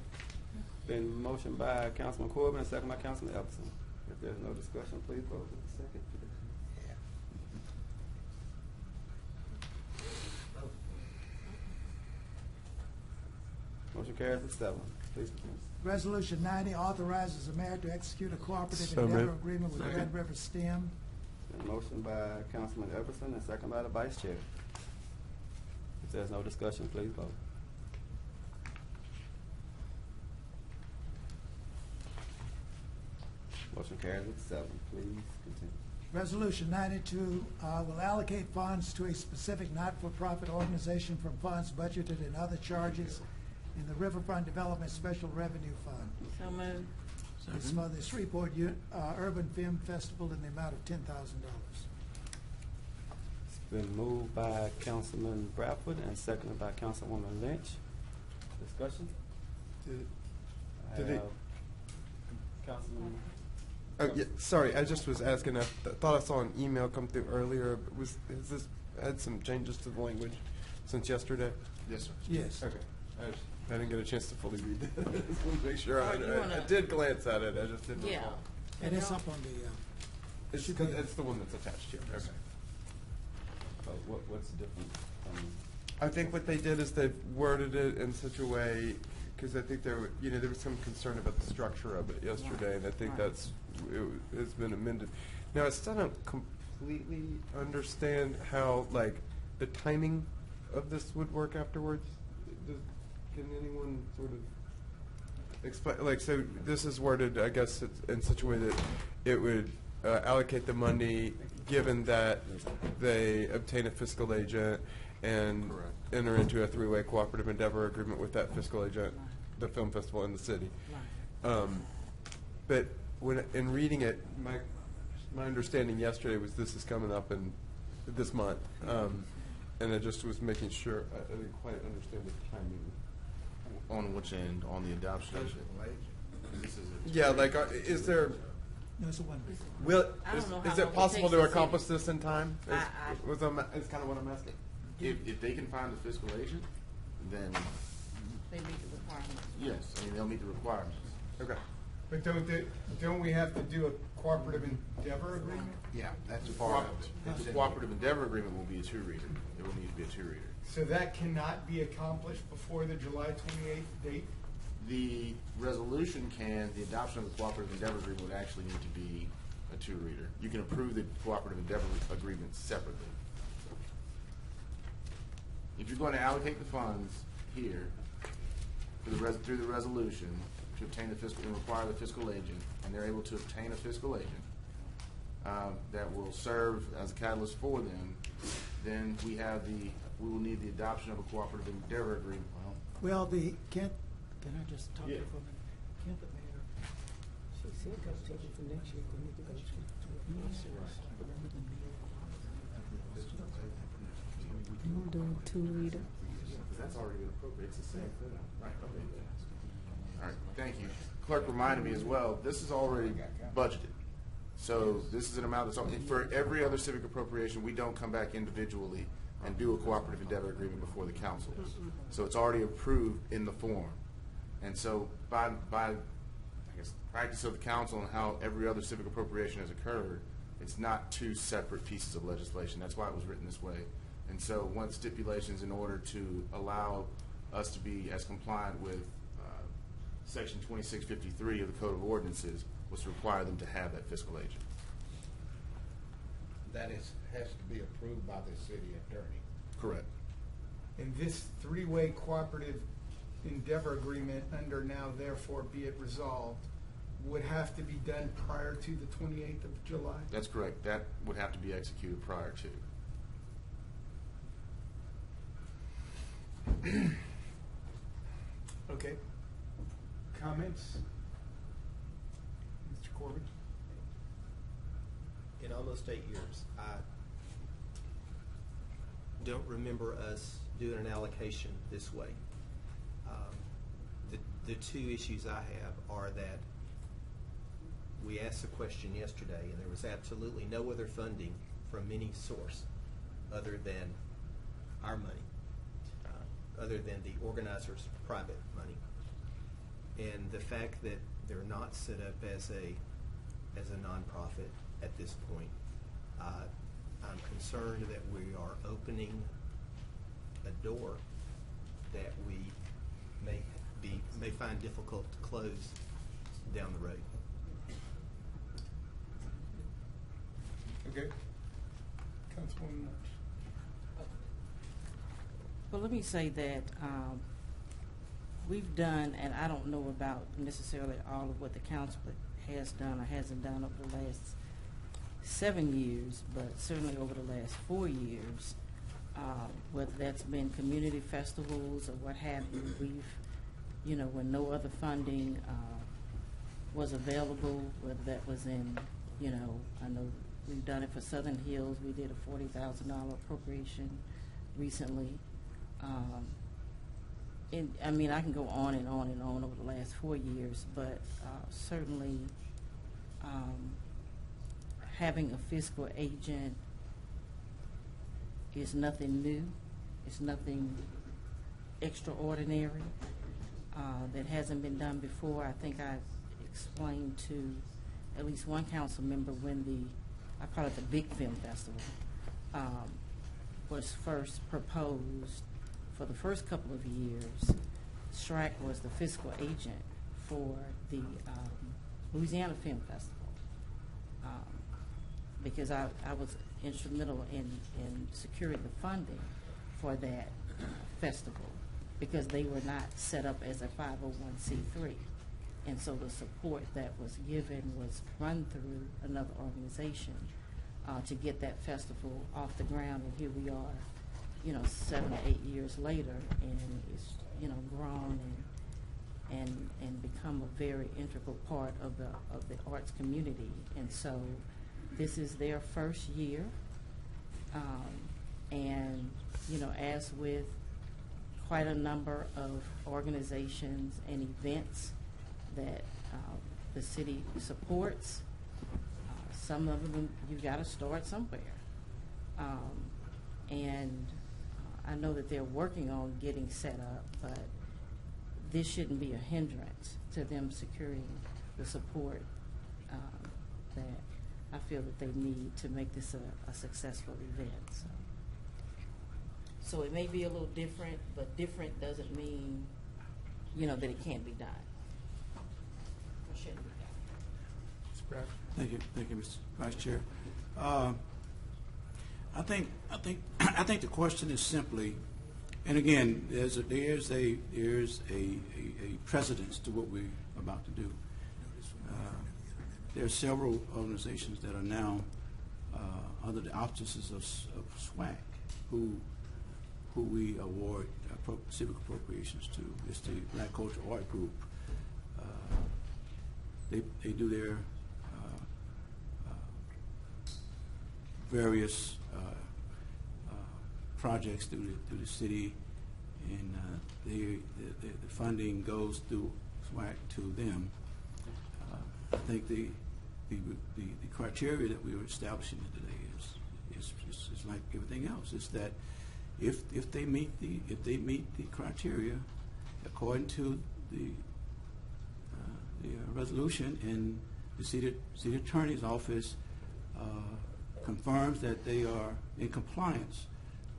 Been motioned by Councilman Corbin and second by Councilman Epperson. If there's no discussion, please vote with the second. Motion carries with 7. Please continue. Resolution 90 authorizes the mayor to execute a cooperative So endeavor moved. agreement with Red River STEM. Been motioned by Councilman Epperson and second by the Vice Chair. If there's no discussion, please vote. Motion carries with 7. Please continue. Resolution 92 will allocate funds to a specific not-for-profit organization from funds budgeted and other charges in the Riverfront Development Special Revenue Fund. So moved. It's for the Shreveport Urban Film Festival in the amount of $10,000. It's been moved by Councilman Bradford and seconded by Councilwoman Lynch. Discussion? Did it? Councilman? Oh, yeah, sorry, I just was asking, I thought I saw an email come through earlier. Has this had some changes to the language since yesterday? Yes, sir. Yes. Okay. I didn't get a chance to fully read that. I just wanted to make sure. Oh, you wanna- I did glance at it, I just didn't Yeah. recall. And it's up on the, It's the one that's attached here. Okay. What's different from? I think what they did is they've worded it in such a way, because I think there was some concern about the structure of it yesterday, and I think it's been amended. Now, I still don't completely understand how, like, the timing of this would work afterwards. Can anyone sort of explain, like, so this is worded, I guess, in such a way that it would allocate the money given that they obtain a fiscal agent and enter into a three-way cooperative endeavor agreement with that fiscal agent, the film festival in the city. But in reading it, my understanding yesterday was this is coming up in this month, and I just was making sure I didn't quite understand the timing. On which end? On the adoption? Yeah, like, is there? no, it's a one. I don't know how Is it long it possible takes to to accomplish this in time? I- Is kind of what I'm asking. If they can find a fiscal agent, then They meet the requirements. yes, I mean, they'll meet the requirements. Okay. But don't we have to do a cooperative endeavor agreement? Yeah, that's a part of it. The cooperative endeavor agreement will be a two-reader. It will need to be a two-reader. So that cannot be accomplished before the July 28th date? The resolution the adoption of the cooperative endeavor agreement would actually need to be a two-reader. You can approve the cooperative endeavor agreement separately. If you're going to allocate the funds here through the resolution to obtain the fiscal and require the fiscal agent, and they're able to obtain a fiscal agent that will serve as a catalyst for them, then we will need the adoption of a cooperative endeavor agreement. Well, can I just talk to you for a minute? Can't the mayor? I'm doing two-reader. That's already been appropriated. It's the same thing. Right. Okay. All right. Thank you. Clerk reminded me as well, this is already budgeted. So this is an amount that's, for every other civic appropriation, we don't come back individually and do a cooperative endeavor agreement before the council. So it's already approved in the form. And so by I guess, practice of the council and how every other civic appropriation has occurred, it's not two separate pieces of legislation. That's why it was written this way. And so one of the stipulations in order to allow us to be as compliant with Section 2653 of the Code of Ordinances was to require them to have that fiscal agent. That has to be approved by the city attorney. Correct. And this three-way cooperative endeavor agreement under now therefore be it resolved would have to be done prior to the 28th of July? That's correct. That would have to be executed prior to. Okay. Comments? Mr. Corbin? In almost 8 years, I don't remember us doing an allocation this way. The two issues I have are that we asked the question yesterday, and there was absolutely no other funding from any source other than our money, other than the organizer's private money. And the fact that they're not set up as a nonprofit at this point, I'm concerned that we are opening a door that we may find difficult to close down the road. Okay. Councilwoman March. Well, let me say that we've done, and I don't know about necessarily all of what the council has done or hasn't done over the last 7 years, but certainly over the last 4 years, whether that's been community festivals or what have you, we've, when no other funding was available, whether that was in, I know we've done it for Southern Hills. We did a $40,000 appropriation recently. I mean, I can go on and on and on over the last 4 years, but certainly having a fiscal agent is nothing new. It's nothing extraordinary that hasn't been done before. I think I explained to at least one council member when I call it the Big Film Festival, was first proposed. For the first couple of years, SHRAC was the fiscal agent for the Louisiana Film Festival, because I was instrumental in securing the funding for that festival, because they were not set up as a 501c3. And so the support that was given was run through another organization to get that festival off the ground, and here we are, 7 or 8 years later, and it's, grown and become a very integral part of the arts community. And so this is their first year, and, as with quite a number of organizations and events that the city supports, some of them you've got to start somewhere. And I know that they're working on getting set up, but this shouldn't be a hindrance to them securing the support that I feel that they need to make this a successful event. So it may be a little different, but different doesn't mean, that it can't be done. Or shouldn't be done. Thank you, Mr. Vice Chair. I think the question is simply, and again, there's a precedence to what we're about to do. There are several organizations that are now under the auspices of SWAC who we award civic appropriations to. It's the Black Culture Art Group. They do their various projects through the city, and the funding goes through SWAC to them. I think the criteria that we are establishing today is like everything else. It's that if they meet the criteria according to the resolution, and the city attorney's office confirms that they are in compliance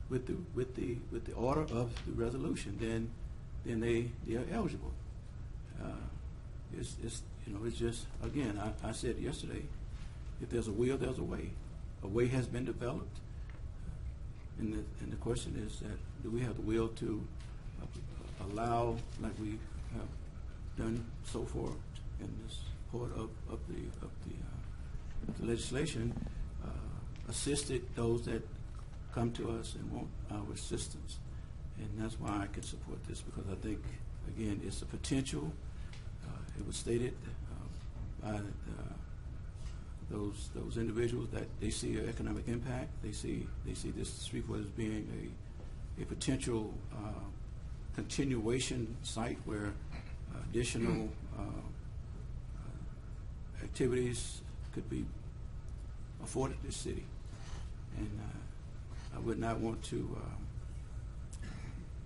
with the order of the resolution, then they are eligible. It's just, again, I said yesterday, if there's a will, there's a way. A way has been developed, and the question is that do we have the will to allow, like we have done so far in this part of the legislation, assisted those that come to us and want our assistance. And that's why I can support this, because I think, again, it's a potential. It was stated by those individuals that they see an economic impact. They see this Shreveport as being a potential continuation site where additional activities could be afforded this city. And I would not want to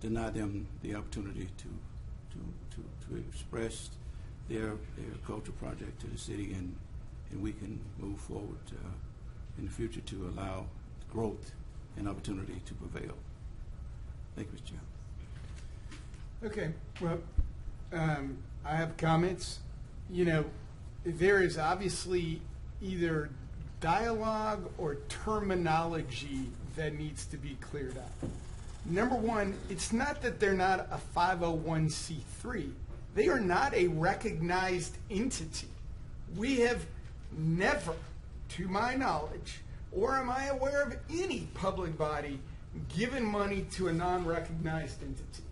deny them the opportunity to express their culture project to the city, and we can move forward in the future to allow growth and opportunity to prevail. Thank you, Mr. Chairman. Okay, well, I have comments. You know, there is obviously either dialogue or terminology that needs to be cleared up. Number one, it's not that they're not a 501c3. They are not a recognized entity. We have never, to my knowledge, or am I aware of any public body given money to a non-recognized entity.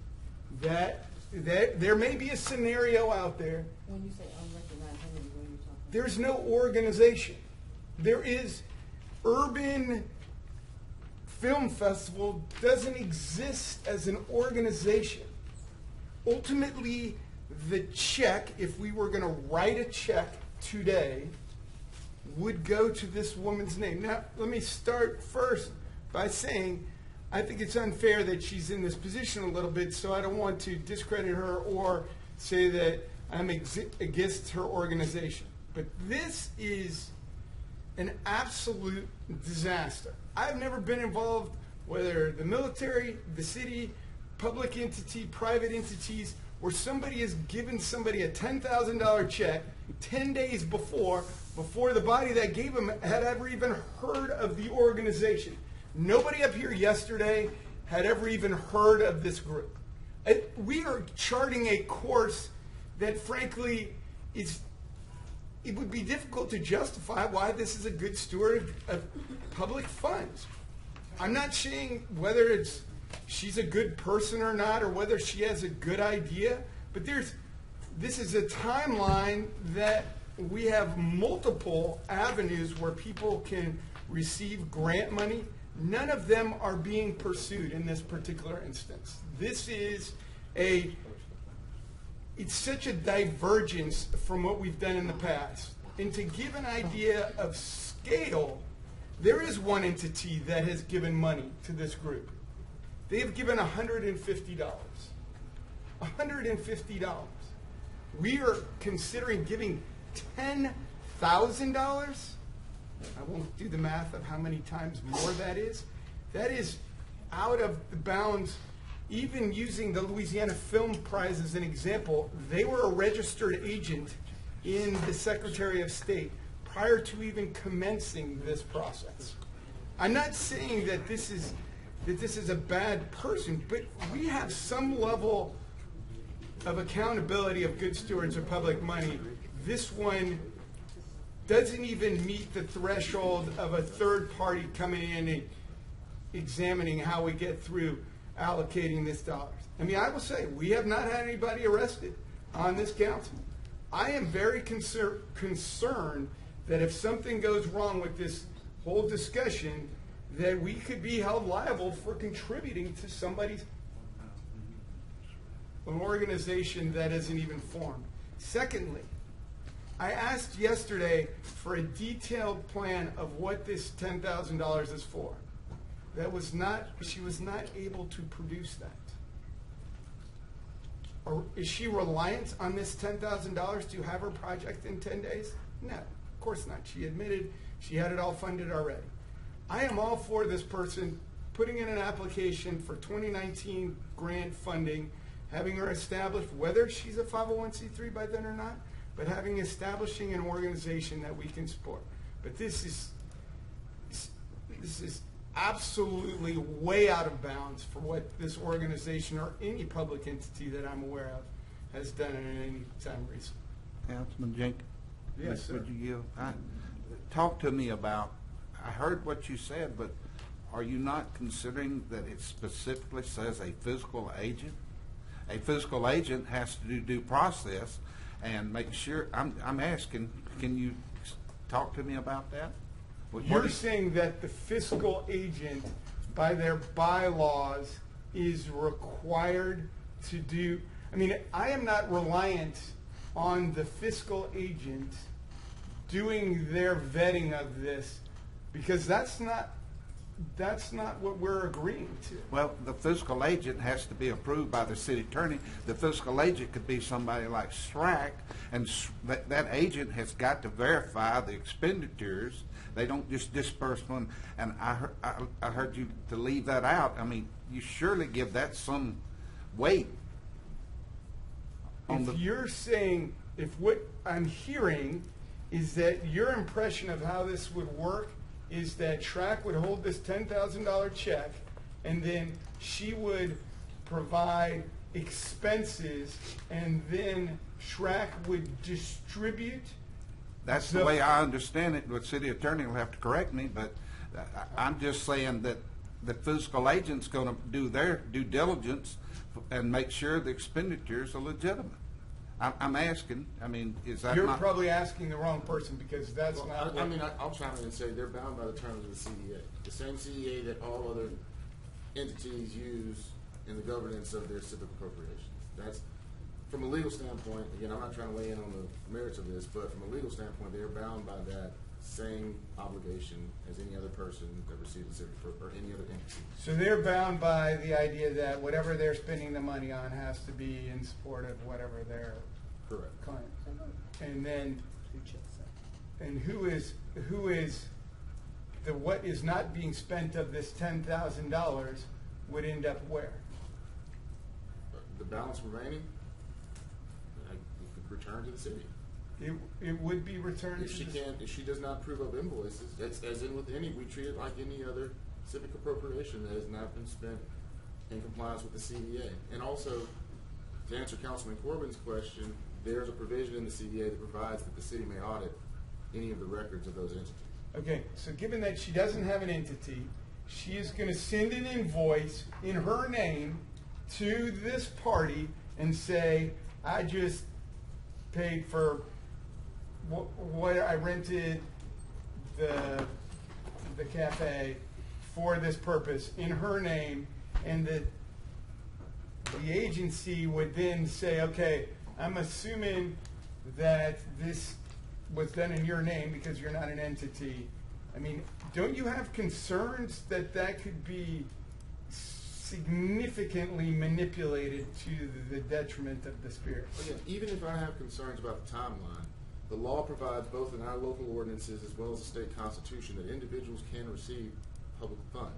That there may be a scenario out there. When you say unrecognized entity, what are you talking about? There's no organization. There is Urban Film Festival doesn't exist as an organization. Ultimately, the check, if we were going to write a check today, would go to this woman's name. Now, let me start first by saying I think it's unfair that she's in this position a little bit, so I don't want to discredit her or say that I'm against her organization. But this is an absolute disaster. I've never been involved, whether the military, the city, public entity, private entities, where somebody has given somebody a $10,000 check 10 days before the body that gave them had ever even heard of the organization. Nobody up here yesterday had ever even heard of this group. We are charting a course that, frankly, it would be difficult to justify why this is a good steward of public funds. I'm not saying whether she's a good person or not, or whether she has a good idea, but this is a timeline that we have multiple avenues where people can receive grant money. None of them are being pursued in this particular instance. This is it's such a divergence from what we've done in the past. And to give an idea of scale, there is one entity that has given money to this group. They have given $150. $150. We are considering giving $10,000. I won't do the math of how many times more that is. That is out of the bounds. Even using the Louisiana Film Prize as an example, they were a registered agent in the Secretary of State prior to even commencing this process. I'm not saying that this is a bad person, but we have some level of accountability of good stewards of public money. This one doesn't even meet the threshold of a third party coming in and examining how we get through allocating this dollars. I mean, I will say, we have not had anybody arrested on this council. I am very concerned that if something goes wrong with this whole discussion, that we could be held liable for contributing to an organization that isn't even formed. Secondly, I asked yesterday for a detailed plan of what this $10,000 is for. She was not able to produce that. Or is she reliant on this $10,000 to have her project in 10 days? No, of course not. She admitted she had it all funded already. I am all for this person putting in an application for 2019 grant funding, having her established, whether she's a 501c3 by then or not, but establishing an organization that we can support. But this is absolutely way out of bounds for what this organization or any public entity that I'm aware of has done in any time recently. Councilman Jenkins? Yes, sir. Would you talk to me about, I heard what you said, but are you not considering that it specifically says a physical agent? A physical agent has to do due process and make sure, I'm asking, can you talk to me about that? You're saying that the fiscal agent, by their bylaws, is required to do, I mean, I am not reliant on the fiscal agent doing their vetting of this, because that's not that's not what we're agreeing to. Well, the fiscal agent has to be approved by the city attorney. The fiscal agent could be somebody like SRAC, and that agent has got to verify the expenditures. They don't just disperse one. And I heard you to leave that out. I mean, you surely give that some weight. If you're saying, if what I'm hearing is that your impression of how this would work is that Shrek would hold this $10,000 check, and then she would provide expenses, and then Shrek would distribute. That's the way I understand it. The city attorney will have to correct me, but I'm just saying that the fiscal agent's going to do their due diligence and make sure the expenditures are legitimate. I'm asking. I mean, is that You're not? probably asking the wrong person, because that's not. I'll chime in and say they're bound by the terms of the CDA, the same CDA that all other entities use in the governance of their civic appropriations. That's from a legal standpoint. Again, I'm not trying to weigh in on the merits of this, but from a legal standpoint, they're bound by that same obligation as any other person that receives a civic or any other entity. So they're bound by the idea that whatever they're spending the money on has to be in support of whatever their claim. And then, and who is the what is not being spent of this $10,000 would end up where? The balance remaining, return to the city. It would be returned if she can't. If she does not prove up invoices, that's as in with any. We treat it like any other civic appropriation that has not been spent in compliance with the CDA. And also, to answer Councilman Corbin's question, there's a provision in the CDA that provides that the city may audit any of the records of those entities. Okay, so given that she doesn't have an entity, she is going to send an invoice in her name to this party and say, I just paid for what I rented the cafe for this purpose in her name, and that the agency would then say, okay, I'm assuming that this was done in your name because you're not an entity. I mean, don't you have concerns that that could be significantly manipulated to the detriment of the spirit? Again, even if I have concerns about the timeline, the law provides both in our local ordinances as well as the state constitution that individuals can receive public funds.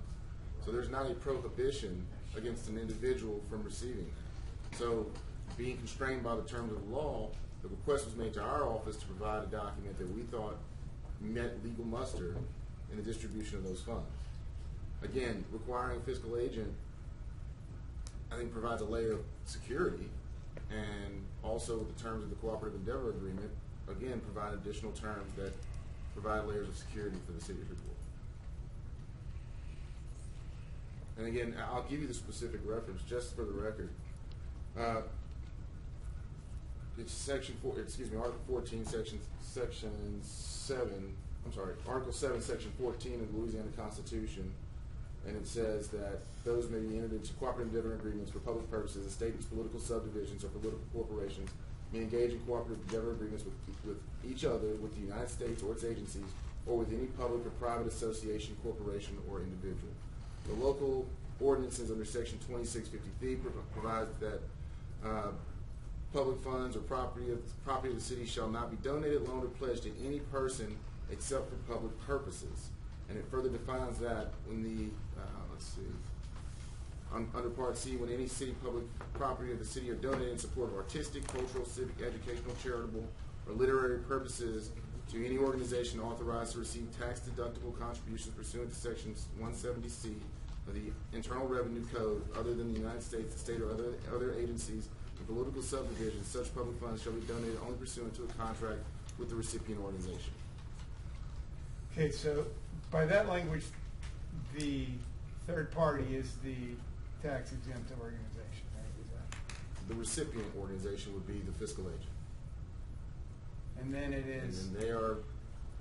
So there's not a prohibition against an individual from receiving that. So being constrained by the terms of the law, the request was made to our office to provide a document that we thought met legal muster in the distribution of those funds. Again, requiring a fiscal agent, I think, provides a layer of security, and also with the terms of the cooperative endeavor agreement, again, provide additional terms that provide layers of security for the city of Shreveport. And again, I'll give you the specific reference just for the record. It's section 4, excuse me, Article 14, section 7. I'm sorry, Article 7, section 14 of the Louisiana Constitution, and it says that those may be entered into cooperative endeavor agreements for public purposes. The state's political subdivisions or political corporations may engage in cooperative endeavor agreements with each other, with the United States or its agencies, or with any public or private association, corporation, or individual. The local ordinances under section 2653 provides that public funds or property of the city shall not be donated, loaned, or pledged to any person except for public purposes. And it further defines that when the, under Part C, when any city public property of the city are donated in support of artistic, cultural, civic, educational, charitable, or literary purposes to any organization authorized to receive tax-deductible contributions pursuant to sections 170C of the Internal Revenue Code, other than the United States, the state, or other agencies and political subdivisions, such public funds shall be donated only pursuant to a contract with the recipient organization. Okay, so by that language, the third party is the tax exempt organization, right? Is that? The recipient organization would be the fiscal agent. And then it is. And then they are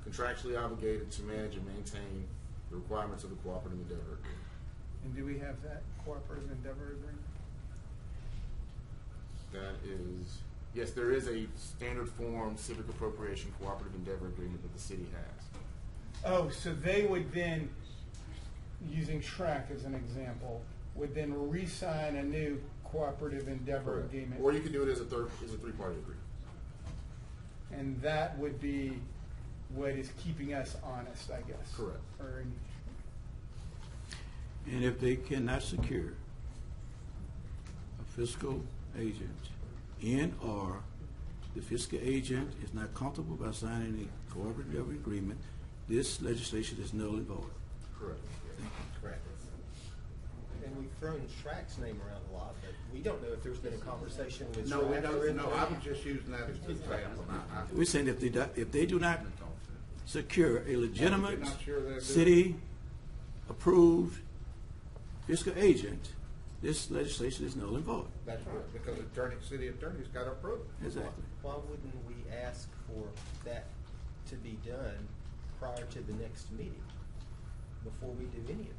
contractually obligated to manage and maintain the requirements of the cooperative endeavor agreement. And do we have that cooperative endeavor agreement? That is, yes, there is a standard form civic appropriation cooperative endeavor agreement that the city has. Oh, so they would then using Shrek as an example, would then re-sign a new cooperative endeavor agreement. Or you could do it as a three-party agreement. And that would be what is keeping us honest, I guess. Correct. And if they cannot secure a fiscal agent or the fiscal agent is not comfortable by signing a cooperative agreement, this legislation is null and void. Correct. Correct. And we've thrown Shrek's name around a lot, but we don't know if there's been a conversation with No, we Shrek or don't, anything. no, I was just using that as an example. We're saying if they do not secure a legitimate not sure they'll do it. city-approved fiscal agent, this legislation is null and void. That's right, because city attorney's got to approve it. Exactly. Why wouldn't we ask for that to be done prior to the next meeting, before we do any of this?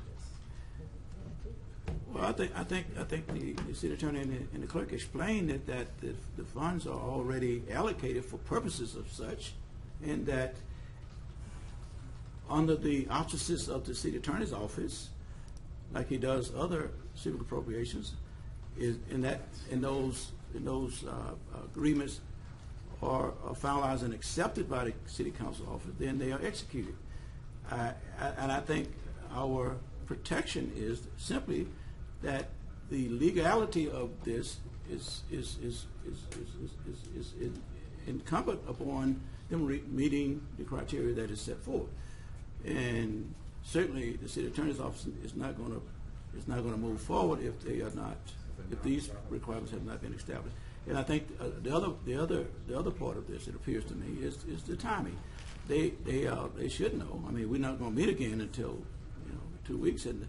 Well, I think the city attorney and the clerk explained that the funds are already allocated for purposes of such, and that under the auspices of the city attorney's office, like he does other civic appropriations, those agreements are finalized and accepted by the city council office, then they are executed. And I think our protection is simply that the legality of this is incumbent upon them meeting the criteria that is set forth. And certainly the city attorney's office is not going to move forward if these requirements have not been established. And I think the other part of this, it appears to me, is the timing. They should know. I mean, we're not going to meet again until 2 weeks, and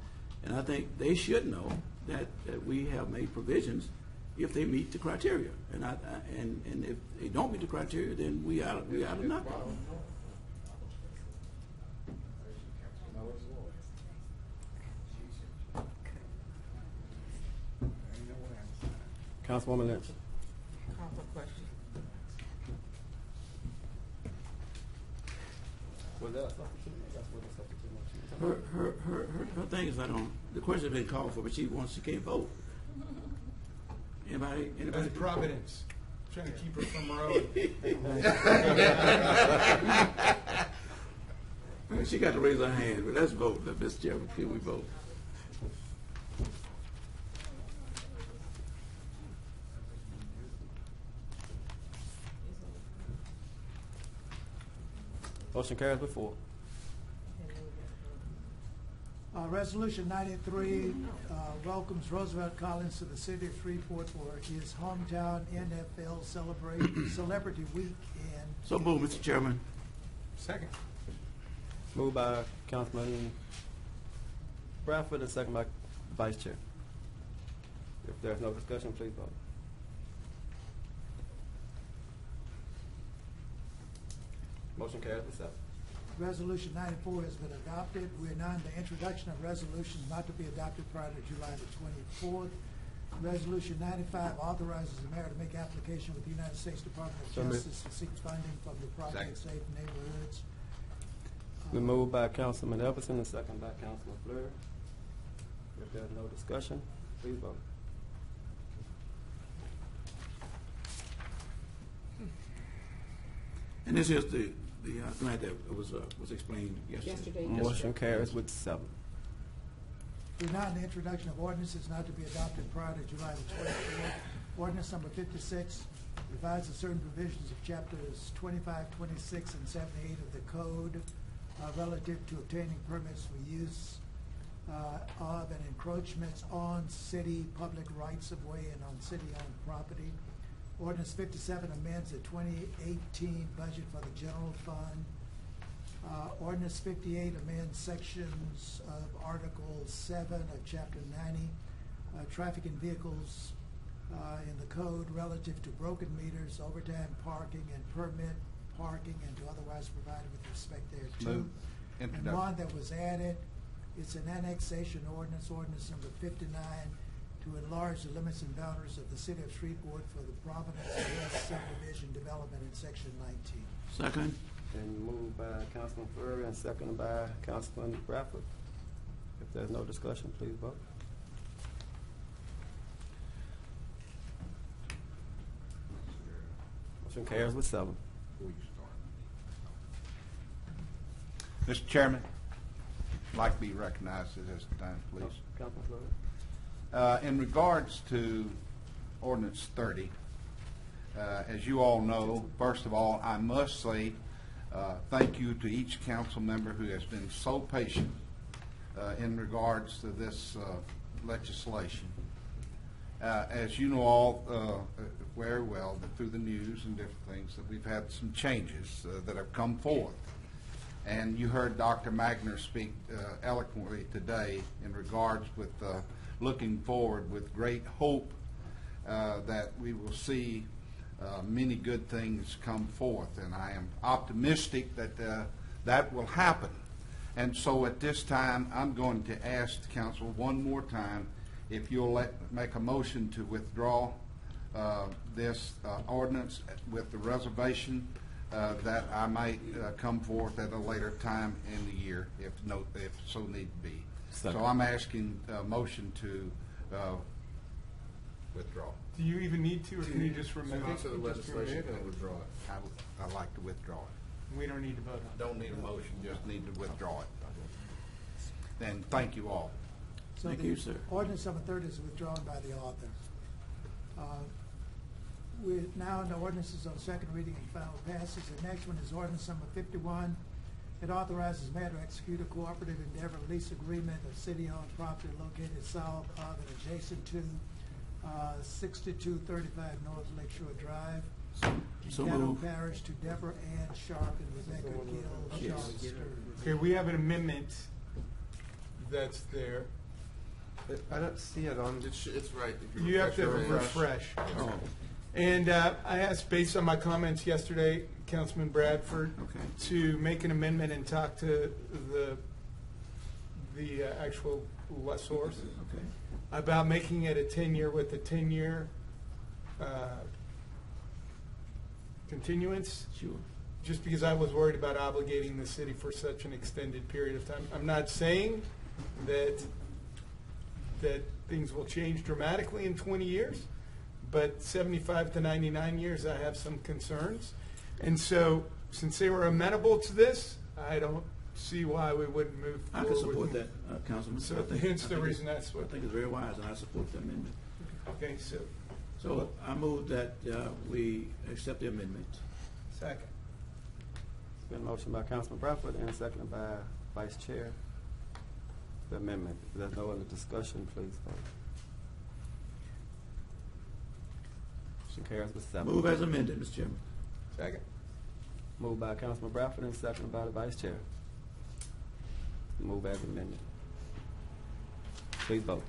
I think they should know that we have made provisions if they meet the criteria. And if they don't meet the criteria, then we out of nothing. Councilwoman Lynch. Call for question. Was that a substitute? That's what the substitute was. Her thing is not on. The question has been called for, but she can't vote. Anybody? That's Providence, trying to keep her from her own. She got to raise her hand, but let's vote. Mr. Chairman, can we vote? Motion carries with 4. Resolution 93 welcomes Roosevelt Collins to the city of Shreveport for his hometown NFL Celebrity Weekend. So move, Mr. Chairman. Second. Moved by Councilman Bradford and second by Vice Chair. If there's no discussion, please vote. Motion carries with 7. Resolution 94 has been adopted. We're now in the introduction of resolutions not to be adopted prior to July the 24th. Resolution 95 authorizes the mayor to make application with the United States Department of Justice to seek funding from the Project Safe Neighborhoods. Been moved by Councilman Everson and second by Councilman Fleur. If there's no discussion, please vote. And this is the grant that was explained yesterday. Motion carries with 7. We're now in the introduction of ordinances not to be adopted prior to July the 24th. Ordinance number 56 revises certain provisions of chapters 25, 26, and 78 of the code relative to obtaining permits for use of and encroachments on city public rights-of-way and on city-owned property. Ordinance 57 amends the 2018 budget for the general fund. Ordinance 58 amends sections of Article 7 of Chapter 90, traffic and vehicles in the code relative to broken meters, overtime parking, and permit parking, and to otherwise provided with respect thereto. And one that was added, it's an annexation ordinance, ordinance number 59, to enlarge the limits and boundaries of the city of Shreveport for the Providence West subdivision development in section 19. Second. Been moved by Councilman Fleury and seconded by Councilman Bradford. If there's no discussion, please vote. Motion carries with 7. Mr. Chairman, I'd like to be recognized at this time, please. Councilman Floyd. In regards to ordinance 30, as you all know, first of all, I must say thank you to each council member who has been so patient in regards to this legislation. As you know all very well, that through the news and different things, that we've had some changes that have come forth. And you heard Dr. Magner speak eloquently today in regards with looking forward with great hope that we will see many good things come forth. And I am optimistic that that will happen. And so at this time, I'm going to ask the council one more time if you'll make a motion to withdraw this ordinance with the reservation that I might come forth at a later time in the year if so need be. So I'm asking a motion to withdraw. Do you even need to, or can you just remove it? Sponsor the legislation and withdraw it. I'd like to withdraw it. We don't need to vote on it. Don't need a motion, just need to withdraw it. Then thank you all. So Thank the you, sir. ordinance number 30 is withdrawn by the author. We're now in the ordinances on second reading and final passage. The next one is ordinance number 51. It authorizes mayor to execute a cooperative endeavor lease agreement of city-owned property located south of and adjacent to 6235 North Lakeshore Drive, So Caddo moved. Parish, to Deborah Ann Sharp and Rebecca Gill, Yes. Charlotte Stern. Okay, we have an amendment that's there. I don't see it on. It's right. If You have to refresh. refresh. Oh, And I asked, based on my comments yesterday, Councilman Bradford, okay. to make an amendment and talk to the actual lessors Okay. about making it a 10-year with a 10-year continuance, Sure. just because I was worried about obligating the city for such an extended period of time. I'm not saying that things will change dramatically in 20 years, but 75 to 99 years, I have some concerns. And so, since they were amenable to this, I don't see why we wouldn't move I forward. can support that, Councilman. So I think- hence I the think reason it's- that's what. I think it's very wise, and I support the amendment. Okay, so. So I move that we accept the amendment. Second. It's been a motion by Councilman Bradford and seconded by Vice Chair. The amendment. If there's no other discussion, please vote. Motion carries with 7. Move as amended, Mr. Chairman. Second. Moved by Councilman Bradford and seconded by the Vice Chair. Move as amended. Please vote.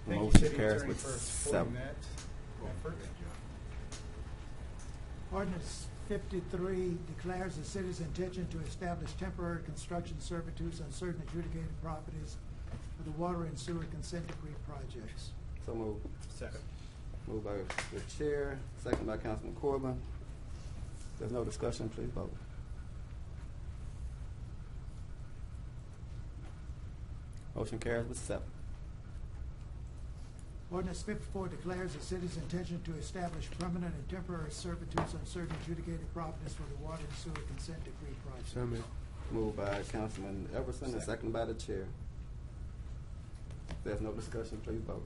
Thank you, Motion City carries Attorney, with for supporting 7. that effort. Ordinance 53 declares the city's intention to establish temporary construction servitudes on certain adjudicated properties for the water and sewer consent decree projects. So moved. Second. Moved by the Chair, seconded by Councilman Corbin. If there's no discussion, please vote. Motion carries with 7. Ordinance 54 declares the city's intention to establish permanent and temporary servitudes on certain adjudicated properties for the water and sewer consent decree projects. So moved. Moved by Councilman Everson and seconded by the Chair. If there's no discussion, please vote.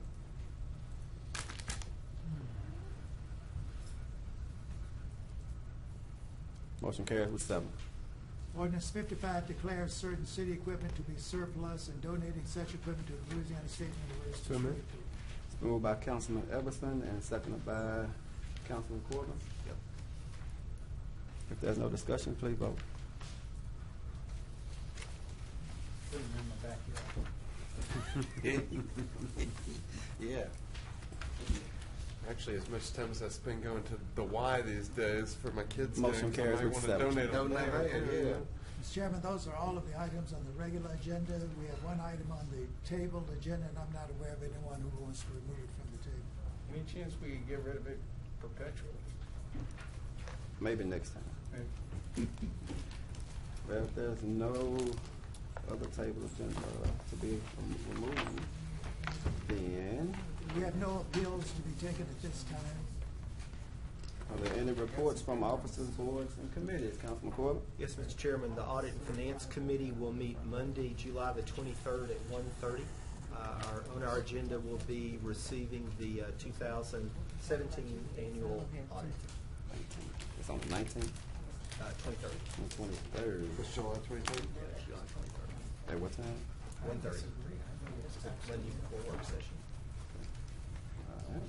Motion carries with 7. Ordinance 55 declares certain city equipment to be surplus and donating such equipment to the Louisiana State University. So moved. It's moved by Councilman Everson and seconded by Councilman Corbin. If there's no discussion, please vote. Yeah. Actually, as much time as I spend going to the Y these days for my kids' Motion games, I carries might with want to 7. donate them Donate, there. yeah. Mr. Chairman, those are all of the items on the regular agenda. We have one item on the tabled agenda, and I'm not aware of anyone who wants to remove it from the table. Any chance we could get rid of it perpetually? Maybe next time. Well, if there's no other table agenda to be removed, then We have no appeals to be taken at this time. are there any reports from officers, boards, and committees? Councilman Corbett? Yes, Mr. Chairman, the Audit and Finance Committee will meet Monday, July the 23rd at 1:30. On our agenda will be receiving the 2017 annual audit. 19th. It's on the 19th? 23rd. On the 23rd. It's July 23rd? Yes, July 23rd. At what time? 1:30. Monday before work session. All right.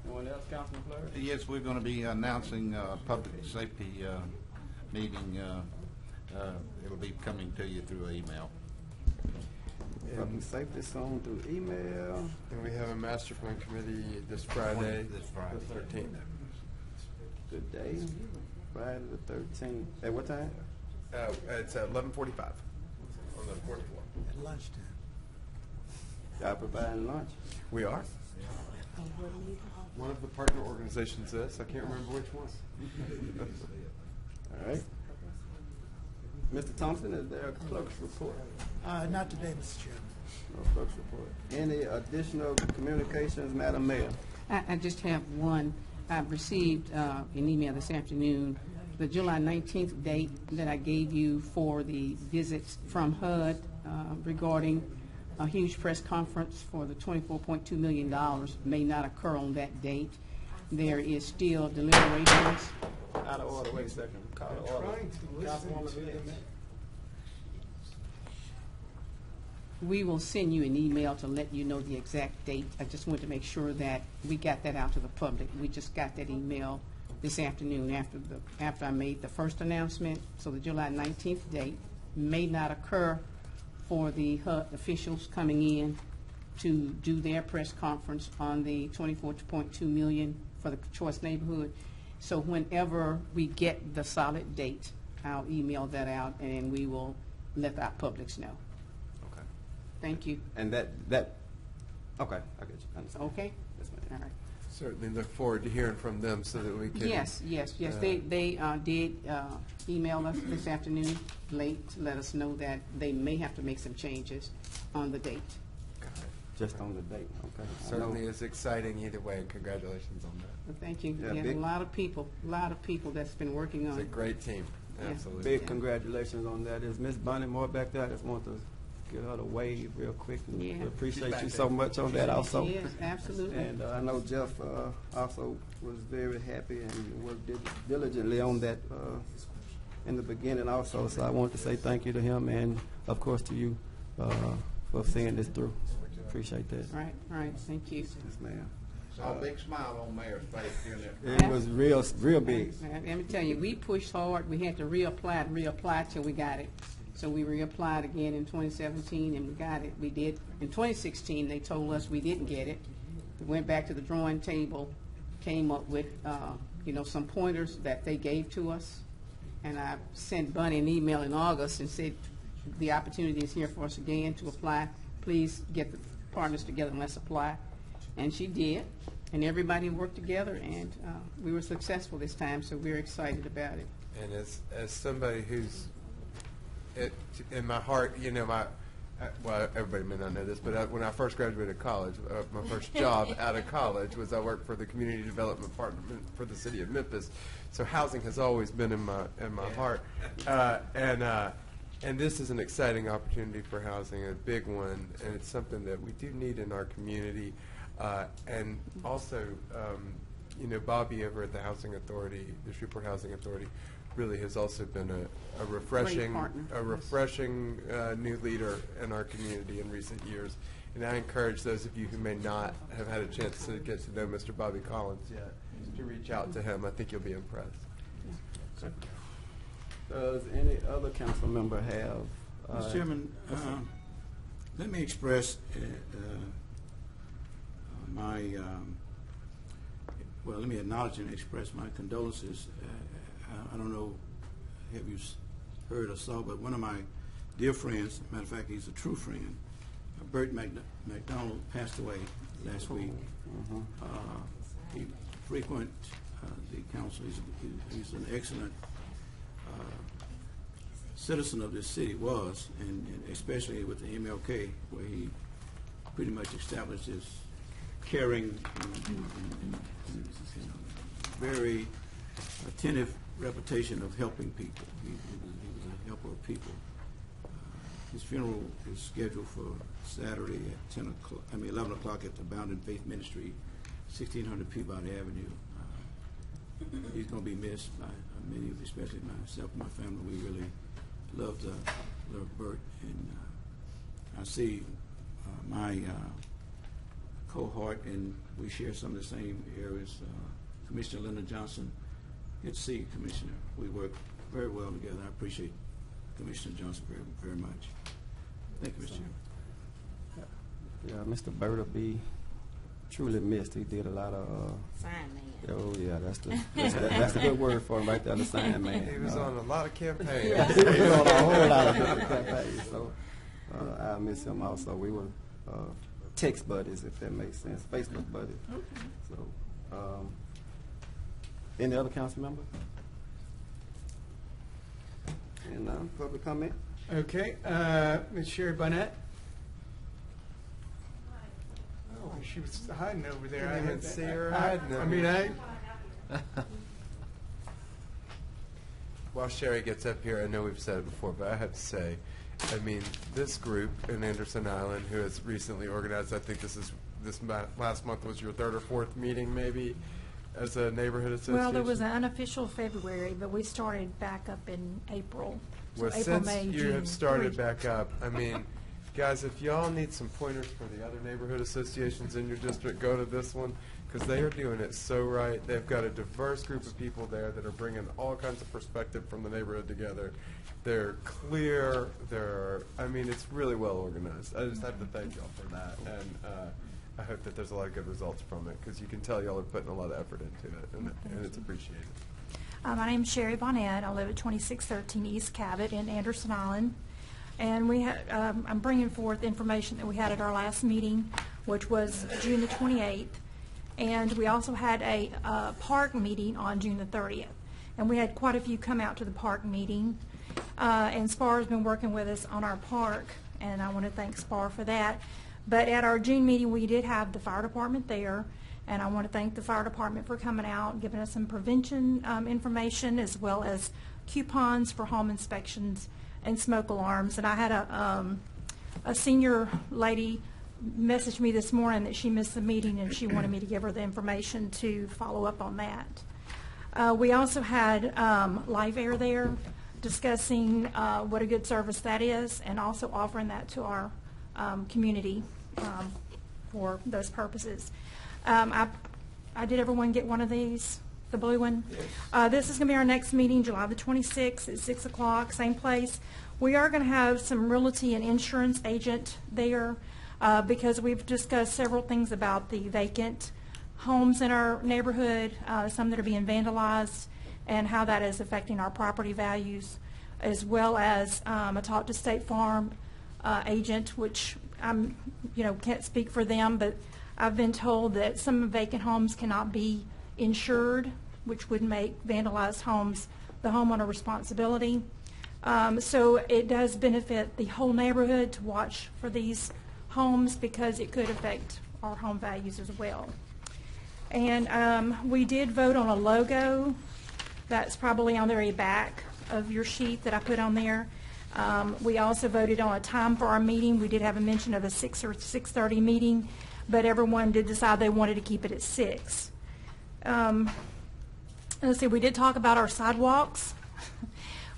Anyone else, Councilman Fleury? Yes, we're going to be announcing a public safety meeting. It'll be coming to you through email. Public safety soon through email. And we have a master plan committee this Friday, This Friday. the 13th. Good day. Friday the 13th. At what time? It's at 11:45 on the 4th floor. At lunchtime. Y'all providing lunch? We are. One of the partner organizations is. I can't remember which one. All right. Mr. Thompson, is there a clerk's report? Not today, Mr. Chairman. No clerk's report. Any additional communications, Madam Mayor? I just have one. I've received an email this afternoon, the July 19th date that I gave you for the visits from HUD regarding a huge press conference for the $24.2 million may not occur on that date. There is still deliberations. Out of order, wait a second. Call to order. Councilwoman Lynch. We will send you an email to let you know the exact date. I just want to make sure that we got that out to the public. We just got that email this afternoon after I made the first announcement. So the July 19th date may not occur for the HUD officials coming in to do their press conference on the $24.2 million for the choice neighborhood. So whenever we get the solid date, I'll email that out and we will let our publics know. Okay. Thank you. And that, okay, I get you. I understand. Okay? Yes, ma'am. All right. Certainly look forward to hearing from them so that we can. Yes. They did email us this afternoon late to let us know that they may have to make some changes on the date. Just on the date, okay. Certainly is exciting either way, and congratulations on that. Well, thank you. Yeah, We have big- a lot of people that's been working on It's a it. great team, Yeah. absolutely. Big congratulations on that. Is Miss Bunny Moore back there? I just want to give her the wave real quick. And Yeah. we appreciate She's you back so there. much on that also. Yes, absolutely. And I know Jeff also was very happy and worked diligently on that in the beginning also. So I want to say thank you to him and, of course, to you for seeing this through. Appreciate that. Right. Thank you. Yes, ma'am. Saw a big smile on Mayor's face during that. It was real big. Let me tell you, we pushed hard. We had to reapply till we got it. So we reapplied again in 2017 and we got it. We did. In 2016, they told us we didn't get it. We went back to the drawing table, came up with, some pointers that they gave to us. And I sent Bunny an email in August and said, the opportunity is here for us again to apply. Please get the partners together and let's apply. And she did. And everybody worked together and we were successful this time. So we're excited about it. And as somebody who's in my heart, well, everybody may not know this, but when I first graduated college, my first job out of college was I worked for the Community Development Department for the City of Memphis. So housing has always been in my heart, and this is an exciting opportunity for housing, a big one, and it's something that we do need in our community, and also, Bobby over at the Housing Authority, the Shreveport Housing Authority, really has also been a refreshing new leader in our community in recent years. And I encourage those of you who may not have had a chance to get to know Mr. Bobby Collins yet to reach out to him. I think you'll be impressed. Does any other council member have? Mr. Chairman, let me express let me acknowledge and express my condolences. I don't know, have you heard or saw, but one of my dear friends, matter of fact, he's a true friend, Bert McDonald, passed away last week. He frequent the council. He's an excellent citizen of this city, and especially with the MLK, where he pretty much established his caring and very attentive reputation of helping people. He was a helper of people. His funeral is scheduled for Saturday at 11 o'clock at the Bound in Faith Ministry, 1600 Peabody Avenue. He's going to be missed by many of, especially myself and my family. We really loved Bert, and I see my cohort, and we share some of the same areas. Commissioner Linda Johnson, good to see you, Commissioner. We work very well together. I appreciate Commissioner Johnson very, very much. Thank you, Mr. Chairman. Yeah, Mr. Bert will be truly missed. He did a lot of. Sign man. Oh yeah, that's the good word for him right there, the sign man. He was on a lot of campaigns. He was on a whole lot of different campaigns. So I miss him also. We were text buddies, if that makes sense, Facebook buddies. So, any other council member? And public comment? Okay, Ms. Sherry Barnett? Oh, she was hiding over there. I didn't see her hiding. I mean, While Sherry gets up here, I know we've said it before, but I have to say, I mean, this group in Anderson Island, who has recently organized, I think last month was your third or fourth meeting, maybe, as a neighborhood association. Well, there was an unofficial February, but we started back up in April. So Well, April, since May, you June, have started 3. back up, I mean, guys, if y'all need some pointers for the other neighborhood associations in your district, go to this one, because they are doing it so right. They've got a diverse group of people there that are bringing all kinds of perspective from the neighborhood together. They're clear. I mean, it's really well organized. I just have to thank y'all for that, and I hope that there's a lot of good results from it, because you can tell y'all are putting a lot of effort into it, and it's appreciated. My name is Sherry Barnett. I live at 2613 East Cabot in Anderson Island. And I'm bringing forth information that we had at our last meeting, which was June the 28th. And we also had a park meeting on June the 30th. And we had quite a few come out to the park meeting. And SPAR has been working with us on our park, and I want to thank SPAR for that. But at our June meeting, we did have the fire department there, and I want to thank the fire department for coming out and giving us some prevention information, as well as coupons for home inspections and smoke alarms. And I had a senior lady message me this morning that she missed the meeting, and she wanted me to give her the information to follow up on that. We also had Live Air there discussing what a good service that is, and also offering that to our community for those purposes. Did everyone get one of these, the blue one? Yes. This is going to be our next meeting, July the 26th at 6 o'clock, same place. We are going to have some realty and insurance agent there because we've discussed several things about the vacant homes in our neighborhood, some that are being vandalized, and how that is affecting our property values, as well as I talked to State Farm agent, which can't speak for them, but I've been told that some vacant homes cannot be insured, which would make vandalized homes the homeowner responsibility. So it does benefit the whole neighborhood to watch for these homes, because it could affect our home values as well. And we did vote on a logo. That's probably on the very back of your sheet that I put on there. We also voted on a time for our meeting. We did have a mention of a 6 or 6:30 meeting, but everyone did decide they wanted to keep it at 6. Let's see, we did talk about our sidewalks,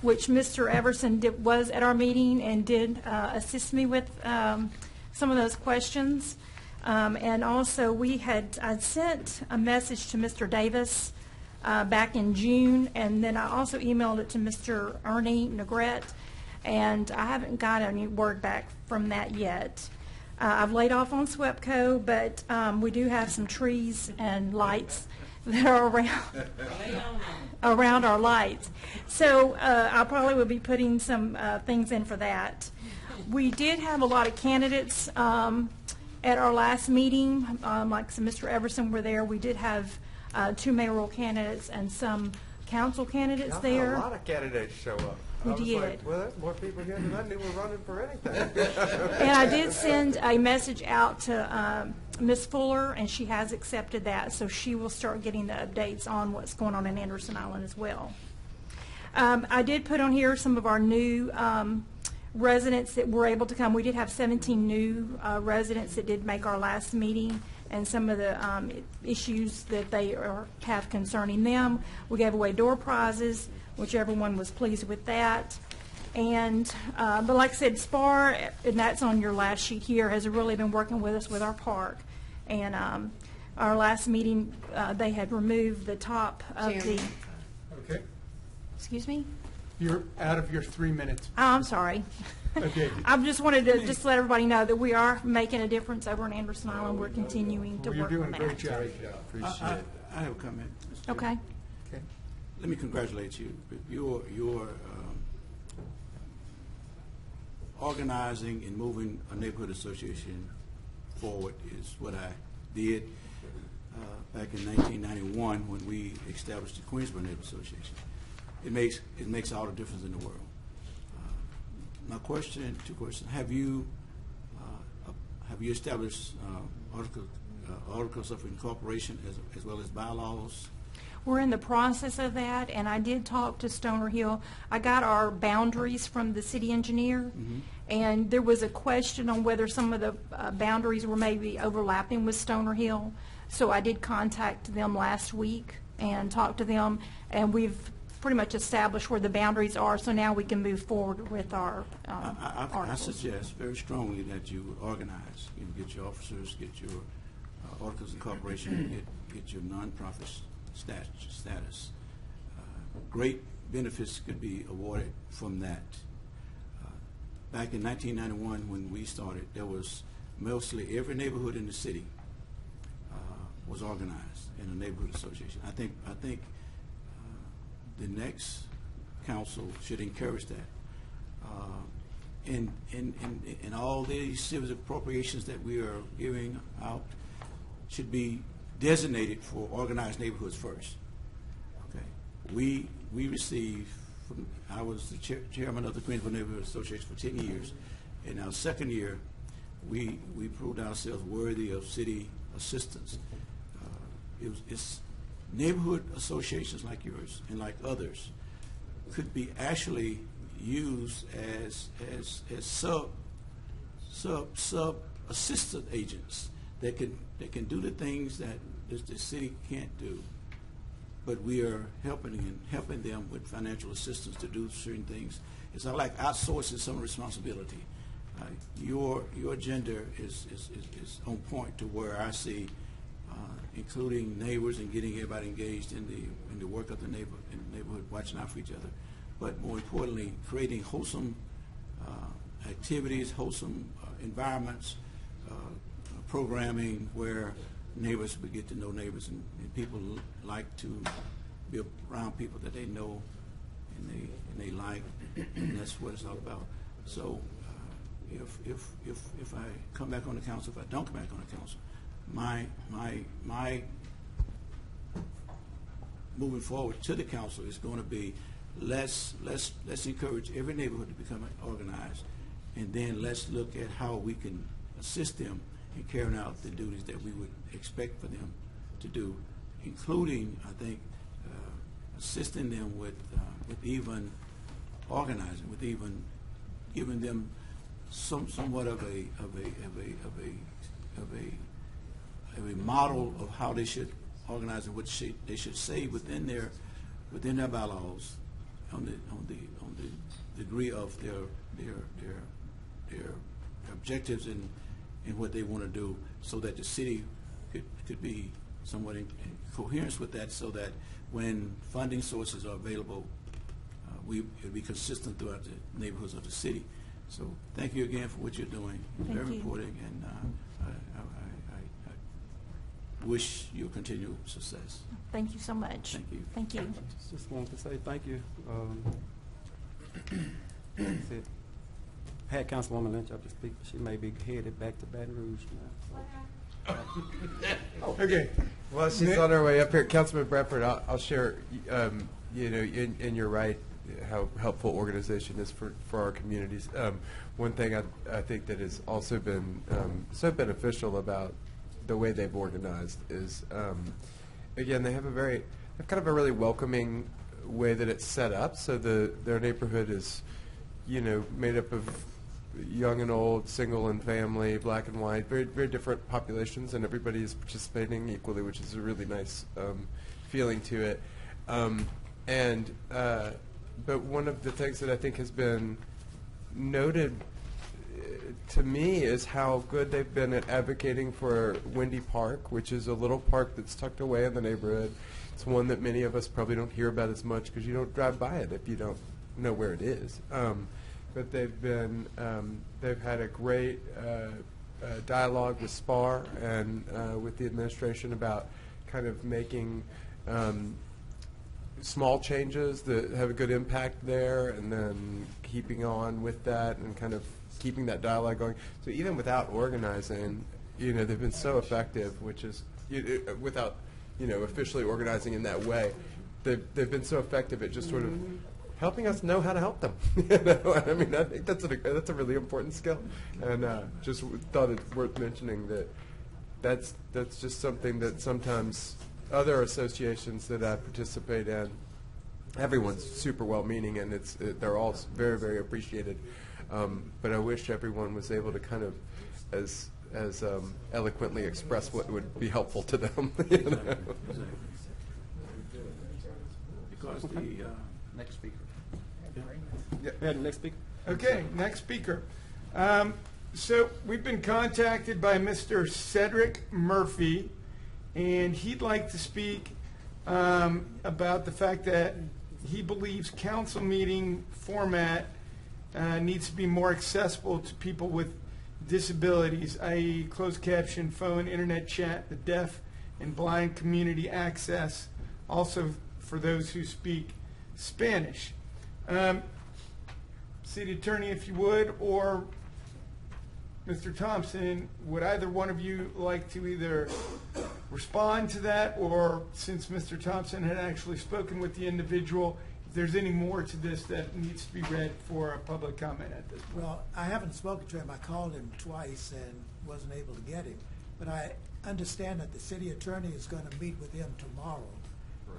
which Mr. Everson was at our meeting and did assist me with some of those questions. And also I sent a message to Mr. Davis back in June, and then I also emailed it to Mr. Ernie Negrete, and I haven't got any word back from that yet. I've laid off on SWEPCO, but we do have some trees and lights that are around our lights. So I probably will be putting some things in for that. We did have a lot of candidates, At our last meeting, like some Mr. Everson were there, we did have 2 mayoral candidates and some council candidates Y'all there. had a lot of candidates show up. We I was did. like, well, there's more people here than I knew were running for anything. And I did send a message out to Ms. Fuller, and she has accepted that, so she will start getting the updates on what's going on in Anderson Island as well. I did put on here some of our new residents that were able to come. We did have 17 new residents that did make our last meeting, and some of the issues that they have concerning them. We gave away door prizes, which everyone was pleased with that. And, but like I said, SPAR, and that's on your last sheet here, has really been working with us with our park. And our last meeting, they had removed the top of the, Okay. excuse me? You're out of your 3 minutes. Oh, I'm sorry. Okay. I just wanted to just let everybody know that we are making a difference over in Anderson Island. We're continuing to Well, you're work on doing a that. great job. I have a comment. Mr. Okay. Let me congratulate you. Your organizing and moving a neighborhood association forward is what I did back in 1991 when we established the Queensboro Neighborhood Association. It makes all the difference in the world. My question, 2 questions: Have you established articles of incorporation as well as bylaws? We're in the process of that, and I did talk to Stoner Hill. I got our boundaries from the city engineer, and there was a question on whether some of the boundaries were maybe overlapping with Stoner Hill. So I did contact them last week and talk to them, and we've pretty much established where the boundaries are, so now we can move forward with our I articles. suggest very strongly that you organize, get your officers, get your articles of incorporation, get your nonprofit status. Great benefits could be awarded from that. Back in 1991, when we started, there was mostly every neighborhood in the city was organized in a neighborhood association. I think the next council should encourage that. And all these civil appropriations that we are giving out should be designated for organized neighborhoods first. Okay, we receive. I was the chairman of the Queensboro Neighborhood Association for 10 years. In our second year, we proved ourselves worthy of city assistance. It's neighborhood associations like yours and like others could be actually used as sub assistant agents that can do the things that the city can't do, but we are helping them with financial assistance to do certain things. It's not like outsourcing some responsibility. Your agenda is on point to where I see, including neighbors and getting everybody engaged in the work of the neighborhood, watching out for each other, but more importantly, creating wholesome activities, wholesome environments, programming where neighbors would get to know neighbors, and people like to be around people that they know and they like, and that's what it's all about. So if I come back on the council, if I don't come back on the council, my moving forward to the council is going to be let's encourage every neighborhood to become organized, and then let's look at how we can assist them in carrying out the duties that we would expect for them to do, including, I think, assisting them with even organizing, with even giving them somewhat of a model of how they should organize and what they should say within their bylaws on the degree of their objectives and what they want to do, so that the city could be somewhat in coherence with that, so that when funding sources are available, it'll be consistent throughout the neighborhoods of the city. So thank you again for what you're doing. It's Thank very you. important, and I wish you continued success. Thank you so much. Thank you. Thank you. Just wanted to say thank you. That's it. had Councilwoman Lynch up to speak, but she may be headed back to Baton Rouge now. Okay. Well, she's on her way up here. Councilman Bradford, I'll share, you know, and you're right, how helpful organization is for our communities. One thing I think that has also been so beneficial about the way they've organized is, again, they have kind of a really welcoming way that it's set up. So their neighborhood is, you know, made up of young and old, single and family, black and white, very, very different populations, and everybody is participating equally, which is a really nice feeling to it. But one of the things that I think has been noted to me is how good they've been at advocating for Windy Park, which is a little park that's tucked away in the neighborhood. It's one that many of us probably don't hear about as much because you don't drive by it if you don't know where it is. But they've had a great dialogue with SPAR and with the administration about kind of making small changes that have a good impact there, and then keeping on with that and kind of keeping that dialogue going. So even without organizing, you know, they've been so effective, which is without, you know, officially organizing in that way, they've been so effective at just sort of helping us know how to help them. You know? I mean, I think that's a really important skill, and just thought it's worth mentioning that's just something that sometimes other associations that I participate in, everyone's super well-meaning, and they're all very, very appreciated. But I wish everyone was able to kind of as eloquently express what would be helpful to them. You know? Because the next speaker. Yeah, next speaker. Okay, next speaker. So we've been contacted by Mr. Cedric Murphy, and he'd like to speak about the fact that he believes council meeting format needs to be more accessible to people with disabilities, i.e. closed caption, phone, internet chat, the deaf and blind community access, also for those who speak Spanish. City Attorney, if you would, or Mr. Thompson, would either one of you like to either respond to that, or since Mr. Thompson had actually spoken with the individual, if there's any more to this that needs to be read for a public comment at this point? Well, I haven't spoken to him. I called him twice and wasn't able to get him. But I understand that the city attorney is going to meet with him tomorrow.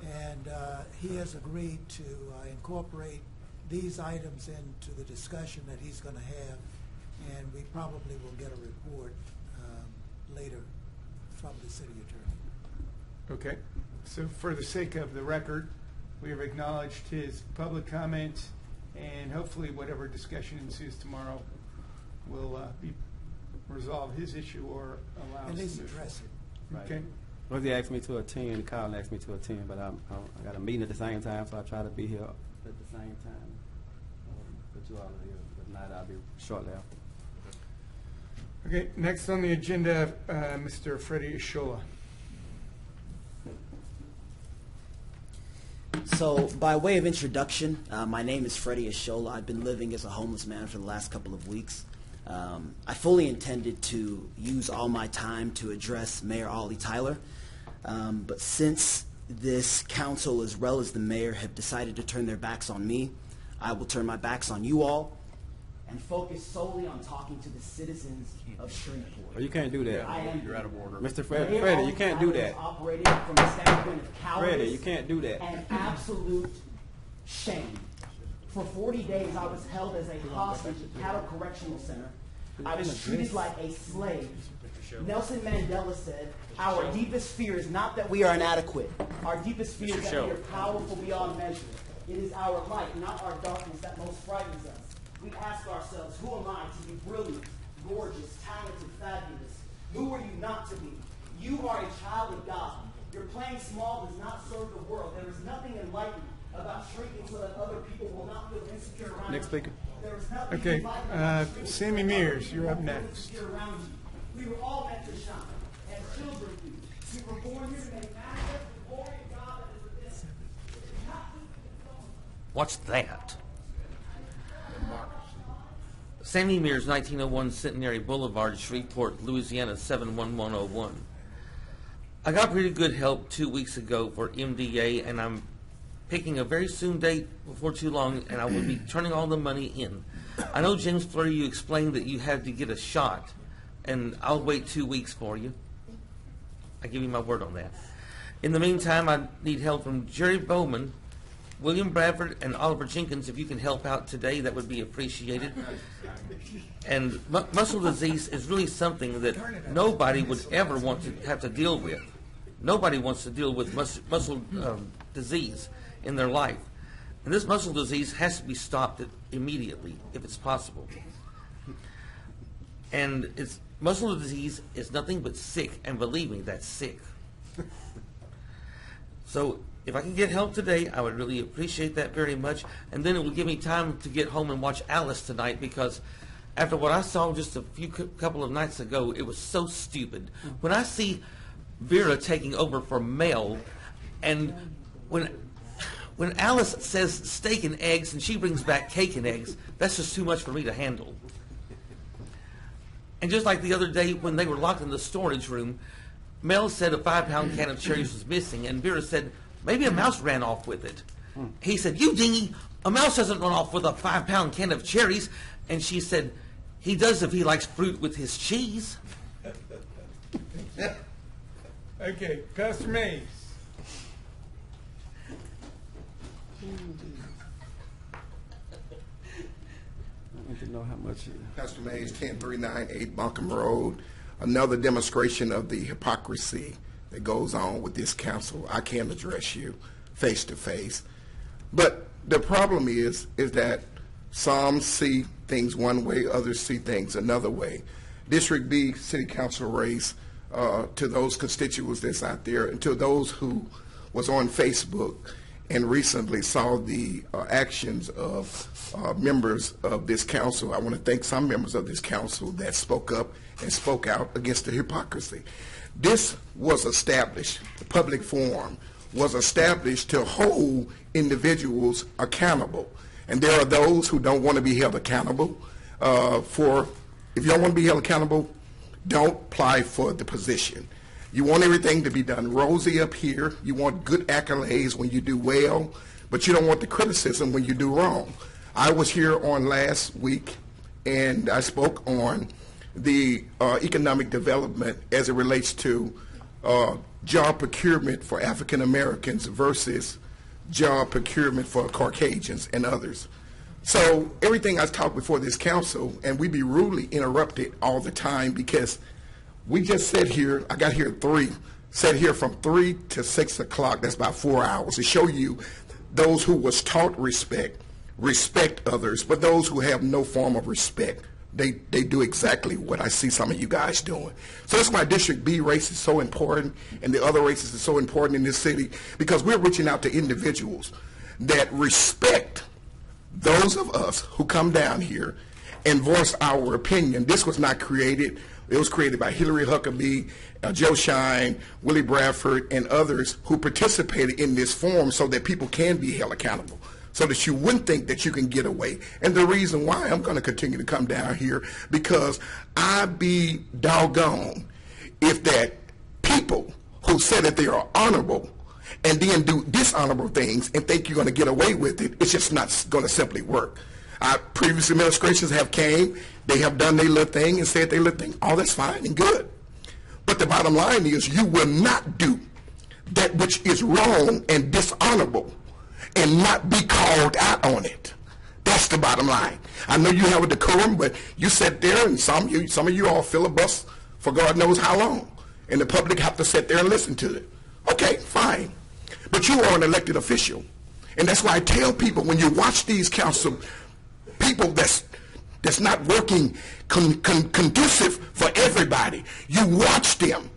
And he has agreed to incorporate these items into the discussion that he's going to have. And we probably will get a report later from the city attorney. Okay. So for the sake of the record, we have acknowledged his public comments, and hopefully whatever discussion ensues tomorrow will resolve his issue or allow us At least to move address it. Okay. Well, he asked me to attend, Kyle asked me to attend, but I got a meeting at the same time, so I try to be here at the same time. But you all are here. If not, I'll be shortly after. Okay, next on the agenda, Mr. Freddie Ishola. So, by way of introduction, my name is Freddie Ishola. I've been living as a homeless man for the last couple of weeks. I fully intended to use all my time to address Mayor Ollie Tyler, but since this council, as well as the mayor, have decided to turn their backs on me, I will turn my backs on you all and focus solely on talking to the citizens of Shreveport. Well, you can't do that. You're out of order. Mr. Freddie, you can't do that. Operating from the standpoint of cowardice. Freddie, you can't do that. And absolute shame. For 40 days, I was held as a hostage at Cattle Correctional Center. I was treated like a slave. Nelson Mandela said, "Our deepest fear is not that we are inadequate. Our deepest fear is that we are powerful beyond measure. It is our light, not our darkness, that most frightens us. We ask ourselves, who am I to be brilliant, gorgeous, talented, fabulous? Who are you not to be? You are a child of God. Your playing small does not serve the world. There is nothing enlightening about shrinking so that other people will not feel insecure around you. Next speaker. There is nothing Okay, enlightening Sammy Mears, you're up next. around you. We were all meant to shine, as children do. We were born here to make manifest the glory of God that is within us. It is not just What's that? Sammy Mears, 1901 Centenary Boulevard, Shreveport, Louisiana, 71101. I got pretty good help 2 weeks ago for MDA, and I'm picking a very soon date before too long, and I will be turning all the money in. I know, James Fleury, you explained that you had to get a shot, and I'll wait 2 weeks for you. I give you my word on that. In the meantime, I need help from Jerry Bowman, William Bradford, and Oliver Jenkins. If you can help out today, that would be appreciated. And muscle disease is really something that nobody would ever want to have to deal with. Nobody wants to deal with muscle disease in their life. And this muscle disease has to be stopped immediately, if it's possible. And muscle disease is nothing but sick, and believe me, that's sick. So if I can get help today, I would really appreciate that very much. And then it will give me time to get home and watch Alice tonight, because after what I saw just a couple of nights ago, it was so stupid. When I see Vera taking over for Mel, and when Alice says steak and eggs and she brings back cake and eggs, that's just too much for me to handle. And just like the other day when they were locked in the storage room, Mel said a 5-pound can of cherries was missing, and Vera said, maybe a mouse ran off with it. He said, you dingy, a mouse doesn't run off with a 5-pound can of cherries. And she said, he does if he likes fruit with his cheese. Okay, Pastor Mays. I want to know how much. Pastor Mays, 10398 Buncombe Road. Another demonstration of the hypocrisy that goes on with this council. I can't address you face to face. But the problem is that some see things one way, others see things another way. District B City Council race, to those constituents that's out there, and to those who was on Facebook and recently saw the actions of members of this council. I want to thank some members of this council that spoke up and spoke out against the hypocrisy. This was established, the public forum was established to hold individuals accountable. And there are those who don't want to be held accountable if you don't want to be held accountable, don't apply for the position. You want everything to be done rosy up here. You want good accolades when you do well, but you don't want the criticism when you do wrong. I was here on last week, and I spoke on the economic development as it relates to job procurement for African Americans versus job procurement for Caucasians and others. So everything I talked before this council, and we be rudely interrupted all the time because we just sat here, I got here at 3, sat here from 3 to 6 o'clock, that's about 4 hours, to show you those who was taught respect others, but those who have no form of respect, they do exactly what I see some of you guys doing. So that's why District B race is so important, and the other races are so important in this city, because we're reaching out to individuals that respect those of us who come down here and voice our opinion. This was not created. It was created by Hillary Huckabee, Joe Shine, Willie Bradford, and others who participated in this forum so that people can be held accountable, so that you wouldn't think that you can get away. And the reason why I'm going to continue to come down here, because I be doggone if that people who say that they are honorable and then do dishonorable things and think you're going to get away with it, it's just not going to simply work. Previous administrations have came, they have done their little thing and said their little thing. All that's fine and good. But the bottom line is you will not do that which is wrong and dishonorable and not be called out on it. That's the bottom line. I know you have a decorum, but you sit there and some of you all filibust for God knows how long. And the public have to sit there and listen to it. Okay, fine. But you are an elected official. And that's why I tell people, when you watch these council people that's not working conducive for everybody, you watch them,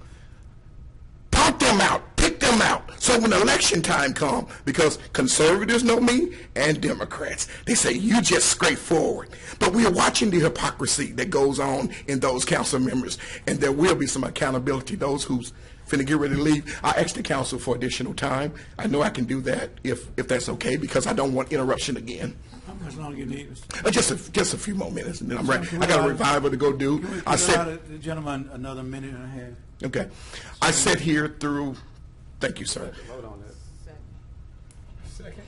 point them out, pick them out. So when election time comes, because conservatives know me and Democrats, they say you just straightforward. But we are watching the hypocrisy that goes on in those council members, and there will be some accountability. Those who's finna get ready to leave. I asked the council for additional time. I know I can do that if that's okay, because I don't want interruption again. How much longer you need? Just a few more minutes, and then I'm ready. I got a revival to go do. I said, the gentleman another minute and a half. okay. I sat here through. Thank you, sir. Vote on that. Second.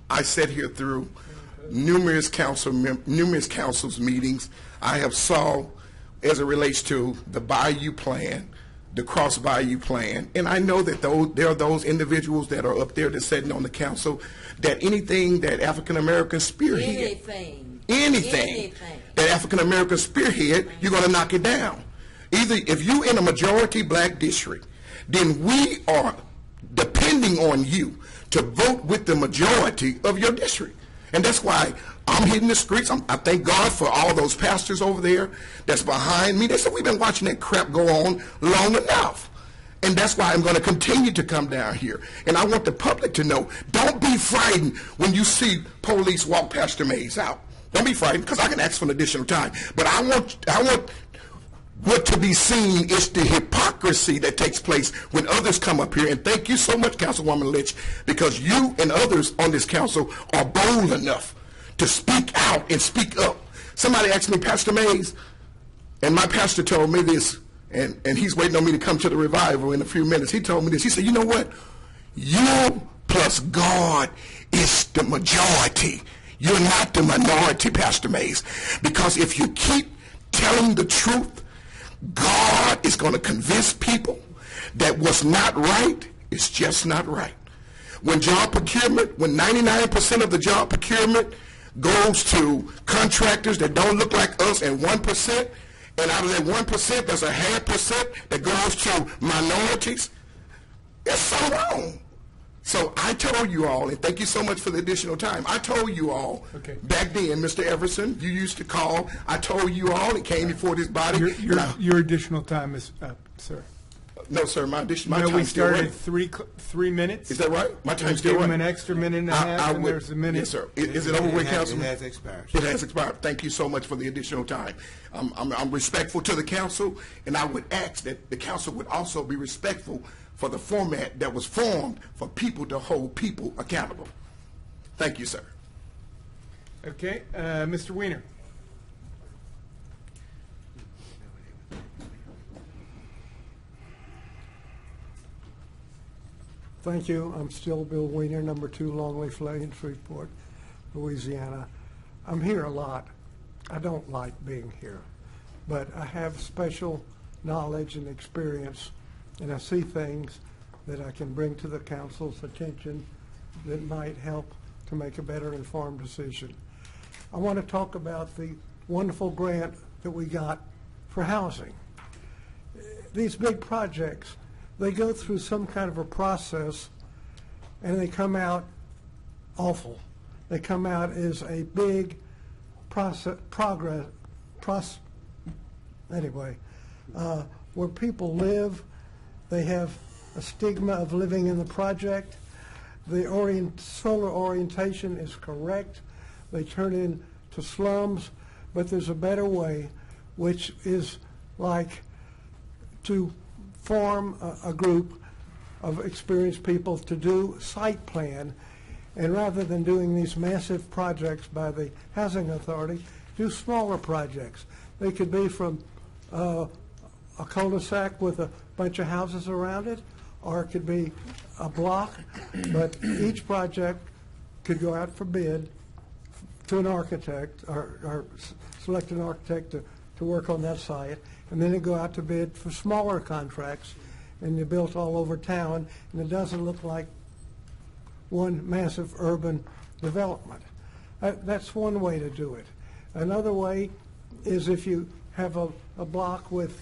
I sat here through numerous councils meetings. I have saw as it relates to the Bayou Plan, the Cross Bayou Plan, and I know that there are those individuals that are up there that's sitting on the council that anything that African Americans spearhead, anything that African Americans spearhead, you're going to knock it down. Either if you in a majority black district, then we are depending on you to vote with the majority of your district. And that's why I'm hitting the streets. I thank God for all those pastors over there that's behind me. They said we've been watching that crap go on long enough. And that's why I'm going to continue to come down here. And I want the public to know, don't be frightened when you see police walk Pastor Mays out. Don't be frightened, because I can ask for an additional time. But I want what to be seen is the hypocrisy that takes place when others come up here. And thank you so much, Councilwoman Litch, because you and others on this council are bold enough to speak out and speak up. Somebody asked me, Pastor Mays, and my pastor told me this, and he's waiting on me to come to the revival in a few minutes. He told me this. He said, you know what? You plus God is the majority. You're not the minority, Pastor Mays. Because if you keep telling the truth, God is going to convince people that what's not right is just not right. When job procurement, when 99% of the job procurement goes to contractors that don't look like us and 1%, and out of that 1%, there's a 0.5% that goes to minorities, it's so wrong. So I told you all, and thank you so much for the additional time, I told you all, back then, Mr. Everson, you used to call, I told you all, it came before this body. Your additional time is up, sir. No, sir, my we time's still started running. 3 minutes. Is that right? My time's still Give running. him an extra minute and a half, and there's a minute. Yes, sir. Is it over with, Councilman? It has expired. It has expired. Thank you so much for the additional time. I'm respectful to the council, and I would ask that the council would also be respectful for the format that was formed for people to hold people accountable. Thank you, sir. Okay, Mr. Weiner. Thank you. I'm still Bill Weiner, number 2 Longleaf Lane, Shreveport, Louisiana. I'm here a lot. I don't like being here, but I have special knowledge and experience, and I see things that I can bring to the council's attention that might help to make a better informed decision. I want to talk about the wonderful grant that we got for housing. These big projects, they go through some kind of a process, and they come out awful. They come out as a big where people live. They have a stigma of living in the project. The solar orientation is correct. They turn into slums, but there's a better way, which is like to form a group of experienced people to do site plan, and rather than doing these massive projects by the housing authority, do smaller projects. They could be from a cul-de-sac with a bunch of houses around it, or it could be a block, but each project could go out for bid to an architect, or select an architect to work on that site, and then it go out to bid for smaller contracts, and they're built all over town, and it doesn't look like one massive urban development. That's one way to do it. Another way is if you have a block with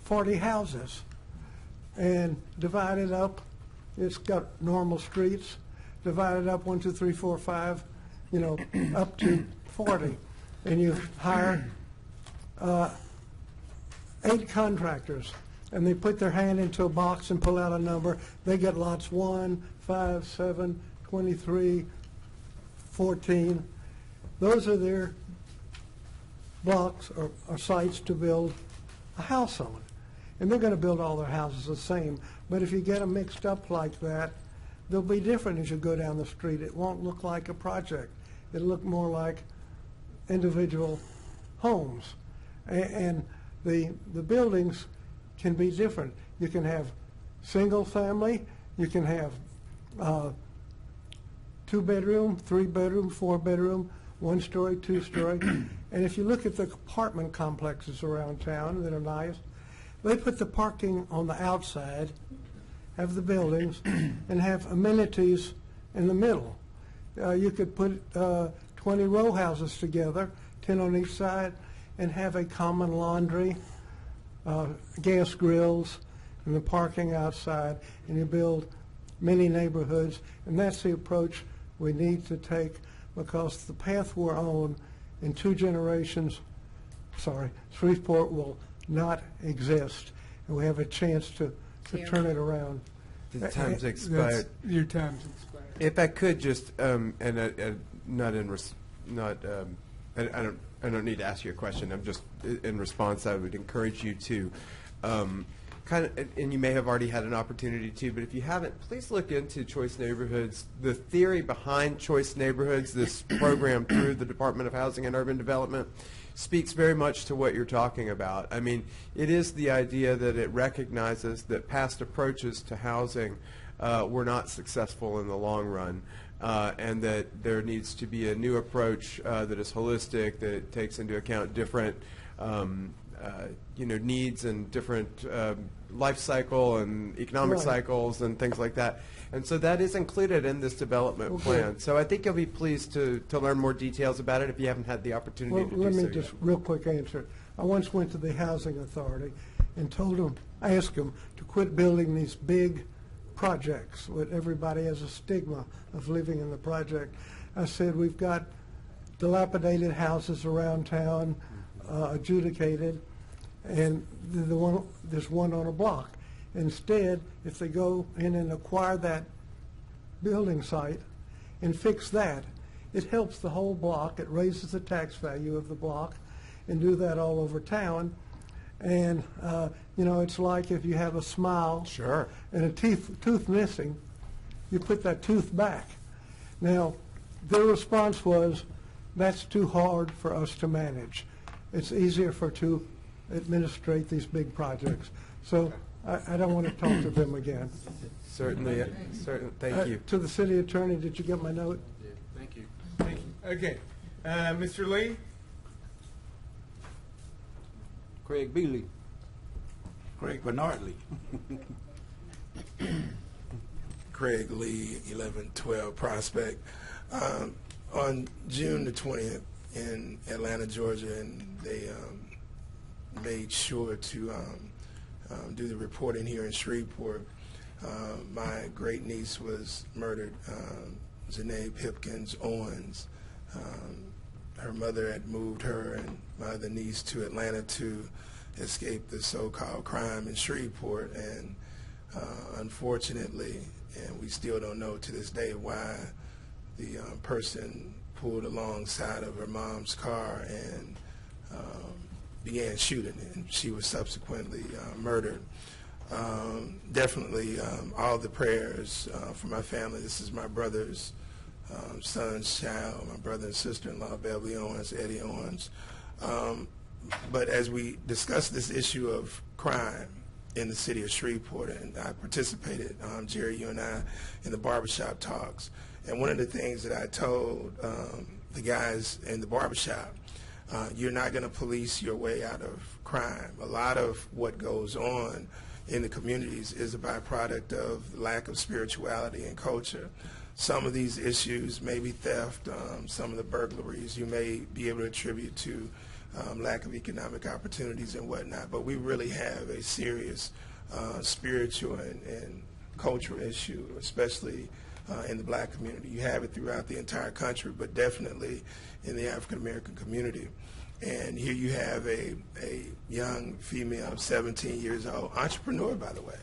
40 houses and divide it up, it's got normal streets, divide it up 1, 2, 3, 4, 5, up to 40, and you hire 8 contractors, and they put their hand into a box and pull out a number. They get lots 1, 5, 7, 23, 14. Those are their blocks or sites to build a house on. and they're going to build all their houses the same. But if you get them mixed up like that, they'll be different as you go down the street. It won't look like a project. It'll look more like individual homes. And the buildings can be different. You can have single family, you can have 2-bedroom, 3-bedroom, 4-bedroom, 1-story, 2-story. And if you look at the apartment complexes around town that are nice, they put the parking on the outside, have the buildings, and have amenities in the middle. You could put 20 row houses together, 10 on each side, and have a common laundry, gas grills, and the parking outside, and you build many neighborhoods. And that's the approach we need to take, because the path we're on in 2 generations, Shreveport will not exist, and we have a chance to turn it around. The time's expired. Your time's expired. If I could just, I don't need to ask you a question. I'm just in response. I would encourage you to kind of, and you may have already had an opportunity to, but if you haven't, please look into Choice Neighborhoods. The theory behind Choice Neighborhoods, this program through the Department of Housing and Urban Development, speaks very much to what you're talking about. I mean, it is the idea that it recognizes that past approaches to housing were not successful in the long run, and that there needs to be a new approach that is holistic, that takes into account different needs and different life cycle and economic cycles and things like that. And so that is included in this development plan. So I think you'll be pleased to learn more details about it if you haven't had the opportunity to do so. Let me just real quick answer. I once went to the Housing Authority and asked them to quit building these big projects. Everybody has a stigma of living in the project. I said, we've got dilapidated houses around town, adjudicated, and there's one on a block. Instead, if they go in and acquire that building site and fix that, it helps the whole block. It raises the tax value of the block, and do that all over town. And it's like if you have a smile and a tooth missing, you put that tooth back. Now, their response was, that's too hard for us to manage. It's easier to administrate these big projects. So I don't want to talk to them again. Certainly. Thank you. To the city attorney, did you get my note? Thank you. Thank you. Okay. Mr. Lee? Craig Bealey. Craig Bernard Lee. Craig Lee, 1112 Prospect. On June the 20th in Atlanta, Georgia, and they made sure to do the reporting here in Shreveport. My great niece was murdered, Janae Pipkins Owens. Her mother had moved her and my other niece to Atlanta to escape the so-called crime in Shreveport, and unfortunately, and we still don't know to this day why the person pulled alongside of her mom's car and began shooting, and she was subsequently murdered. Definitely all the prayers for my family. This is my brother's son's child, my brother and sister-in-law, Beverly Owens, Eddie Owens. But as we discuss this issue of crime in the city of Shreveport, and I participated, Jerry, you and I, in the barbershop talks, and one of the things that I told the guys in the barbershop, you're not going to police your way out of crime. A lot of what goes on in the communities is a byproduct of lack of spirituality and culture. Some of these issues may be theft, some of the burglaries you may be able to attribute to lack of economic opportunities and whatnot, but we really have a serious spiritual and cultural issue, especially in the black community. You have it throughout the entire country, but definitely in the African American community. And here you have a young female of 17 years old, entrepreneur, by the way.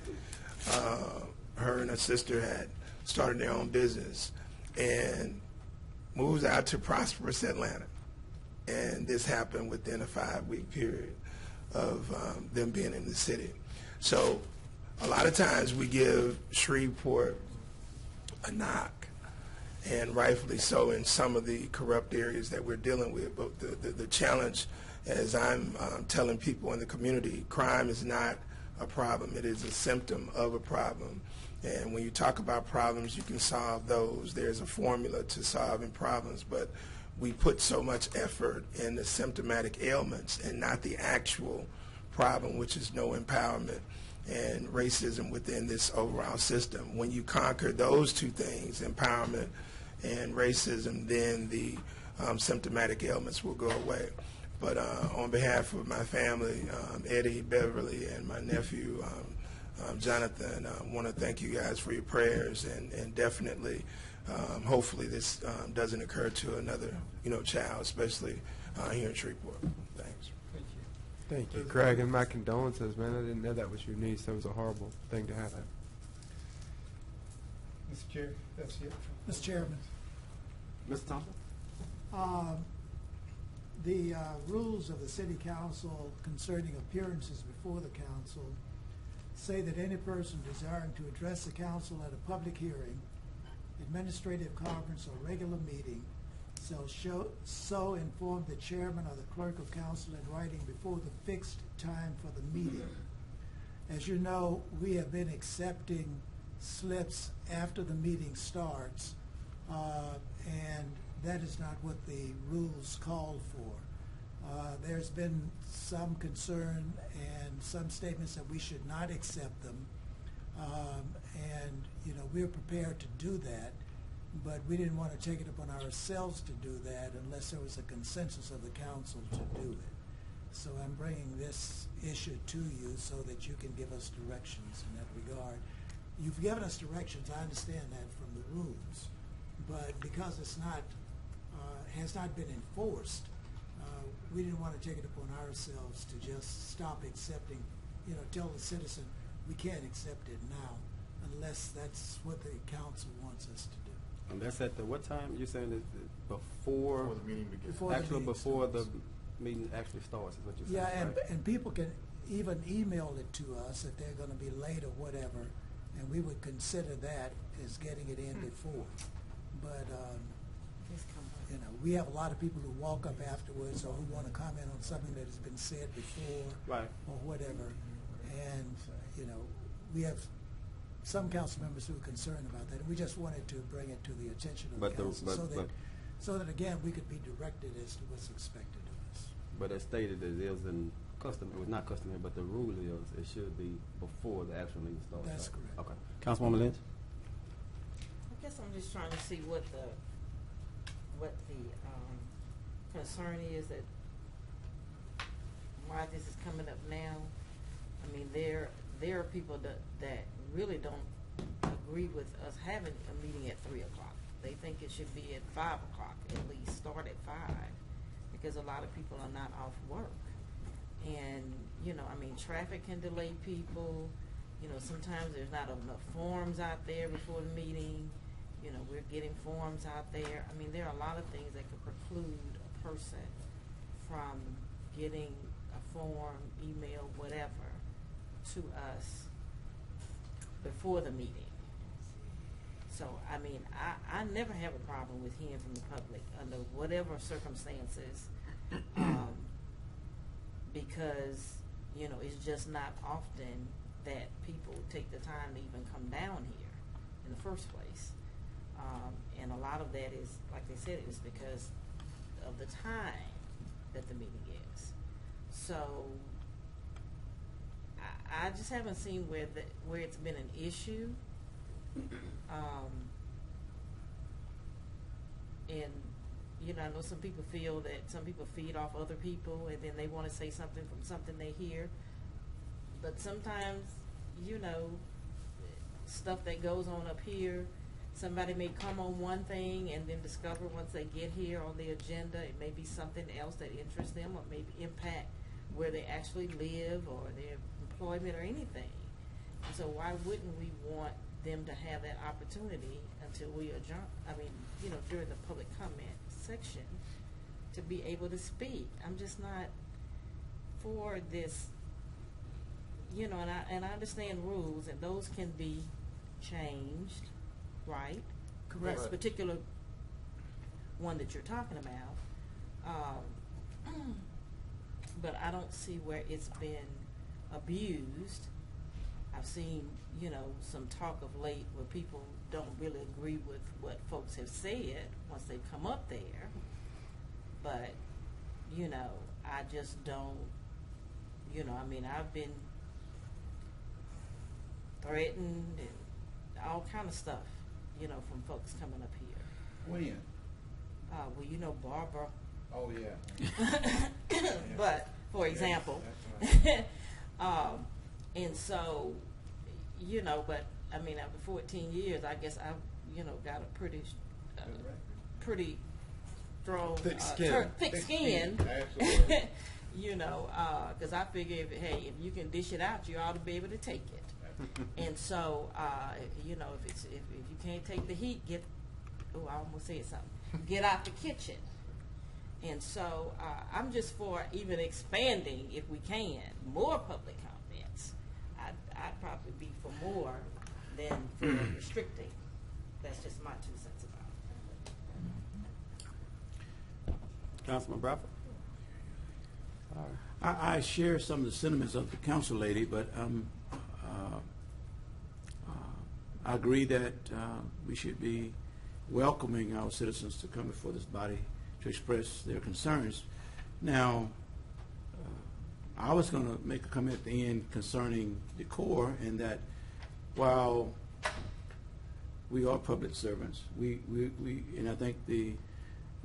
Her and her sister had started their own business and moves out to prosperous Atlanta. And this happened within a 5-week period of them being in the city. So a lot of times we give Shreveport a knock, and rightfully so in some of the corrupt areas that we're dealing with. But the challenge, as I'm telling people in the community, crime is not a problem. It is a symptom of a problem. And when you talk about problems, you can solve those. There's a formula to solving problems, but we put so much effort in the symptomatic ailments and not the actual problem, which is no empowerment and racism within this overall system. When you conquer those two things, empowerment and racism, then the symptomatic ailments will go away. But on behalf of my family, Eddie, Beverly, and my nephew, Jonathan, I want to thank you guys for your prayers, and definitely, hopefully this doesn't occur to another, child, especially here in Shreveport. Thanks. Thank you, Craig, and my condolences, man. I didn't know that was your niece. That was a horrible thing to happen. Mr. Chair, that's it. Mr. Chairman. Mr. Thompson? The rules of the City Council concerning appearances before the council say that any person desiring to address the council at a public hearing, administrative conference, or regular meeting so inform the chairman or the clerk of council in writing before the fixed time for the meeting. As you know, we have been accepting slips after the meeting starts, and that is not what the rules call for. There's been some concern and some statements that we should not accept them, and we're prepared to do that, but we didn't want to take it upon ourselves to do that unless there was a consensus of the council to do it. So I'm bringing this issue to you so that you can give us directions in that regard. You've given us directions, I understand that from the rules, but because it's not, has not been enforced, we didn't want to take it upon ourselves to just stop accepting, tell the citizen we can't accept it now unless that's what the council wants us to do. And that's at what time? You're saying it's before the meeting begins. Before the meeting actually starts is what you're saying, Yeah, right? and people can even email it to us if they're going to be late or whatever, and we would consider that as getting it in before. But, we have a lot of people who walk up afterwards or who want to comment on something that has been said before, right, or whatever. And, we have some council members who are concerned about that, and we just wanted to bring it to the attention of the council so that, again, we could be directed as to what's expected of us. But as stated, it is in custom, it was not customary, but the rule is it should be before the actual meeting starts. That's right? correct. Okay. Councilwoman Lynch? I guess I'm just trying to see what the concern is, that why this is coming up now. I mean, there are people that really don't agree with us having a meeting at 3 o'clock. They think it should be at 5 o'clock, at least start at 5, because a lot of people are not off work. And, traffic can delay people. Sometimes there's not enough forms out there before the meeting. We're getting forms out there. I mean, there are a lot of things that could preclude a person from getting a form, email, whatever, to us before the meeting. So, I never have a problem with hearing from the public under whatever circumstances, because, it's just not often that people take the time to even come down here in the first place. And a lot of that is, like they said, is because of the time that the meeting is. So I just haven't seen where it's been an issue. And I know some people feel that some people feed off other people, and then they want to say something from something they hear. But sometimes, stuff that goes on up here, somebody may come on one thing and then discover once they get here on the agenda, it may be something else that interests them or maybe impact where they actually live or their employment or anything. And so why wouldn't we want them to have that opportunity until we adjourn, during the public comment section, to be able to speak? I'm just not for this you know, and I understand rules, and those can be changed, right? Correct. This particular one that you're talking about. But I don't see where it's been abused. I've seen, you know, some talk of late where people don't really agree with what folks have said once they come up there. But, you know, I just don't, you know, I mean, I've been threatened and all kind of stuff, you know, from folks coming up here. When? Well, you know, Barbara. Oh, yeah. But, for example, and so, you know, but I mean, after 14 years, I guess I've, you know, got a pretty strong, Thick skin. thick skin. Absolutely. You know, because I figure, if you can dish it out, you ought to be able to take it. And so, you know, if you can't take the heat, I almost said something. Get out the kitchen. And so I'm just for even expanding, if we can, more public comments. I'd probably be for more than for restricting. That's just my 2 cents about it. Councilman Bradford? I share some of the sentiments of the council lady, but I agree that we should be welcoming our citizens to come before this body to express their concerns. Now, I was going to make a comment at the end concerning the core, and that while we are public servants, and I think the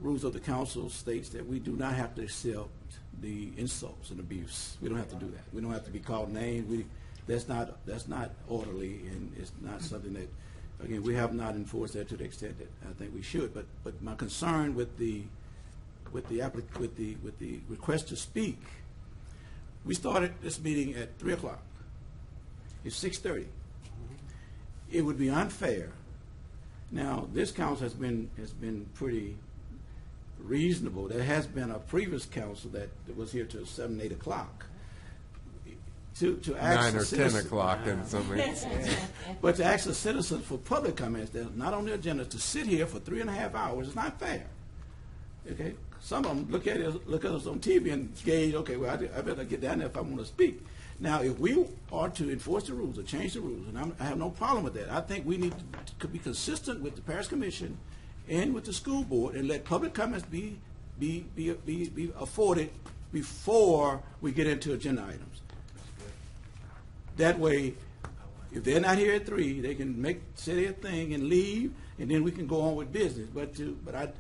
rules of the council states that we do not have to accept the insults and abuse. We don't have to do that. We don't have to be called names. That's not orderly, and it's not something that, again, we have not enforced that to the extent that I think we should. But my concern with the request to speak, we started this meeting at 3 o'clock. It's 6:30. It would be unfair. Now, this council has been pretty reasonable. There has been a previous council that was here till 7, 8 o'clock. To ask 9 or 10 o'clock and something. But to ask the citizens for public comments, they're not on the agenda, to sit here for 3.5 hours is not fair. Okay, some of them look at us on TV and gauge. Okay, well, I better get down there if I want to speak. Now, if we are to enforce the rules or change the rules, and I have no problem with that, I think we need to be consistent with the Parish Commission and with the school board, and let public comments be afforded before we get into agenda items. That way, if they're not here at 3, they can say their thing and leave, and then we can go on with business. But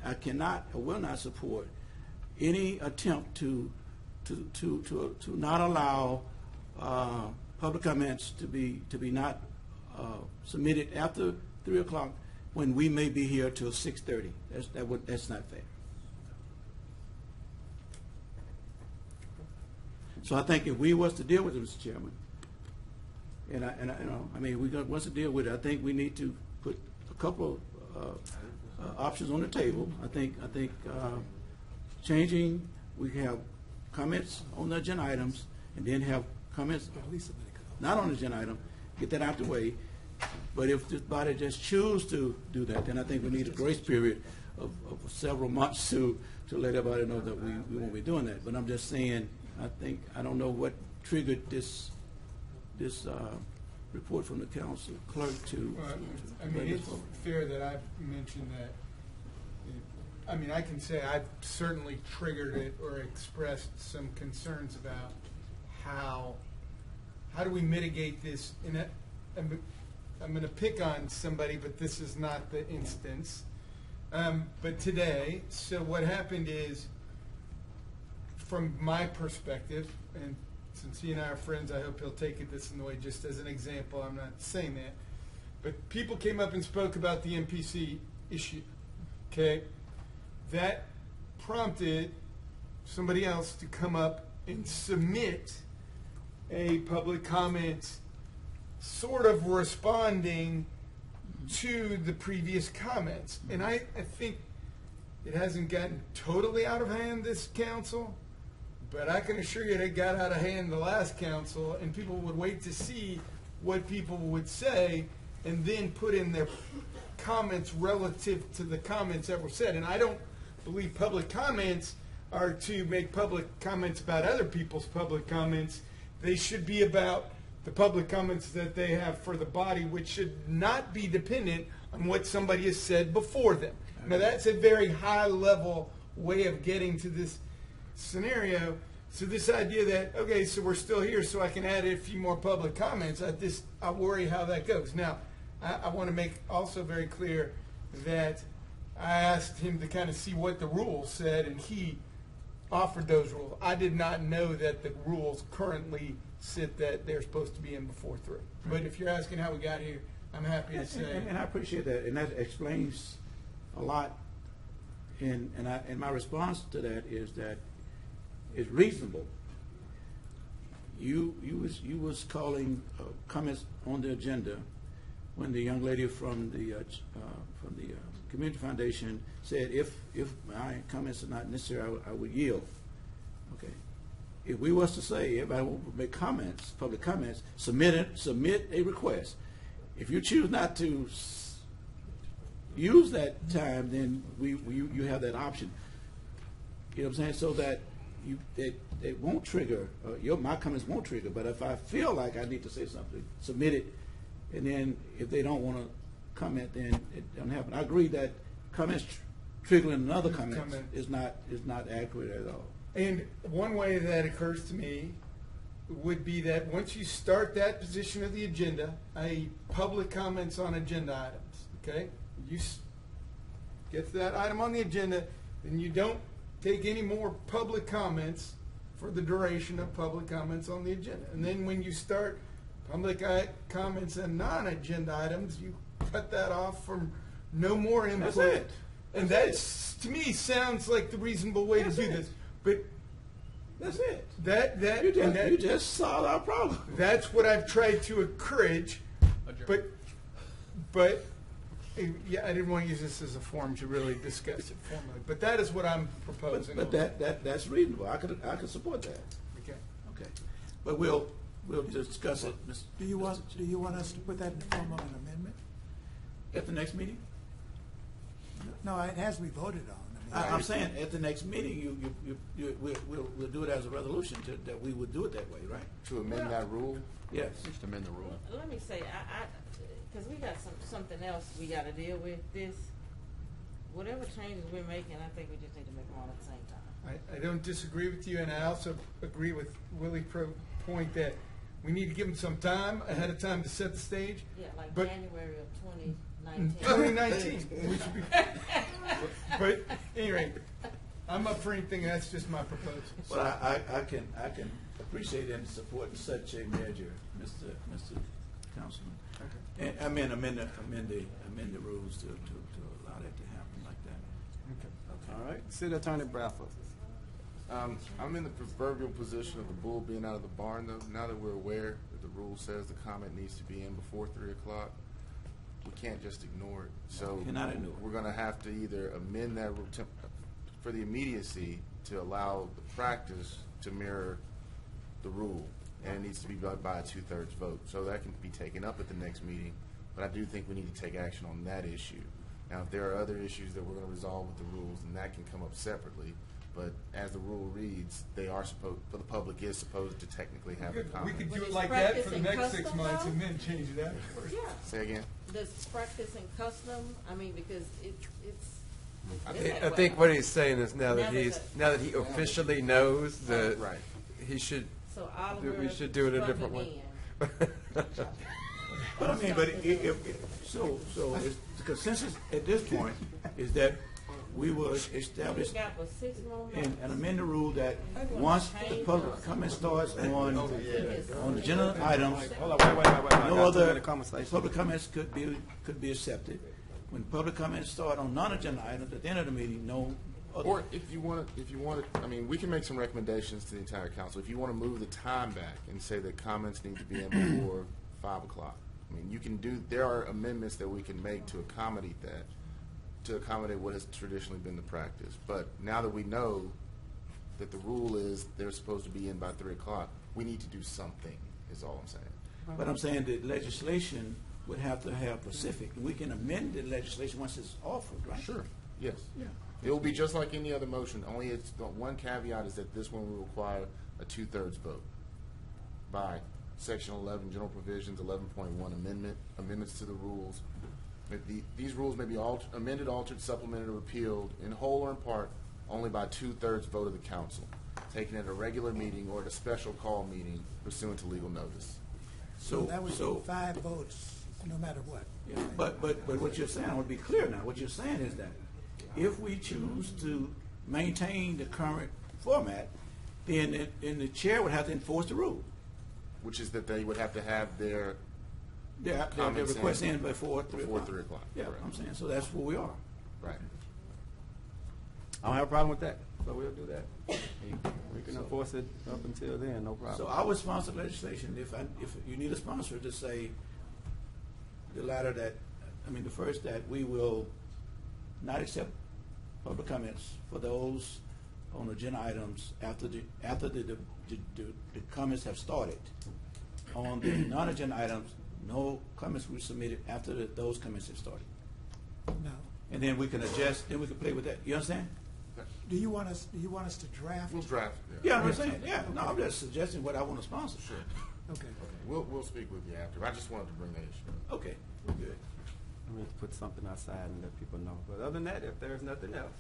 I cannot or will not support any attempt to not allow public comments to be not submitted after 3 o'clock when we may be here till 6:30. That's not fair. So I think if we was to deal with it, Mr. Chairman, once to deal with it, I think we need to put a couple options on the table. I think changing, we have comments on the agenda items, and then have comments not on the agenda item, get that out the way. But if this body just choose to do that, then I think we need a grace period of several months to let everybody know that we won't be doing that. But I'm just saying, I don't know what triggered this report from the council clerk to. I mean, it's fair that I mentioned that. I mean, I can say I've certainly triggered it or expressed some concerns about how do we mitigate this. I'm going to pick on somebody, but this is not the instance. But today, so what happened is, from my perspective, and since he and I are friends, I hope he'll take it this in the way, just as an example. I'm not saying that. But people came up and spoke about the MPC issue. Okay? That prompted somebody else to come up and submit a public comment sort of responding to the previous comments. And I think it hasn't gotten totally out of hand, this council, But I can assure you that got out of hand the last council, and people would wait to see what people would say and then put in their comments relative to the comments that were said. And I don't believe public comments are to make public comments about other people's public comments. They should be about the public comments that they have for the body, which should not be dependent on what somebody has said before them. Now, that's a very high-level way of getting to this scenario. So this idea that, okay, so we're still here, so I can add a few more public comments, I worry how that goes. Now, I want to make also very clear that I asked him to kind of see what the rules said, and he offered those rules. I did not know that the rules currently sit that they're supposed to be in before 3. But if you're asking how we got here, I'm happy to say. And I appreciate that, and that explains a lot. And my response to that is that it's reasonable. You was calling comments on the agenda when the young lady from the Community Foundation said if my comments are not necessary, I would yield. Okay. If we was to say everybody would make comments, public comments, submit a request. If you choose not to use that time, then you have that option. You know what I'm saying? So that it won't trigger, my comments won't trigger, but if I feel like I need to say something, submit it, and then if they don't want to comment, then it doesn't happen. I agree that comments triggering another comment is not accurate at all. And one way that occurs to me would be that once you start that position of the agenda, i.e. public comments on agenda items, okay? You get to that item on the agenda, then you don't take any more public comments for the duration of public comments on the agenda. And then when you start public comments and non-agenda items, you cut that off from no more input. That's it. And that's, to me, sounds like the reasonable way to do this. But that's it. You just solved our problem. That's what I've tried to encourage. But yeah, I didn't want to use this as a forum to really discuss it formally. But that is what I'm proposing. But that's reasonable. I could support that. Okay. But we'll discuss it. Do you want us to put that in the form of an amendment? At the next meeting? No, it has to be voted on. I'm saying at the next meeting, we'll do it as a resolution that we would do it that way, right? To amend that rule? Yes. Just amend the rule. Let me say, because we got something else we got to deal with. Whatever changes we're making, I think we just need to make them all at the same time. I don't disagree with you, and I also agree with Willie's point that we need to give them some time ahead of time to set the stage. Yeah, like but January of 2019. 2019. We should be, but anyway, I'm up for anything. That's just my proposal. Well, I can appreciate and support such a measure, Mr. Councilman. Okay. And amend the rules to allow that to happen like that. Okay. All right. City Attorney Bradford. I'm in the proverbial position of the bull being out of the barn, though. Now that we're aware that the rule says the comment needs to be in before 3 o'clock, we can't just ignore it. So we're going to have to either amend that rule for the immediacy to allow the practice to mirror the rule, and it needs to be by a 2/3 vote. So that can be taken up at the next meeting, but I do think we need to take action on that issue. Now, if there are other issues that we're going to resolve with the rules, then that can come up separately. But as the rule reads, the public is supposed to technically have a comment. We could do it like that for the next 6 months and then change it afterwards. Yeah. Say again? Does practice and custom, I mean, because it's I think what he's saying is now that he officially knows that he should, we should do it a different way. But I mean, so the consensus at this point is that we will establish and amend the rule that once the public comment starts on agenda items, no other public comments could be accepted. When public comments start on non-agenda items at the end of the meeting, no other. Or if you want to, I mean, we can make some recommendations to the entire council. If you want to move the time back and say that comments need to be in before 5 o'clock, I mean, you can do. There are amendments that we can make to accommodate that, to accommodate what has traditionally been the practice. But now that we know that the rule is they're supposed to be in by 3 o'clock, we need to do something, is all I'm saying. But I'm saying that legislation would have to have specific. We can amend the legislation once it's offered, right? Sure, yes. Yeah. It will be just like any other motion, only it's, the one caveat is that this one will require a 2/3 vote by Section 11, General Provisions, 11.1 amendments to the rules. These rules may be amended, altered, supplemented, or repealed in whole or in part only by 2/3 vote of the council, taken at a regular meeting or at a special call meeting pursuant to legal notice. So that would be 5 votes, no matter what. Yeah, but what you're saying, I want to be clear now, what you're saying is that if we choose to maintain the current format, then the chair would have to enforce the rule. Which is that they would have to have their comments request in before 3 3 o'clock. Yeah, Correct. I'm saying, so that's where we are. Right. I don't have a problem with that, so we'll do that. We can enforce it up until then, no problem. So I would sponsor legislation if you need a sponsor to say the latter the first that we will not accept public comments for those on agenda items after the comments have started. On the non-agenda items, no comments were submitted after those comments have started. No. And then we can adjust, then we can play with that. You understand? Do you want us to draft? We'll draft. Yeah, I'm saying, yeah. No, I'm just suggesting what I want to sponsor. Sure. Okay. We'll speak with you after. I just wanted to bring that issue up. Okay, we're good. We have to put something outside and let people know. But other than that, if there's nothing else,